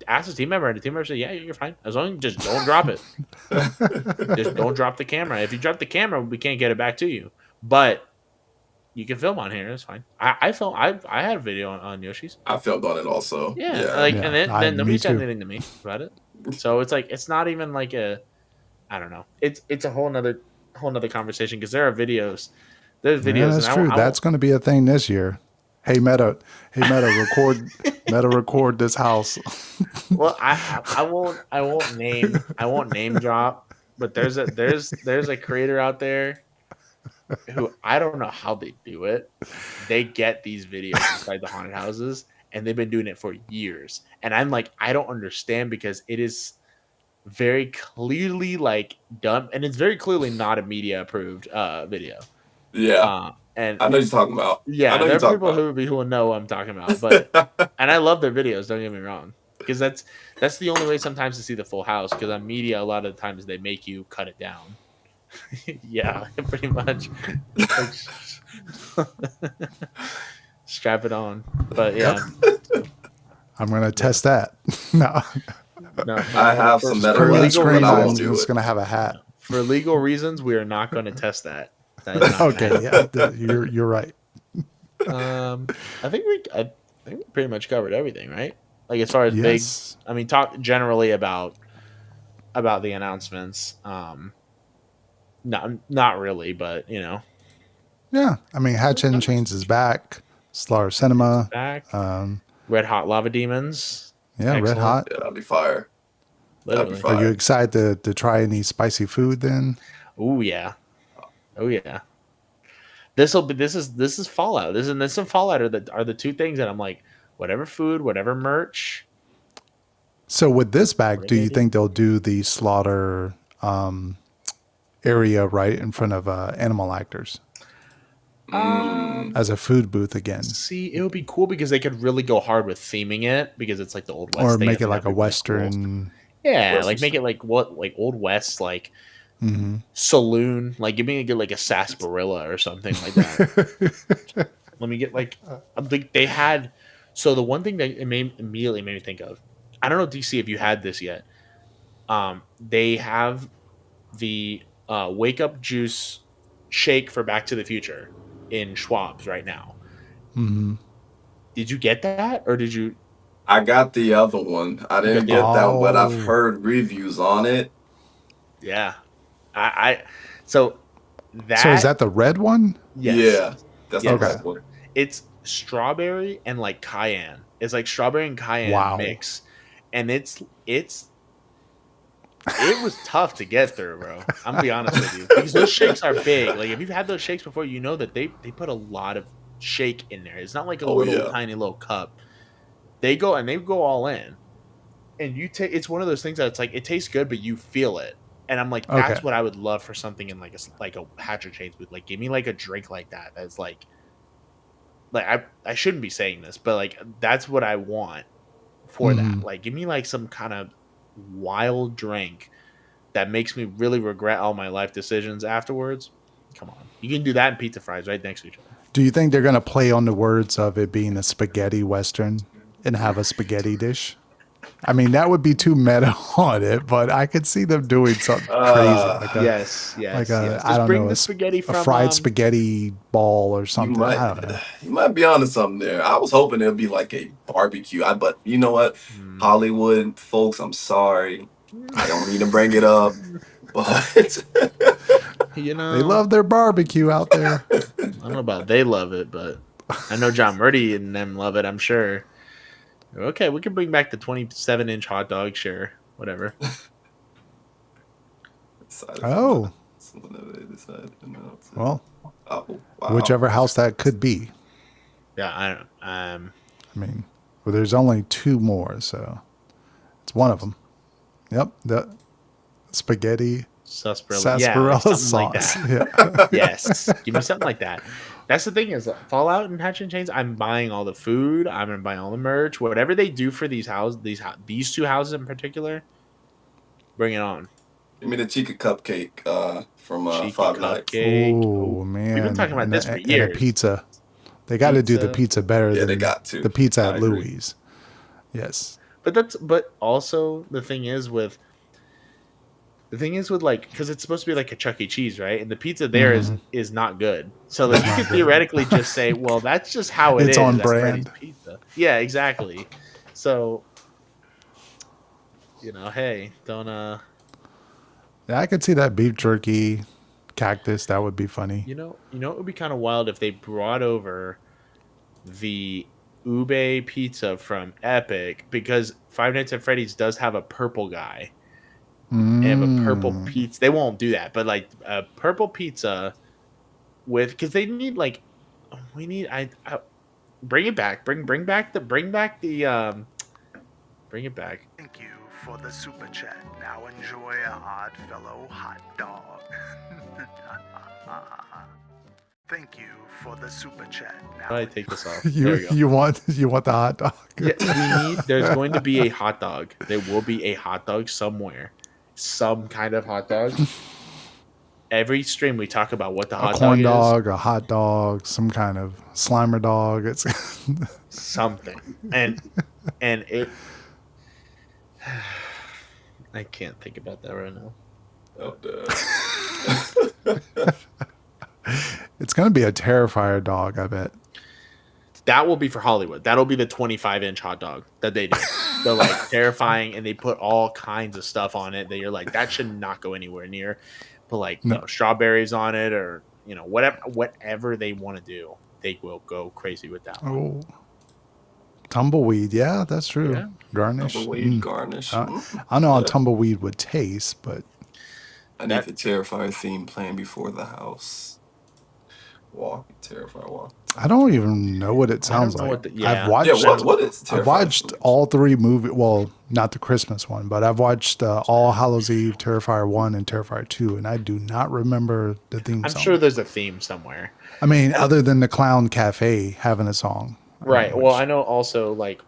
ask a team member and the team member said, yeah, you're fine as long as you just don't drop it. Just don't drop the camera. If you drop the camera, we can't get it back to you. But you can film on here. It's fine. I had a video on Yoshi's. I felt on it also. Yeah, Yeah. like, Yeah, and then me nobody said too. anything to me about it. So it's like it's not even like a, I don't know. It's a whole nother conversation because there are videos. There's Yeah, videos, and that's true. I That's won't. going to be a thing this year. Hey Meta, record this house. Well, I won't name drop. But there's a creator out there who I don't know how they do it. They get these videos inside the haunted houses, and they've been doing it for years. And I'm like, I don't understand because it is very clearly like done, and it's very clearly not a media approved video. Yeah. And I know you're talking about. I yeah, know there you're are talking people who will know what I'm talking about, but about. and I love their videos. Don't get me wrong, because that's the only way sometimes to see the full house. Because on media, a lot of the times they make you cut it down. Yeah, pretty much. Like, strap it on, but yeah, I'm going to test that. No, no. I have some metal screen left, screen but I and won't do it's it. going to have a hat. For legal reasons, we are not going to test that. That is not gonna Okay, happen. yeah, you're right. I think we pretty much covered everything, right? Like as far as big, Yes. I mean, talk generally about the announcements. Not really, but Yeah, I mean, HHN Chains is back. Slaughter Cinema. back. Um, Red Hot Lava Demons. yeah, Red Excellent. Hot. Yeah, that'd be fire. That'd be Literally. Are you fire. excited to try any spicy food then? Oh yeah. Oh yeah. This is Fallout. This and Fallout are the two things that I'm like, whatever food, whatever merch. So with this back, What do do they you do? think they'll do the slaughter area right in front of animal actors as a food booth again? See, it would be cool because they could really go hard with theming it because it's like the old west Or thing. I make it think like a that'd be pretty cool. Western. Yeah, Western like make style. it like like old west, like Mhm. saloon. Like give me like a sarsaparilla or something like that. Let me get like they had. So the one thing that immediately made me think of, I don't know DC if you had this yet. They have the wake up juice shake for Back to the Future in Schwab's right now. Mhm. Did you get that or did you? I got the other one. I You got didn't the get other that one, but I've Oh, heard reviews on it. Yeah, I so so is that that the red one? yes, Yeah, that's the Okay. yes, red one. it's strawberry and like cayenne. It's like strawberry and cayenne Wow. mix, and it was tough to get through, bro. I'm gonna be honest with you because those shakes are big. Like if you've had those shakes before, you know that they put a lot of shake in there. It's not like a Oh little yeah. tiny little cup. They go all in, and you take. It's one of those things that it's like it tastes good, but you feel it. And I'm like, Okay. that's what I would love for something in like a Hatcher Chains booth. Like, give me like a drink like that. That's like I shouldn't be saying this, but like that's what I want for that. Mhm. Like, give me like some kind of wild drink that makes me really regret all my life decisions afterwards. Come on, you can do that and pizza fries right next to each other. Do you think they're going to play on the words of it being a spaghetti Western and have a spaghetti dish? I mean, that would be too meta on it, but I could see them doing something crazy, like a Yes. I Just don't bring know, the spaghetti a from fried spaghetti ball or You something. might I don't know. you might be onto something there. I was hoping it'd be like a barbecue. But you know what? Hollywood folks, I'm sorry. I don't mean to bring it up, but You know, They love their barbecue out there. I don't know about they love it, but I know John Murdy and them love it. I'm sure. Okay, we can bring back the 27-inch hot dog. Sure, whatever. Oh, well, Oh, wow. whichever house that could be. Yeah, I don't. I mean, well, there's only two more, so it's one of them. Yep, the spaghetti Sarsaparilla. sarsaparilla Yeah, like something like sauce. that. Yeah. Yes, give me something like that. That's the thing is Fallout and Hatchet Chains. I'm buying all the food. I'm gonna buy all the merch. Whatever they do for these houses, these two houses in particular, bring it on. Give me the Chica cupcake from Cheeky Five Nights. cupcake. Oh, Oh we've been man, talking about this for and a years. pizza. They got to do the Pizza, pizza better Yeah, they than got to. the pizza I at agree. Louis. Yes. but also the thing is with like because it's supposed to be like a Chuck E. Cheese, right? And the pizza there is not good. So like you could theoretically just say, well, that's just how it It's is. on That's Freddy's brand. Pizza. Yeah, exactly. So hey, don't Yeah, I could see that beef jerky, cactus. That would be funny. it would be kind of wild if they brought over the ube pizza from Epic because Five Nights at Freddy's does have a purple guy. They have a purple pizza. They won't do that, but like a purple pizza with because they need like we need I bring it back. Bring back the bring it back. Thank you for the super chat. Now enjoy a Oddfellow hot dog. Thank you for the super chat. How do I take this off? You want the hot dog? Yeah, there's going to be a hot dog. There will be a hot dog somewhere. Some kind of hot dog. Every stream we talk about what the hot A corn dog dog, a hot dog, some kind of Slimer dog. It's something. And it I can't think about that right now. Oh, it's gonna be a Terrifier dog, I bet. That will be for Hollywood. That'll be the 25-inch hot dog that they do. They're like terrifying, and they put all kinds of stuff on it that you're like, that should not go anywhere near. But like, strawberries on it, or whatever they want to do, they will go crazy with that one. Oh, tumbleweed. Yeah, that's true. Yeah. Garnish. Tumbleweed, garnish. I don't know how tumbleweed would taste, but I need the Terrifier theme playing before the house. Walk, Terrifier walk. I don't even know what it sounds like. I've watched. What is Terrifier? I've watched all three movies. Well, not the Christmas one, but I've watched All Hallows Eve, Terrifier 1, and Terrifier 2, and I do not remember the theme song. I'm sure there's a theme somewhere. I mean, other than the Clown Cafe having a song. Right. Well, I know also like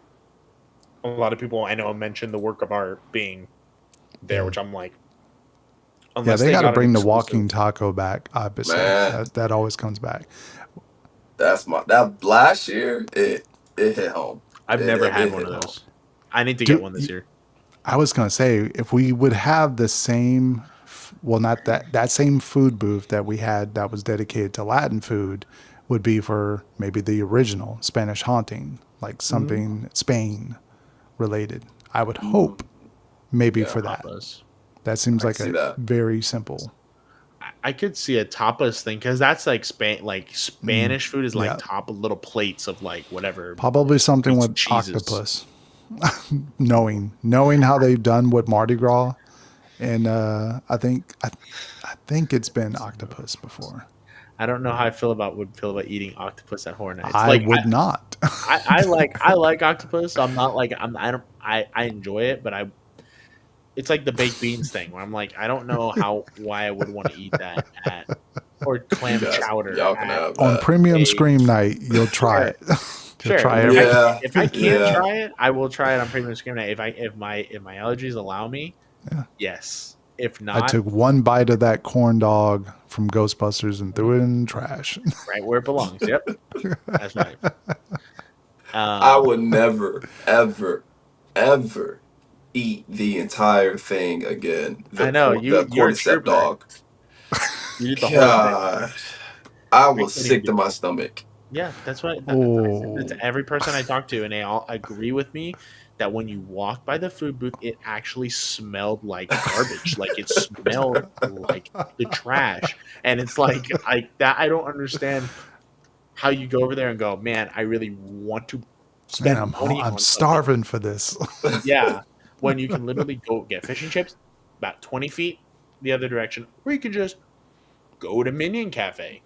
a lot of people I know mention the work of art being there, which I'm like, yeah, they got to bring the walking taco back. Obviously, that always comes back. That last year it hit home. I've never had one of those. I need to get one this year. I was gonna say if we would have the same, well, not that same food booth that we had that was dedicated to Latin food, would be for maybe the original Spanish Haunting, like something Spain related. I would hope maybe for that. That seems like very simple. I could see a tapas thing because that's like Spanish food is like top little plates of like whatever. Probably something with cheeses. Octopus. knowing how they've done with Mardi Gras, and I think it's been octopus before. I don't know how I feel about eating octopus at Horror Nights. I would not. I like octopus. I'm not like I enjoy it, but it's like the baked beans thing where I'm like, I don't know why I would want to eat that or clam chowder. Y'all can have that. On premium Scream night, you'll try it. Sure. Try if I can't try it, I will try it on premium Scream night. If my allergies allow me, yes. If not, I took one bite of that corn dog from Ghostbusters and threw it in the trash. Right where it belongs. Yep, that's right. I would never, ever, ever eat the entire thing again. I know the cordyceps dog. You eat the whole thing. I was sick to my stomach. Yeah, that's what. That's every person I talk to, and they all agree with me that when you walk by the food booth, it actually smelled like garbage. Like it smelled like the trash, and it's like that. I don't understand how you go over there and go, man, I really want to spend money. I'm starving for this. Yeah, when you can literally go get fish and chips about 20 feet the other direction, or you can just go to Minion Cafe.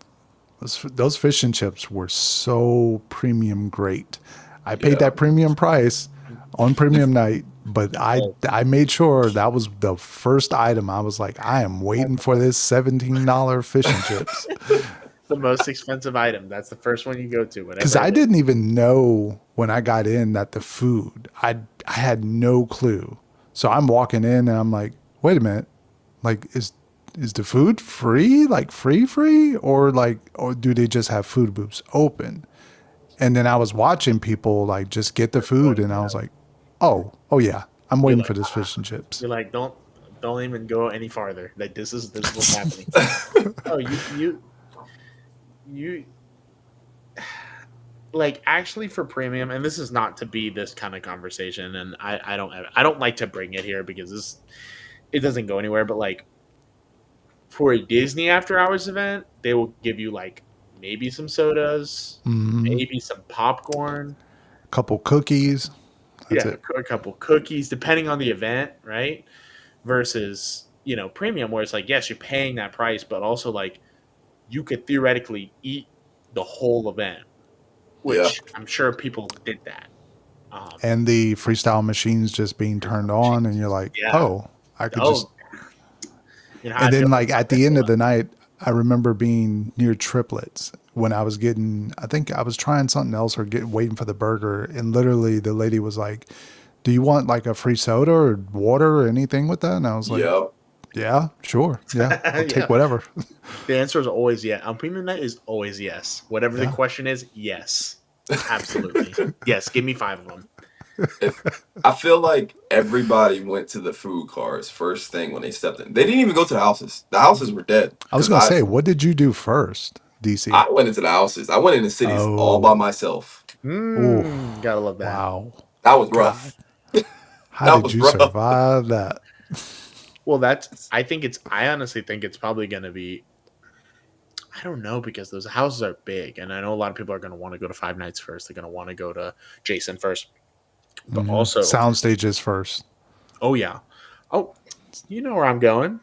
Those fish and chips were so premium great. I paid that premium price on premium night, but I made sure that was the first item. I was like, I am waiting for this $17 fish and chips. the most expensive item. That's the first one you go to. Because Whatever I it is. didn't even know when I got in that the food, I had no clue. So I'm walking in and I'm like, wait a minute, like is the food free, like free, or like, or do they just have food booths open? And then I was watching people like just get the food, and I was like, oh yeah, I'm You're waiting like, for this fish and chips. you're like, don't even go any farther. Like this is what's happening. Oh, you like actually for premium, and this is not to be this kind of conversation, and I don't like to bring it here because it doesn't go anywhere. But like for a Disney after hours event, they will give you like maybe some sodas, maybe some popcorn, Couple cookies. That's yeah, it. a couple cookies, depending on the event, right? Versus premium, where it's like yes, you're paying that price, but also like you could theoretically eat the whole event, Yeah. which I'm sure people did that. And the freestyle machines just being turned on, and you're like, Yeah. oh, I could just. Oh, how I And then feel like about at the end of the night, I remember being near Triplets when I was getting, I think I was trying something else or waiting for the burger, and literally the lady was like, "Do you want like a free soda or water or anything with that?" And I was like, Yep. "Yeah, sure, yeah, I'll Yeah. take whatever." The answer is always yes. On premium night is always yes. Whatever the Yeah. question is, yes, absolutely, yes. Give me 5 of them. I feel like everybody went to the food cars first thing when they stepped in. They didn't even go to the houses. The houses were dead. I was Because gonna say, what did you do first, DC? I went into the houses. I went into cities all by Oh, myself. Gotta love that. wow, That was God, rough. how That did was you rough. survive that? Well, I honestly think it's probably gonna be. I don't know because those houses are big, and I know a lot of people are gonna want to go to Five Nights first. They're gonna want to go to Jason first, but also, Sound stages first. oh yeah, oh, you know where I'm going.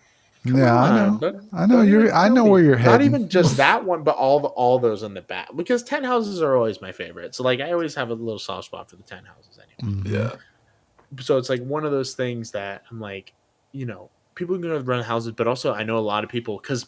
Come Yeah, I on, know. I know you're. even I tell know me. where you're Not heading. even just that one, but all those in the back. Because 10 houses are always my favorite. So like I always have a little soft spot for the 10 houses anyway. Yeah. So it's like one of those things that I'm like, people are gonna run houses, but also I know a lot of people because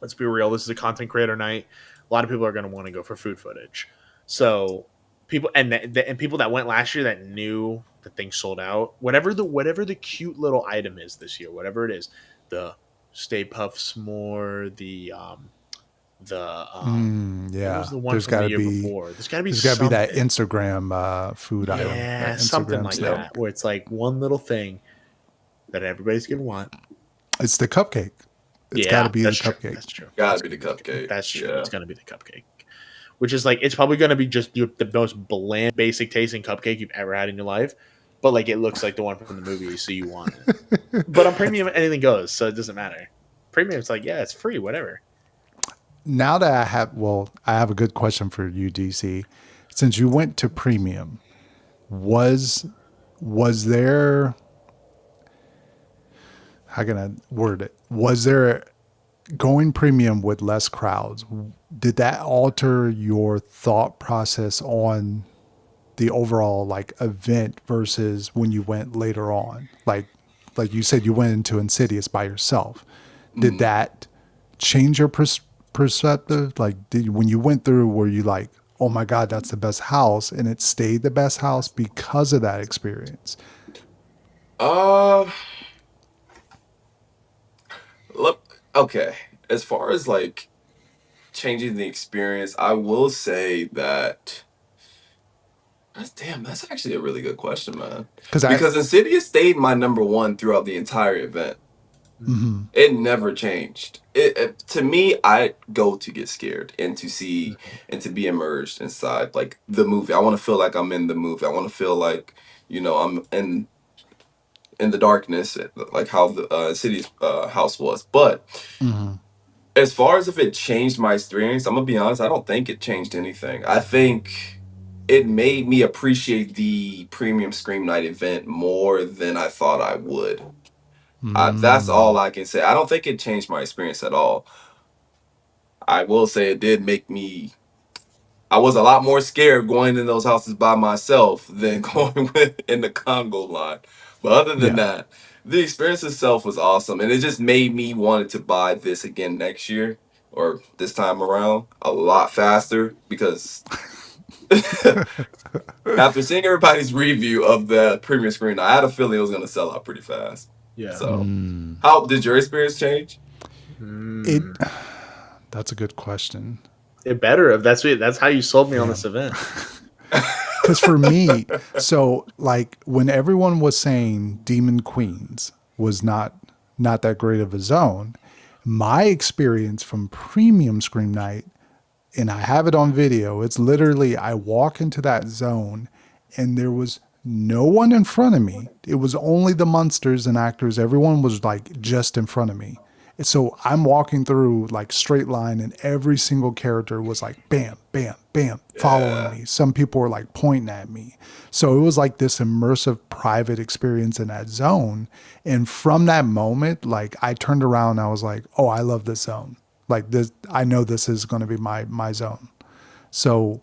let's be real, this is a content creator night. A lot of people are gonna want to go for food footage. So people and people that went last year that knew that things sold out. Whatever the cute little item is this year, whatever it is, the Stay Puft S'more, what was Yeah, the one there's from got the to year be. before? There's got to be There's got to be that something. Instagram food item. Yeah, That something Instagram like snack. that, where it's like one little thing that everybody's gonna want. It's the cupcake. It's got Yeah, to be the that's true. cupcake. That's true. Gotta be the cupcake. That's true. Yeah. It's gonna be the cupcake, which is like it's probably gonna be just the most bland, basic tasting cupcake you've ever had in your life. But like it looks like the one from the movie, so you want it. But on premium, anything goes, so it doesn't matter. Premium, it's like yeah, it's free, whatever. Now that I have a good question for you, DC. Since you went to premium, was there, how can I word it? Was there, going premium with less crowds, did that alter your thought process on the overall like event versus when you went later on? Like you said, you went into Insidious by yourself. Did that change your perspective? Like, when you went through, were you like, oh my God, that's the best house, and it stayed the best house because of that experience? Look, okay. As far as like changing the experience, I will say that that's actually a really good question, man. Because Because Insidious stayed my number one throughout the entire event. It never changed. It to me, I go to get scared and to see and to be immersed inside like the movie. I want to feel like I'm in the movie. I want to feel like I'm in the darkness, like how the city's house was. But as far as if it changed my experience, I'm gonna be honest. I don't think it changed anything. I think it made me appreciate the premium Scream Night event more than I thought I would. That's all I can say. I don't think it changed my experience at all. I will say it did make me. I was a lot more scared going in those houses by myself than going in the Congo line. But other than yeah, that, the experience itself was awesome, and it just made me wanted to buy this again next year. or this time around a lot faster because after seeing everybody's review of the premiere screen, I had a feeling it was going to sell out pretty fast. Yeah. So, how did your experience change? It that's a good question. It better if that's how you sold me on Yeah. this event. Because for me, so like when everyone was saying Demon Queens was not that great of a zone, my experience from Premium Scream Night, and I have it on video, it's literally I walk into that zone and there was no one in front of me. It was only the monsters and actors. Everyone was like just in front of me. So I'm walking through like straight line and every single character was like bam, bam, bam, following me. Some people were like pointing at me. So it was like this immersive private experience in that zone. And from that moment, like I turned around and I was like, oh, I love this zone. Like this, I know this is going to be my zone. So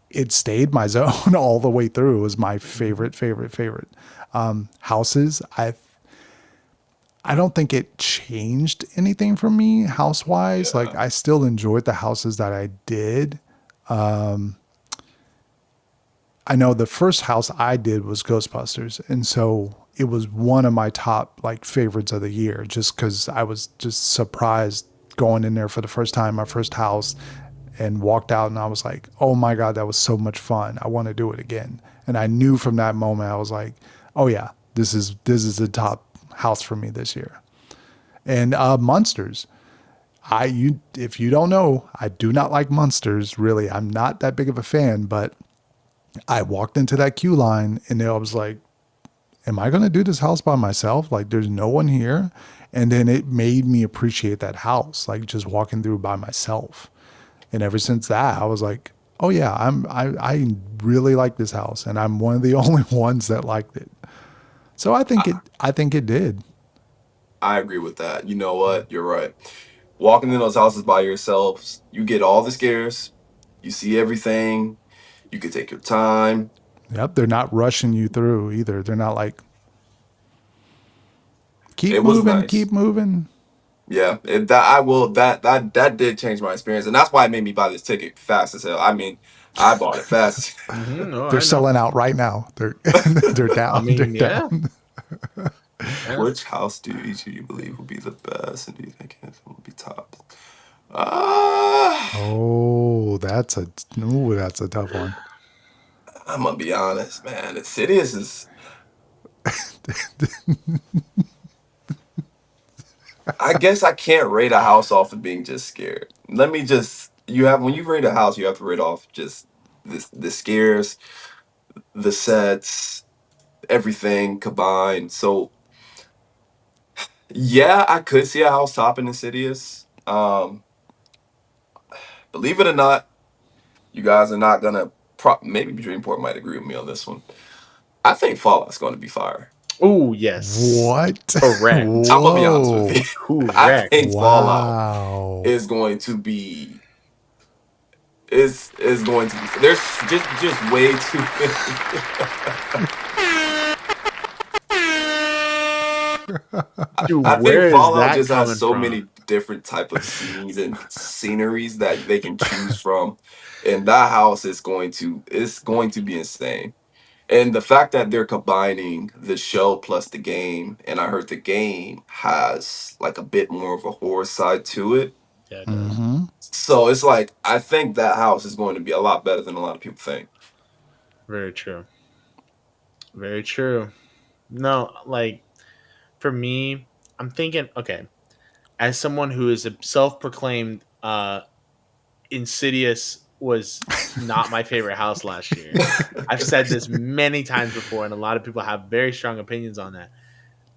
it stayed my zone all the way through. It was my favorite. Houses, I don't think it changed anything for me house wise. Like I still enjoyed the houses that I did. I know the first house I did was Ghostbusters, and so it was one of my top like favorites of the year, just because I was just surprised going in there for the first time, my first house, and walked out and I was like, oh my God, that was so much fun. I want to do it again. And I knew from that moment, I was like, oh yeah, this is the top house for me this year. And Monsters. If you don't know, I do not like Monsters, really. I'm not that big of a fan, but I walked into that queue line and I was like, am I going to do this house by myself? Like there's no one here. And then it made me appreciate that house, like just walking through by myself. And ever since that, I was like, oh yeah, I really like this house, and I'm one of the only ones that liked it. So I think it did. I agree with that. You know what? You're right. Walking in those houses by yourselves, you get all the scares, you see everything, you can take your time. Yep, they're not rushing you through either. They're not like It was nice. keep moving. Yeah, that did change my experience, and that's why it made me buy this ticket fast as hell. I mean, I bought it fast. No, They're selling out right now. They're they're down. I mean, they're yeah. down. Which house do each of you believe will be the best, and do you think it will be top? Oh, that's a tough one. I'm gonna be honest, man. Insidious is. I guess I can't rate a house off of being just scared. Let me just. When you rate a house, you have to rate off just the scares, the sets, everything combined. So yeah, I could see a house topping Insidious. Believe it or not, you guys are not gonna. Maybe Dreamport might agree with me on this one. I think Fallout's going to be fire. Oh yes. What? Correct. I'm gonna be honest with you. Correct. I think Wow. Fallout is going to be. Is going to be. There's just way too Dude, I where think is Fallout that just coming has so from? many different type of scenes and sceneries that they can choose from, and that house is going to be insane. And the fact that they're combining the show plus the game, and I heard the game has like a bit more of a horror side to it. Yeah, it does. So it's like I think that house is going to be a lot better than a lot of people think. Very true. Very true. No, like for me, I'm thinking, okay, as someone who is a self-proclaimed Insidious was not my favorite house last year. I've said this many times before, and a lot of people have very strong opinions on that.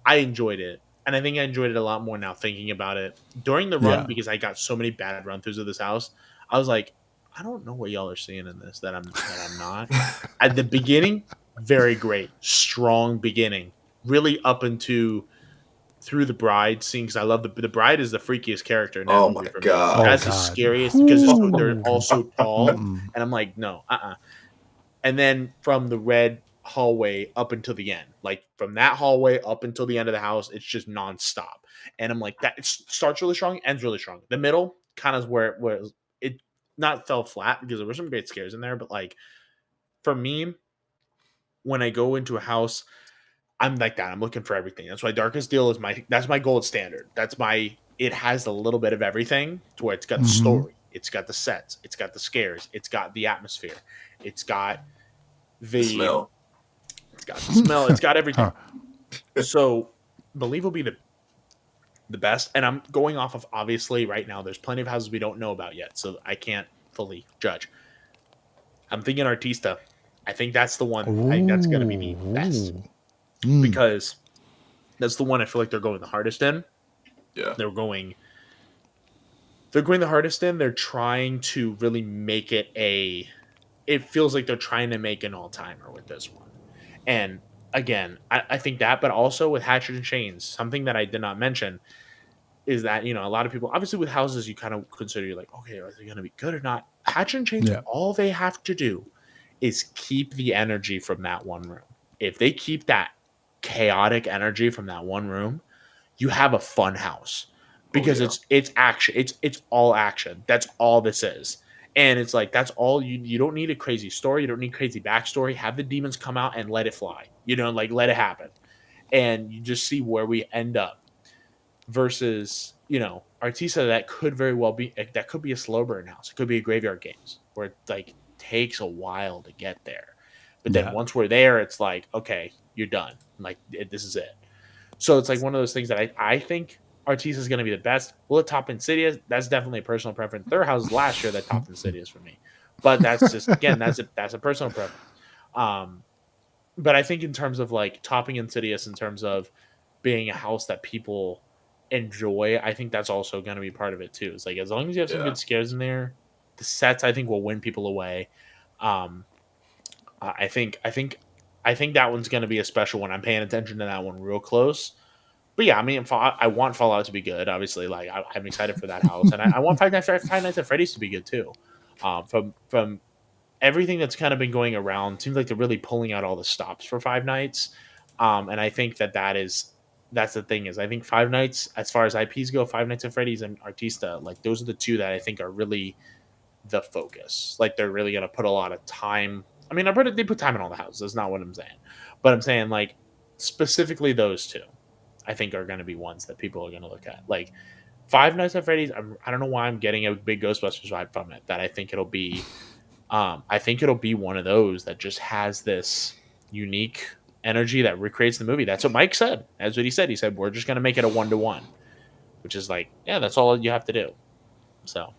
I enjoyed it, and I think I enjoyed it a lot more now thinking about it. During the run, Yeah. because I got so many bad run-throughs of this house, I was like, I don't know what y'all are seeing in this that I'm not. At the beginning, very great, strong beginning, really up into through the bride scene, because I love the bride is the freakiest character in that Oh movie my for God. me. That's the God. scariest because they're Ooh. all so tall, Mm-mm. and I'm like, no, And then from the red hallway up until the end. Like from that hallway up until the end of the house, it's just nonstop. And I'm like, that it starts really strong, ends really strong. The middle kind of where it not fell flat because there were some great scares in there, but like for me, when I go into a house, I'm like that. I'm looking for everything. That's why Darkest Deal is that's my gold standard. It has a little bit of everything to where it's got the story, it's got the sets, it's got the scares, it's got the atmosphere, it's got The smell. it's got the smell, it's got everything. So Believe will be the best. And I'm going off of, obviously right now, there's plenty of houses we don't know about yet, so I can't fully judge. I'm thinking Artista. I think that's the one. I think that's going to be the best because that's the one I feel like they're going the hardest in. Yeah. They're going the hardest in. They're trying to really make it it feels like they're trying to make an all-timer with this one. And again, I think that, but also with Hatchet and Chains, something that I did not mention is that, a lot of people, obviously with houses, you kind of consider, you're like, okay, are they going to be good or not? Hatchet and Chains, all they have to do is keep the energy from that one room. If they keep that chaotic energy from that one room, you have a fun house because it's action. It's all action. That's all this is. And it's like, that's all you don't need a crazy story. You don't need crazy backstory. Have the demons come out and let it fly, like let it happen. And you just see where we end up versus, Artista, that could very well be, that could be a slow burn house. It could be a Graveyard Games where it like takes a while to get there. But then once we're there, it's like, okay, you're done. Like this is it. So it's like one of those things that I think Artista is going to be the best. Will it top Insidious? That's definitely a personal preference. Their house last year that topped Insidious for me, but that's just again that's a personal preference. But I think in terms of like topping Insidious, in terms of being a house that people enjoy, I think that's also going to be part of it too. It's like as long as you have some good scares in there, the sets I think will win people away. I think that one's going to be a special one. I'm paying attention to that one real close. But yeah, I mean, I want Fallout to be good. Obviously, like I'm excited for that house, and I want Five Nights at Freddy's to be good too. From everything that's kind of been going around, seems like they're really pulling out all the stops for Five Nights, and I think that's the thing is I think Five Nights, as far as IPs go, Five Nights at Freddy's and Artista, like those are the two that I think are really the focus. Like they're really going to put a lot of time. I mean, they put time in all the houses. That's not what I'm saying, but I'm saying like specifically those two, I think are going to be ones that people are going to look at. Like Five Nights at Freddy's, I don't know why I'm getting a big Ghostbusters vibe from it. That I think it'll be one of those that just has this unique energy that recreates the movie. That's what Mike said. That's what he said. He said we're just going to make it a 1-to-1, which is like, yeah, that's all you have to do. So.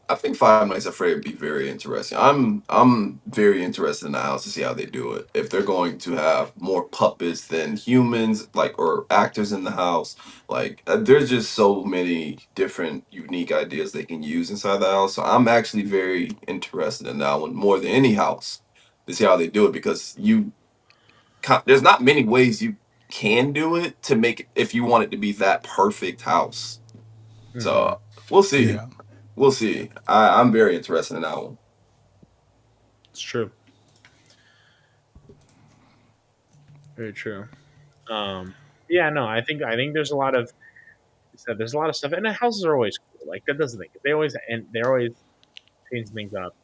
I think Five Nights at Freddy's would be very interesting. I'm very interested in the house to see how they do it. If they're going to have more puppets than humans, like or actors in the house, like there's just so many different unique ideas they can use inside the house. So I'm actually very interested in that one more than any house to see how they do it because there's not many ways you can do it to make it if you want it to be that perfect house. So we'll see. Yeah. We'll see. I'm very interested in that one. It's true. Very true. Yeah, no, I think there's a lot of stuff, and the houses are always cool. Like that doesn't make it. They're always changing things up,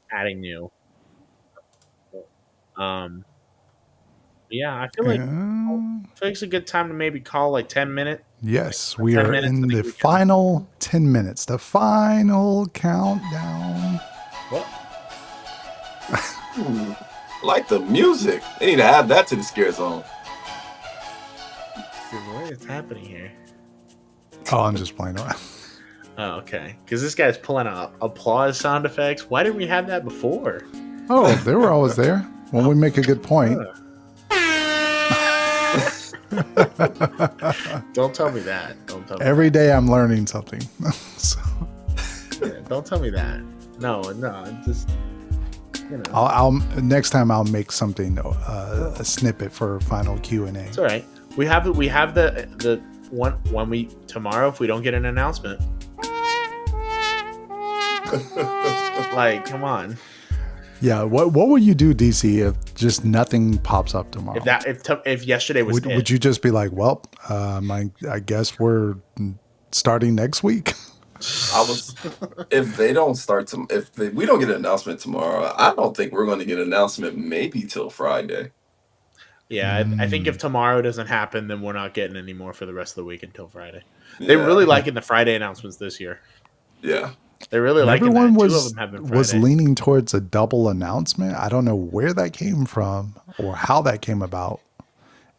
adding new. Yeah, I feel like it's a good time to maybe call like 10 minutes. Yes, we are in the final 10 minutes, the final countdown. What? Like the music. They need to add that to the scare zone. Dude, what is happening here? Oh, I'm just playing around. Oh, okay. Because this guy's pulling out applause sound effects. Why didn't we have that before? Oh, they were always there when we make a good point. Don't tell me that. Every day I'm learning something. So. Yeah, don't tell me that. No, just I'll next time I'll make something a snippet for final Q&A. It's all right. We have the one when we tomorrow if we don't get an announcement. Like, come on. Yeah. What would you do, DC, if just nothing pops up tomorrow? If yesterday was would you just be like, well, I guess we're starting next week? I was, if they don't start to, we don't get an announcement tomorrow, I don't think we're going to get an announcement maybe till Friday. Yeah, I think if tomorrow doesn't happen, then we're not getting any more for the rest of the week until Friday. They Yeah, really liking the Friday announcements this year. yeah. They're really And liking everyone that. Two of them have been was Friday. leaning towards a double announcement. I don't know where that came from or how that came about.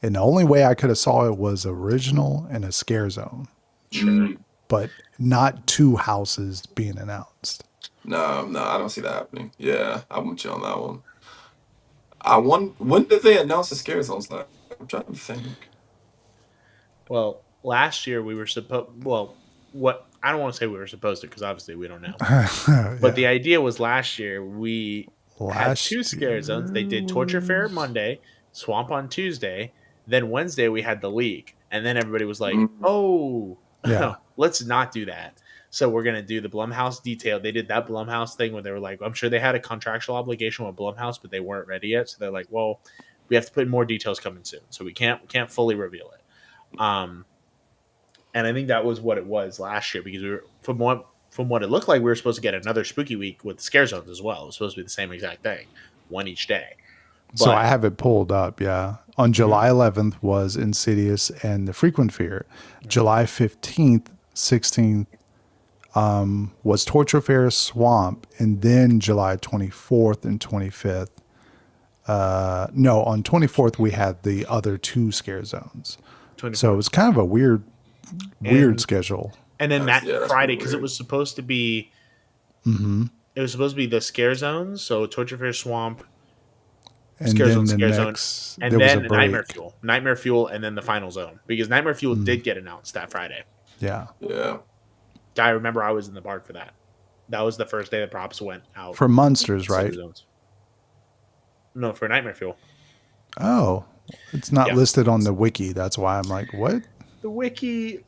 And the only way I could have saw it was original and a scare zone, Sure. but not two houses being announced. No, no, I don't see that happening. Yeah, I'm with you on that one. When did they announce the scare zones? Like, I'm trying to think. Well, last year we were supposed. Well, what I don't want to say we were supposed to because obviously we don't know. But the Yeah. idea was last year we had two Last scare year zones. They did Torture Fair was Monday, Swamp on Tuesday. Then Wednesday we had the leak, and then everybody was like, Mm, "Oh, yeah. let's not do that." So we're gonna do the Blumhouse detail. They did that Blumhouse thing where they were like, "I'm sure they had a contractual obligation with Blumhouse, but they weren't ready yet." So they're like, "Well, we have to put more details coming soon, so we can't fully reveal it." And I think that was what it was last year because we were from what it looked like we were supposed to get another spooky week with scare zones as well. It was supposed to be the same exact thing, one each day. So I But have it pulled up. Yeah. On July 11th was Insidious and The Frequent Fear. July 15th, 16th was Torture Fair Swamp. And then July 24th and 25th. No, on 24th, we had the other two scare zones. So it 24, was kind of a weird and schedule. and then that that's Friday pretty because it weird. was supposed to be the scare zones. So Torture Fair Swamp, And scare zone, then the scare zone, next, and there was a then break. Nightmare Fuel, and then the final zone because Nightmare Fuel did get announced that Friday. Yeah. Yeah. I remember I was in the park for that. That was the first day the props went out. For Monsters, Instead right? of zones. No, for Nightmare Fuel. Oh, it's not Yeah. listed on the wiki. That's why I'm like, what? The wiki,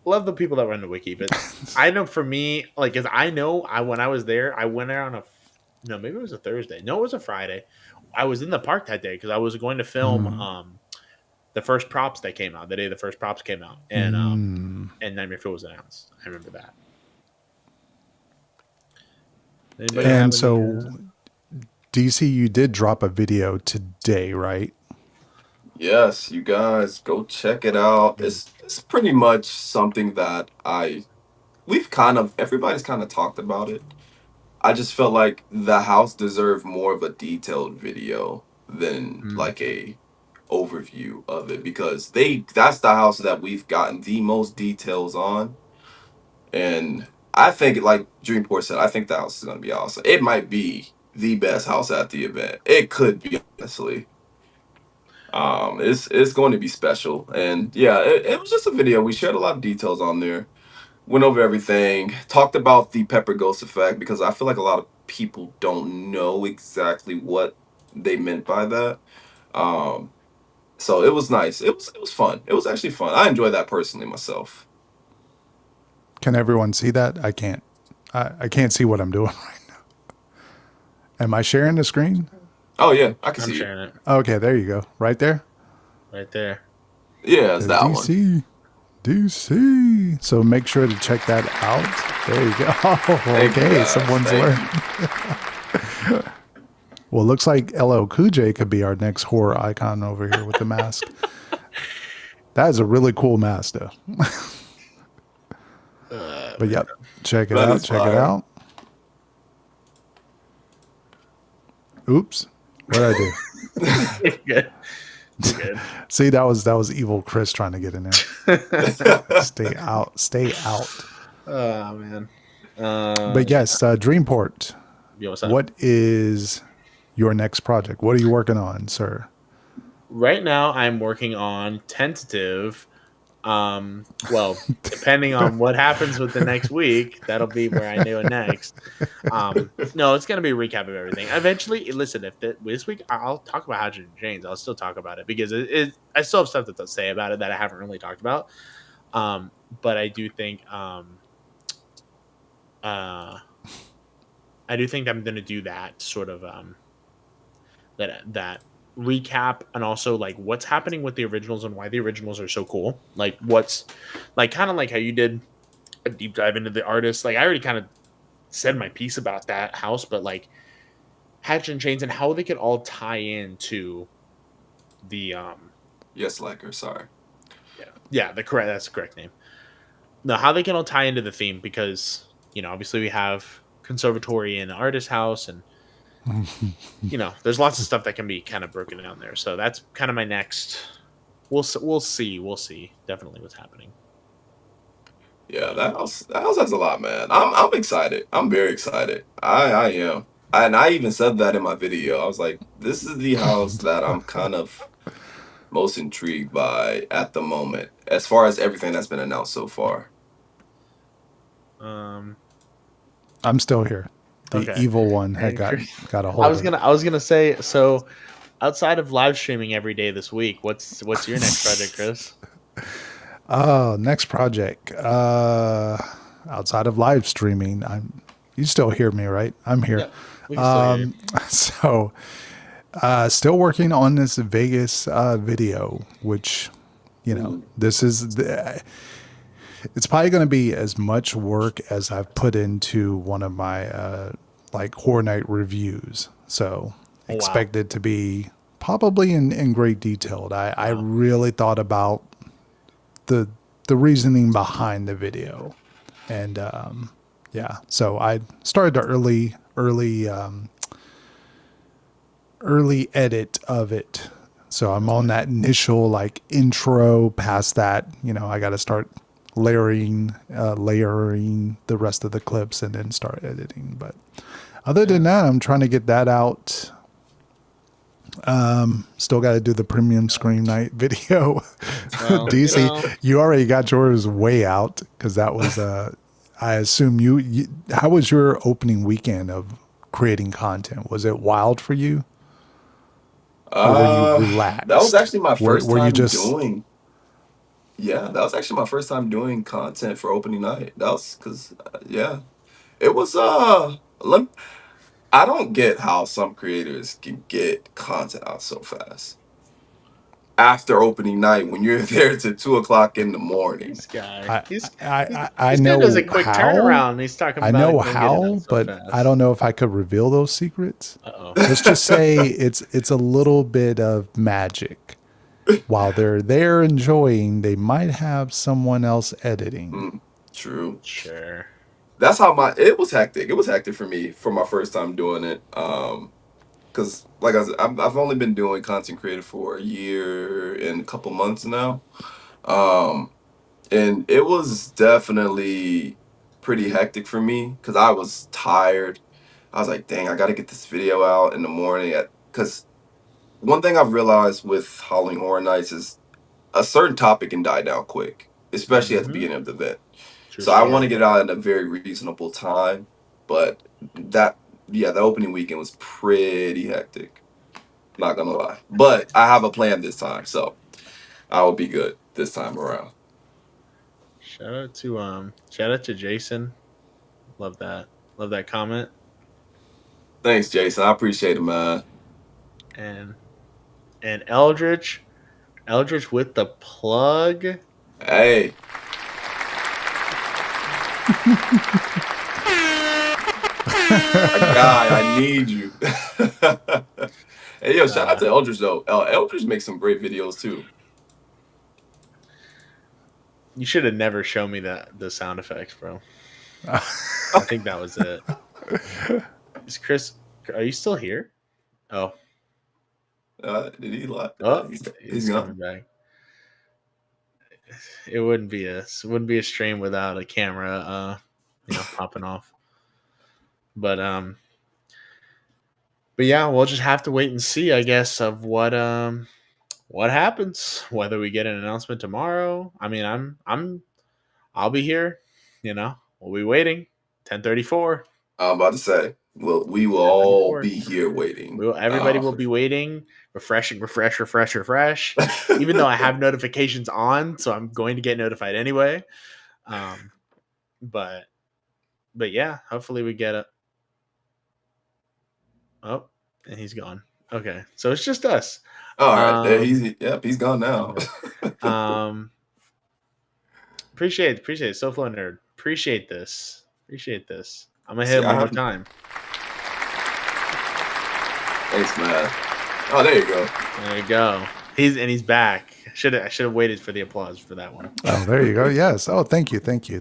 love the people that run the wiki, but I know for me, like, cause I know when I was there, I went there on no, maybe it was a Thursday. No, it was a Friday. I was in the park that day because I was going to film the first props that came out, the day the first props came out, and Nightmare Fuel was announced. I remember that. Anybody have And any, so, DC, you did drop a video today, right? Yes, you guys go check it out. It's pretty much something that everybody's kind of talked about it. I just felt like the house deserved more of a detailed video than like a overview of it because that's the house that we've gotten the most details on. And I think, like Dreamport said, I think the house is gonna be awesome. It might be the best house at the event. It could be, honestly. It's going to be special. And yeah, it was just a video. We shared a lot of details on there. Went over everything, talked about the Pepper Ghost effect because I feel like a lot of people don't know exactly what they meant by that. Um, so it was nice. It was fun. It was actually fun. I enjoyed that personally myself. Can everyone see that? I can't. I can't see what I'm doing right now. Am I sharing the screen? Oh yeah, I can I'm see you. sharing it Okay, there you go. Right there. right there. Yeah, it's There's that one. DC. DC. So make sure to check that out. There you go. Thank you, Okay, guys. someone's Thank learned. Well, looks like LL Cool J could be our next horror icon over here with the mask. That is a really cool mask, though. But yep, check it That out. is Check it fire. out. Oops, what did I do? Good. Good. See, that was evil Chris trying to get in there. Stay out. Stay out. Oh man. But yes, Dreamport. Yo, what's up? What is your next project? What are you working on, sir? Right now, I'm working on tentative. Well, depending on what happens with the next week, that'll be where I do it next. No, it's gonna be a recap of everything. Eventually, listen, if this week I'll talk about Hodgkin and James, I'll still talk about it because I still have stuff to say about it that I haven't really talked about. But I do think I do think I'm gonna do that sort of that recap, and also like what's happening with the originals and why the originals are so cool. Like what's like kind of like how you did a deep dive into the artist. Like I already kind of said my piece about that house, but like Hatch and Chains and how they could all tie into the Yes, Laker. Sorry. yeah that's the correct name. No, how they can all tie into the theme, because obviously we have conservatory and artist house, and there's lots of stuff that can be kind of broken down there. So that's kind of my next. We'll see definitely what's happening. Yeah, that house has a lot, man. I'm excited. I'm very excited. I am. And I even said that in my video. I was like, this is the house that I'm kind of most intrigued by at the moment, as far as everything that's been announced so far. Um. I'm still here. The Okay. evil one had And got Chris- got a I hold was of gonna it. I was gonna say, so outside of live streaming every day this week, what's your next project, Chris? Next project. Outside of live streaming, you still hear me, right? I'm here. Yeah, we can still hear you. So still working on this Vegas video, which Ooh. this is it's probably going to be as much work as I've put into one of my like horror night reviews. So Oh, wow. expect it to be probably in great detail. I Wow. really thought about the reasoning behind the video, and yeah, so I started the early edit of it. So I'm on that initial like intro. Past that, I got to start layering the rest of the clips and then start editing. But other than that, I'm trying to get that out. Still got to do the premium Scream Night video. Well, DC, you already got yours way out because that was I assume you how was your opening weekend of creating content? Was it wild for you, or were you That was relaxed? actually my first Were you time just doing. Yeah, that was actually my first time doing content for opening night. That was because, yeah, it was. I don't get how some creators can get content out so fast after opening night when you're there to 2 o'clock in the morning. this guy, I he's I this guy does a know quick how. turnaround. He's talking I about know them getting out how, so but I fast. don't know if I could reveal those secrets. Uh-oh. Let's just say it's a little bit of magic. While they're there enjoying, they might have someone else editing. Mm, true. Sure. That's how it was hectic. It was hectic for me for my first time doing it. Because like I said, I've only been doing content creator for a year and a couple months now. Um, and it was definitely pretty hectic for me because I was tired. I was like, dang, I got to get this video out in the morning. Because one thing I've realized with Halloween Horror Nights is a certain topic can die down quick, especially at the Mm-hmm. beginning of the event. True So I want story. to get it out at a very reasonable time. But yeah, the opening weekend was pretty hectic. Not gonna lie. But I have a plan this time, so I will be good this time around. Shout out to Jason. Love that. Love that comment. Thanks, Jason. I appreciate it, man. And Eldritch with the plug. Hey. My guy, I need you. Hey, yo, shout out to Eldridge, though. Eldridge makes some great videos, too. You should have never shown me the sound effects, bro. I think that was it. Is Chris? Are you still here? Oh, Did he lie? oh, He's he's coming gone. back. It wouldn't be a stream without a camera, popping off. But yeah, we'll just have to wait and see, I guess, of what happens. Whether we get an announcement tomorrow. I mean, I'll be here. We'll be waiting. 10:34. I'm about to say, well, we will all be here waiting. Everybody will be waiting, refresh. Even though I have notifications on, so I'm going to get notified anyway. But yeah, hopefully we get it. Oh, and he's gone. Okay, so it's just us. All right, there he's gone now. Appreciate it. SoFlo Nerd. Appreciate this. I'm gonna hit See, him one more time. Thanks, man. Oh, there you go. There you go. He's back. I should have waited for the applause for that one. Oh, there you go. Yes. Oh, thank you. Thank you.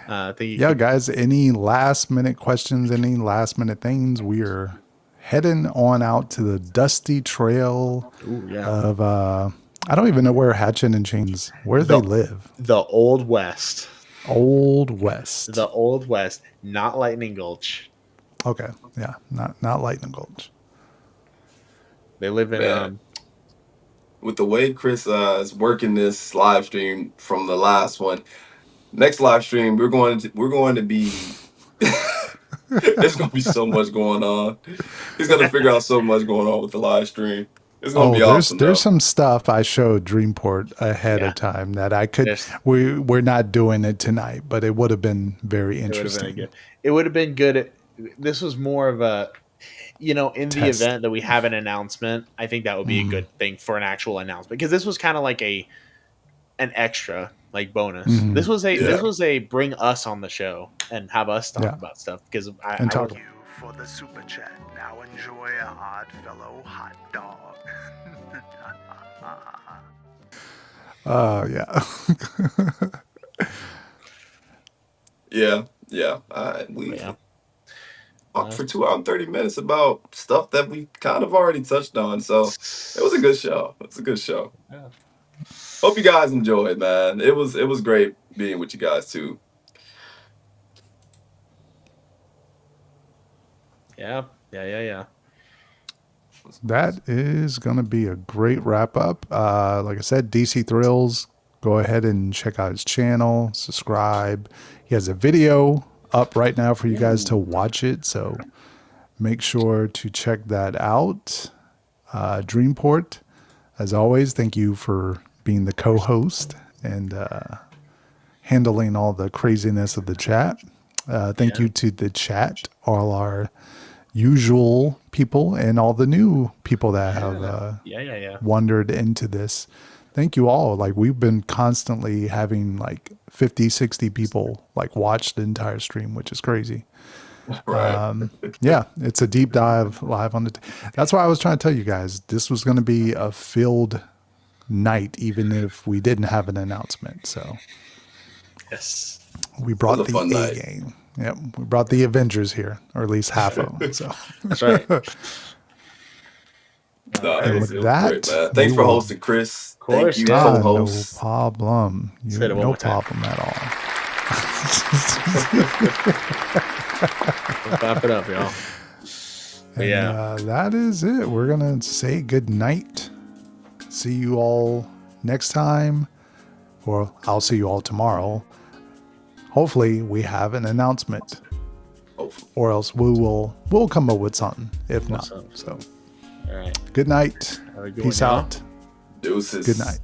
Yeah, guys, any last minute questions, any last minute things? We're heading on out to the dusty trail of I don't even know where Hatchin and Chains, where they live. The Old West. Old West. The Old West, not Lightning Gulch. Okay. Yeah, not Lightning Gulch. They live in with the way Chris is working this live stream from the last one. Next live stream, we're going to be there's going to be so much going on. He's going to figure out so much going on with the live stream. It's going to be awesome. There's some stuff I showed Dreamport ahead of time that I could. We're not doing it tonight, but it would have been very interesting. It would have been good. This was more of a, in the event that we have an announcement, I think that would be a good thing for an actual announcement, because this was kind of like an extra, like bonus. This was a bring us on the show and have us talk about stuff, because Thank you for the super chat. Now enjoy a Oddfellow hot dog. We talked for 2 hours and 30 minutes about stuff that we kind of already touched on, so it was a good show. Yeah. Hope you guys enjoyed, man. It was great being with you guys too. Yeah. That is going to be a great wrap up. Like I said, DC Thrills, go ahead and check out his channel, subscribe. He has a video up right now for you guys to watch it, so make sure to check that out. Dreamport, as always, thank you for being the co-host and handling all the craziness of the chat. Thank you to the chat, all our usual people and all the new people that have wandered into this. Thank you all. Like, we've been constantly having like 50, 60 people like watch the entire stream, which is crazy. Right. It's a deep dive live on that's why I was trying to tell you guys this was going to be a filled night, even if we didn't have an announcement. So yes, we brought the A game. Yep, we brought the Avengers here, or at least half of them. So that's right. And with that, great, thanks for hosting, Chris. Of course, thank you, co-host. No problem. No problem at all. We'll clap it up, y'all. And that is it. We're gonna say good night. See you all next time, or I'll see you all tomorrow. Hopefully we have an announcement, or else we'll come up with something. If not, so all right. Good night. Have a good Peace one, out. Deuces. Good night.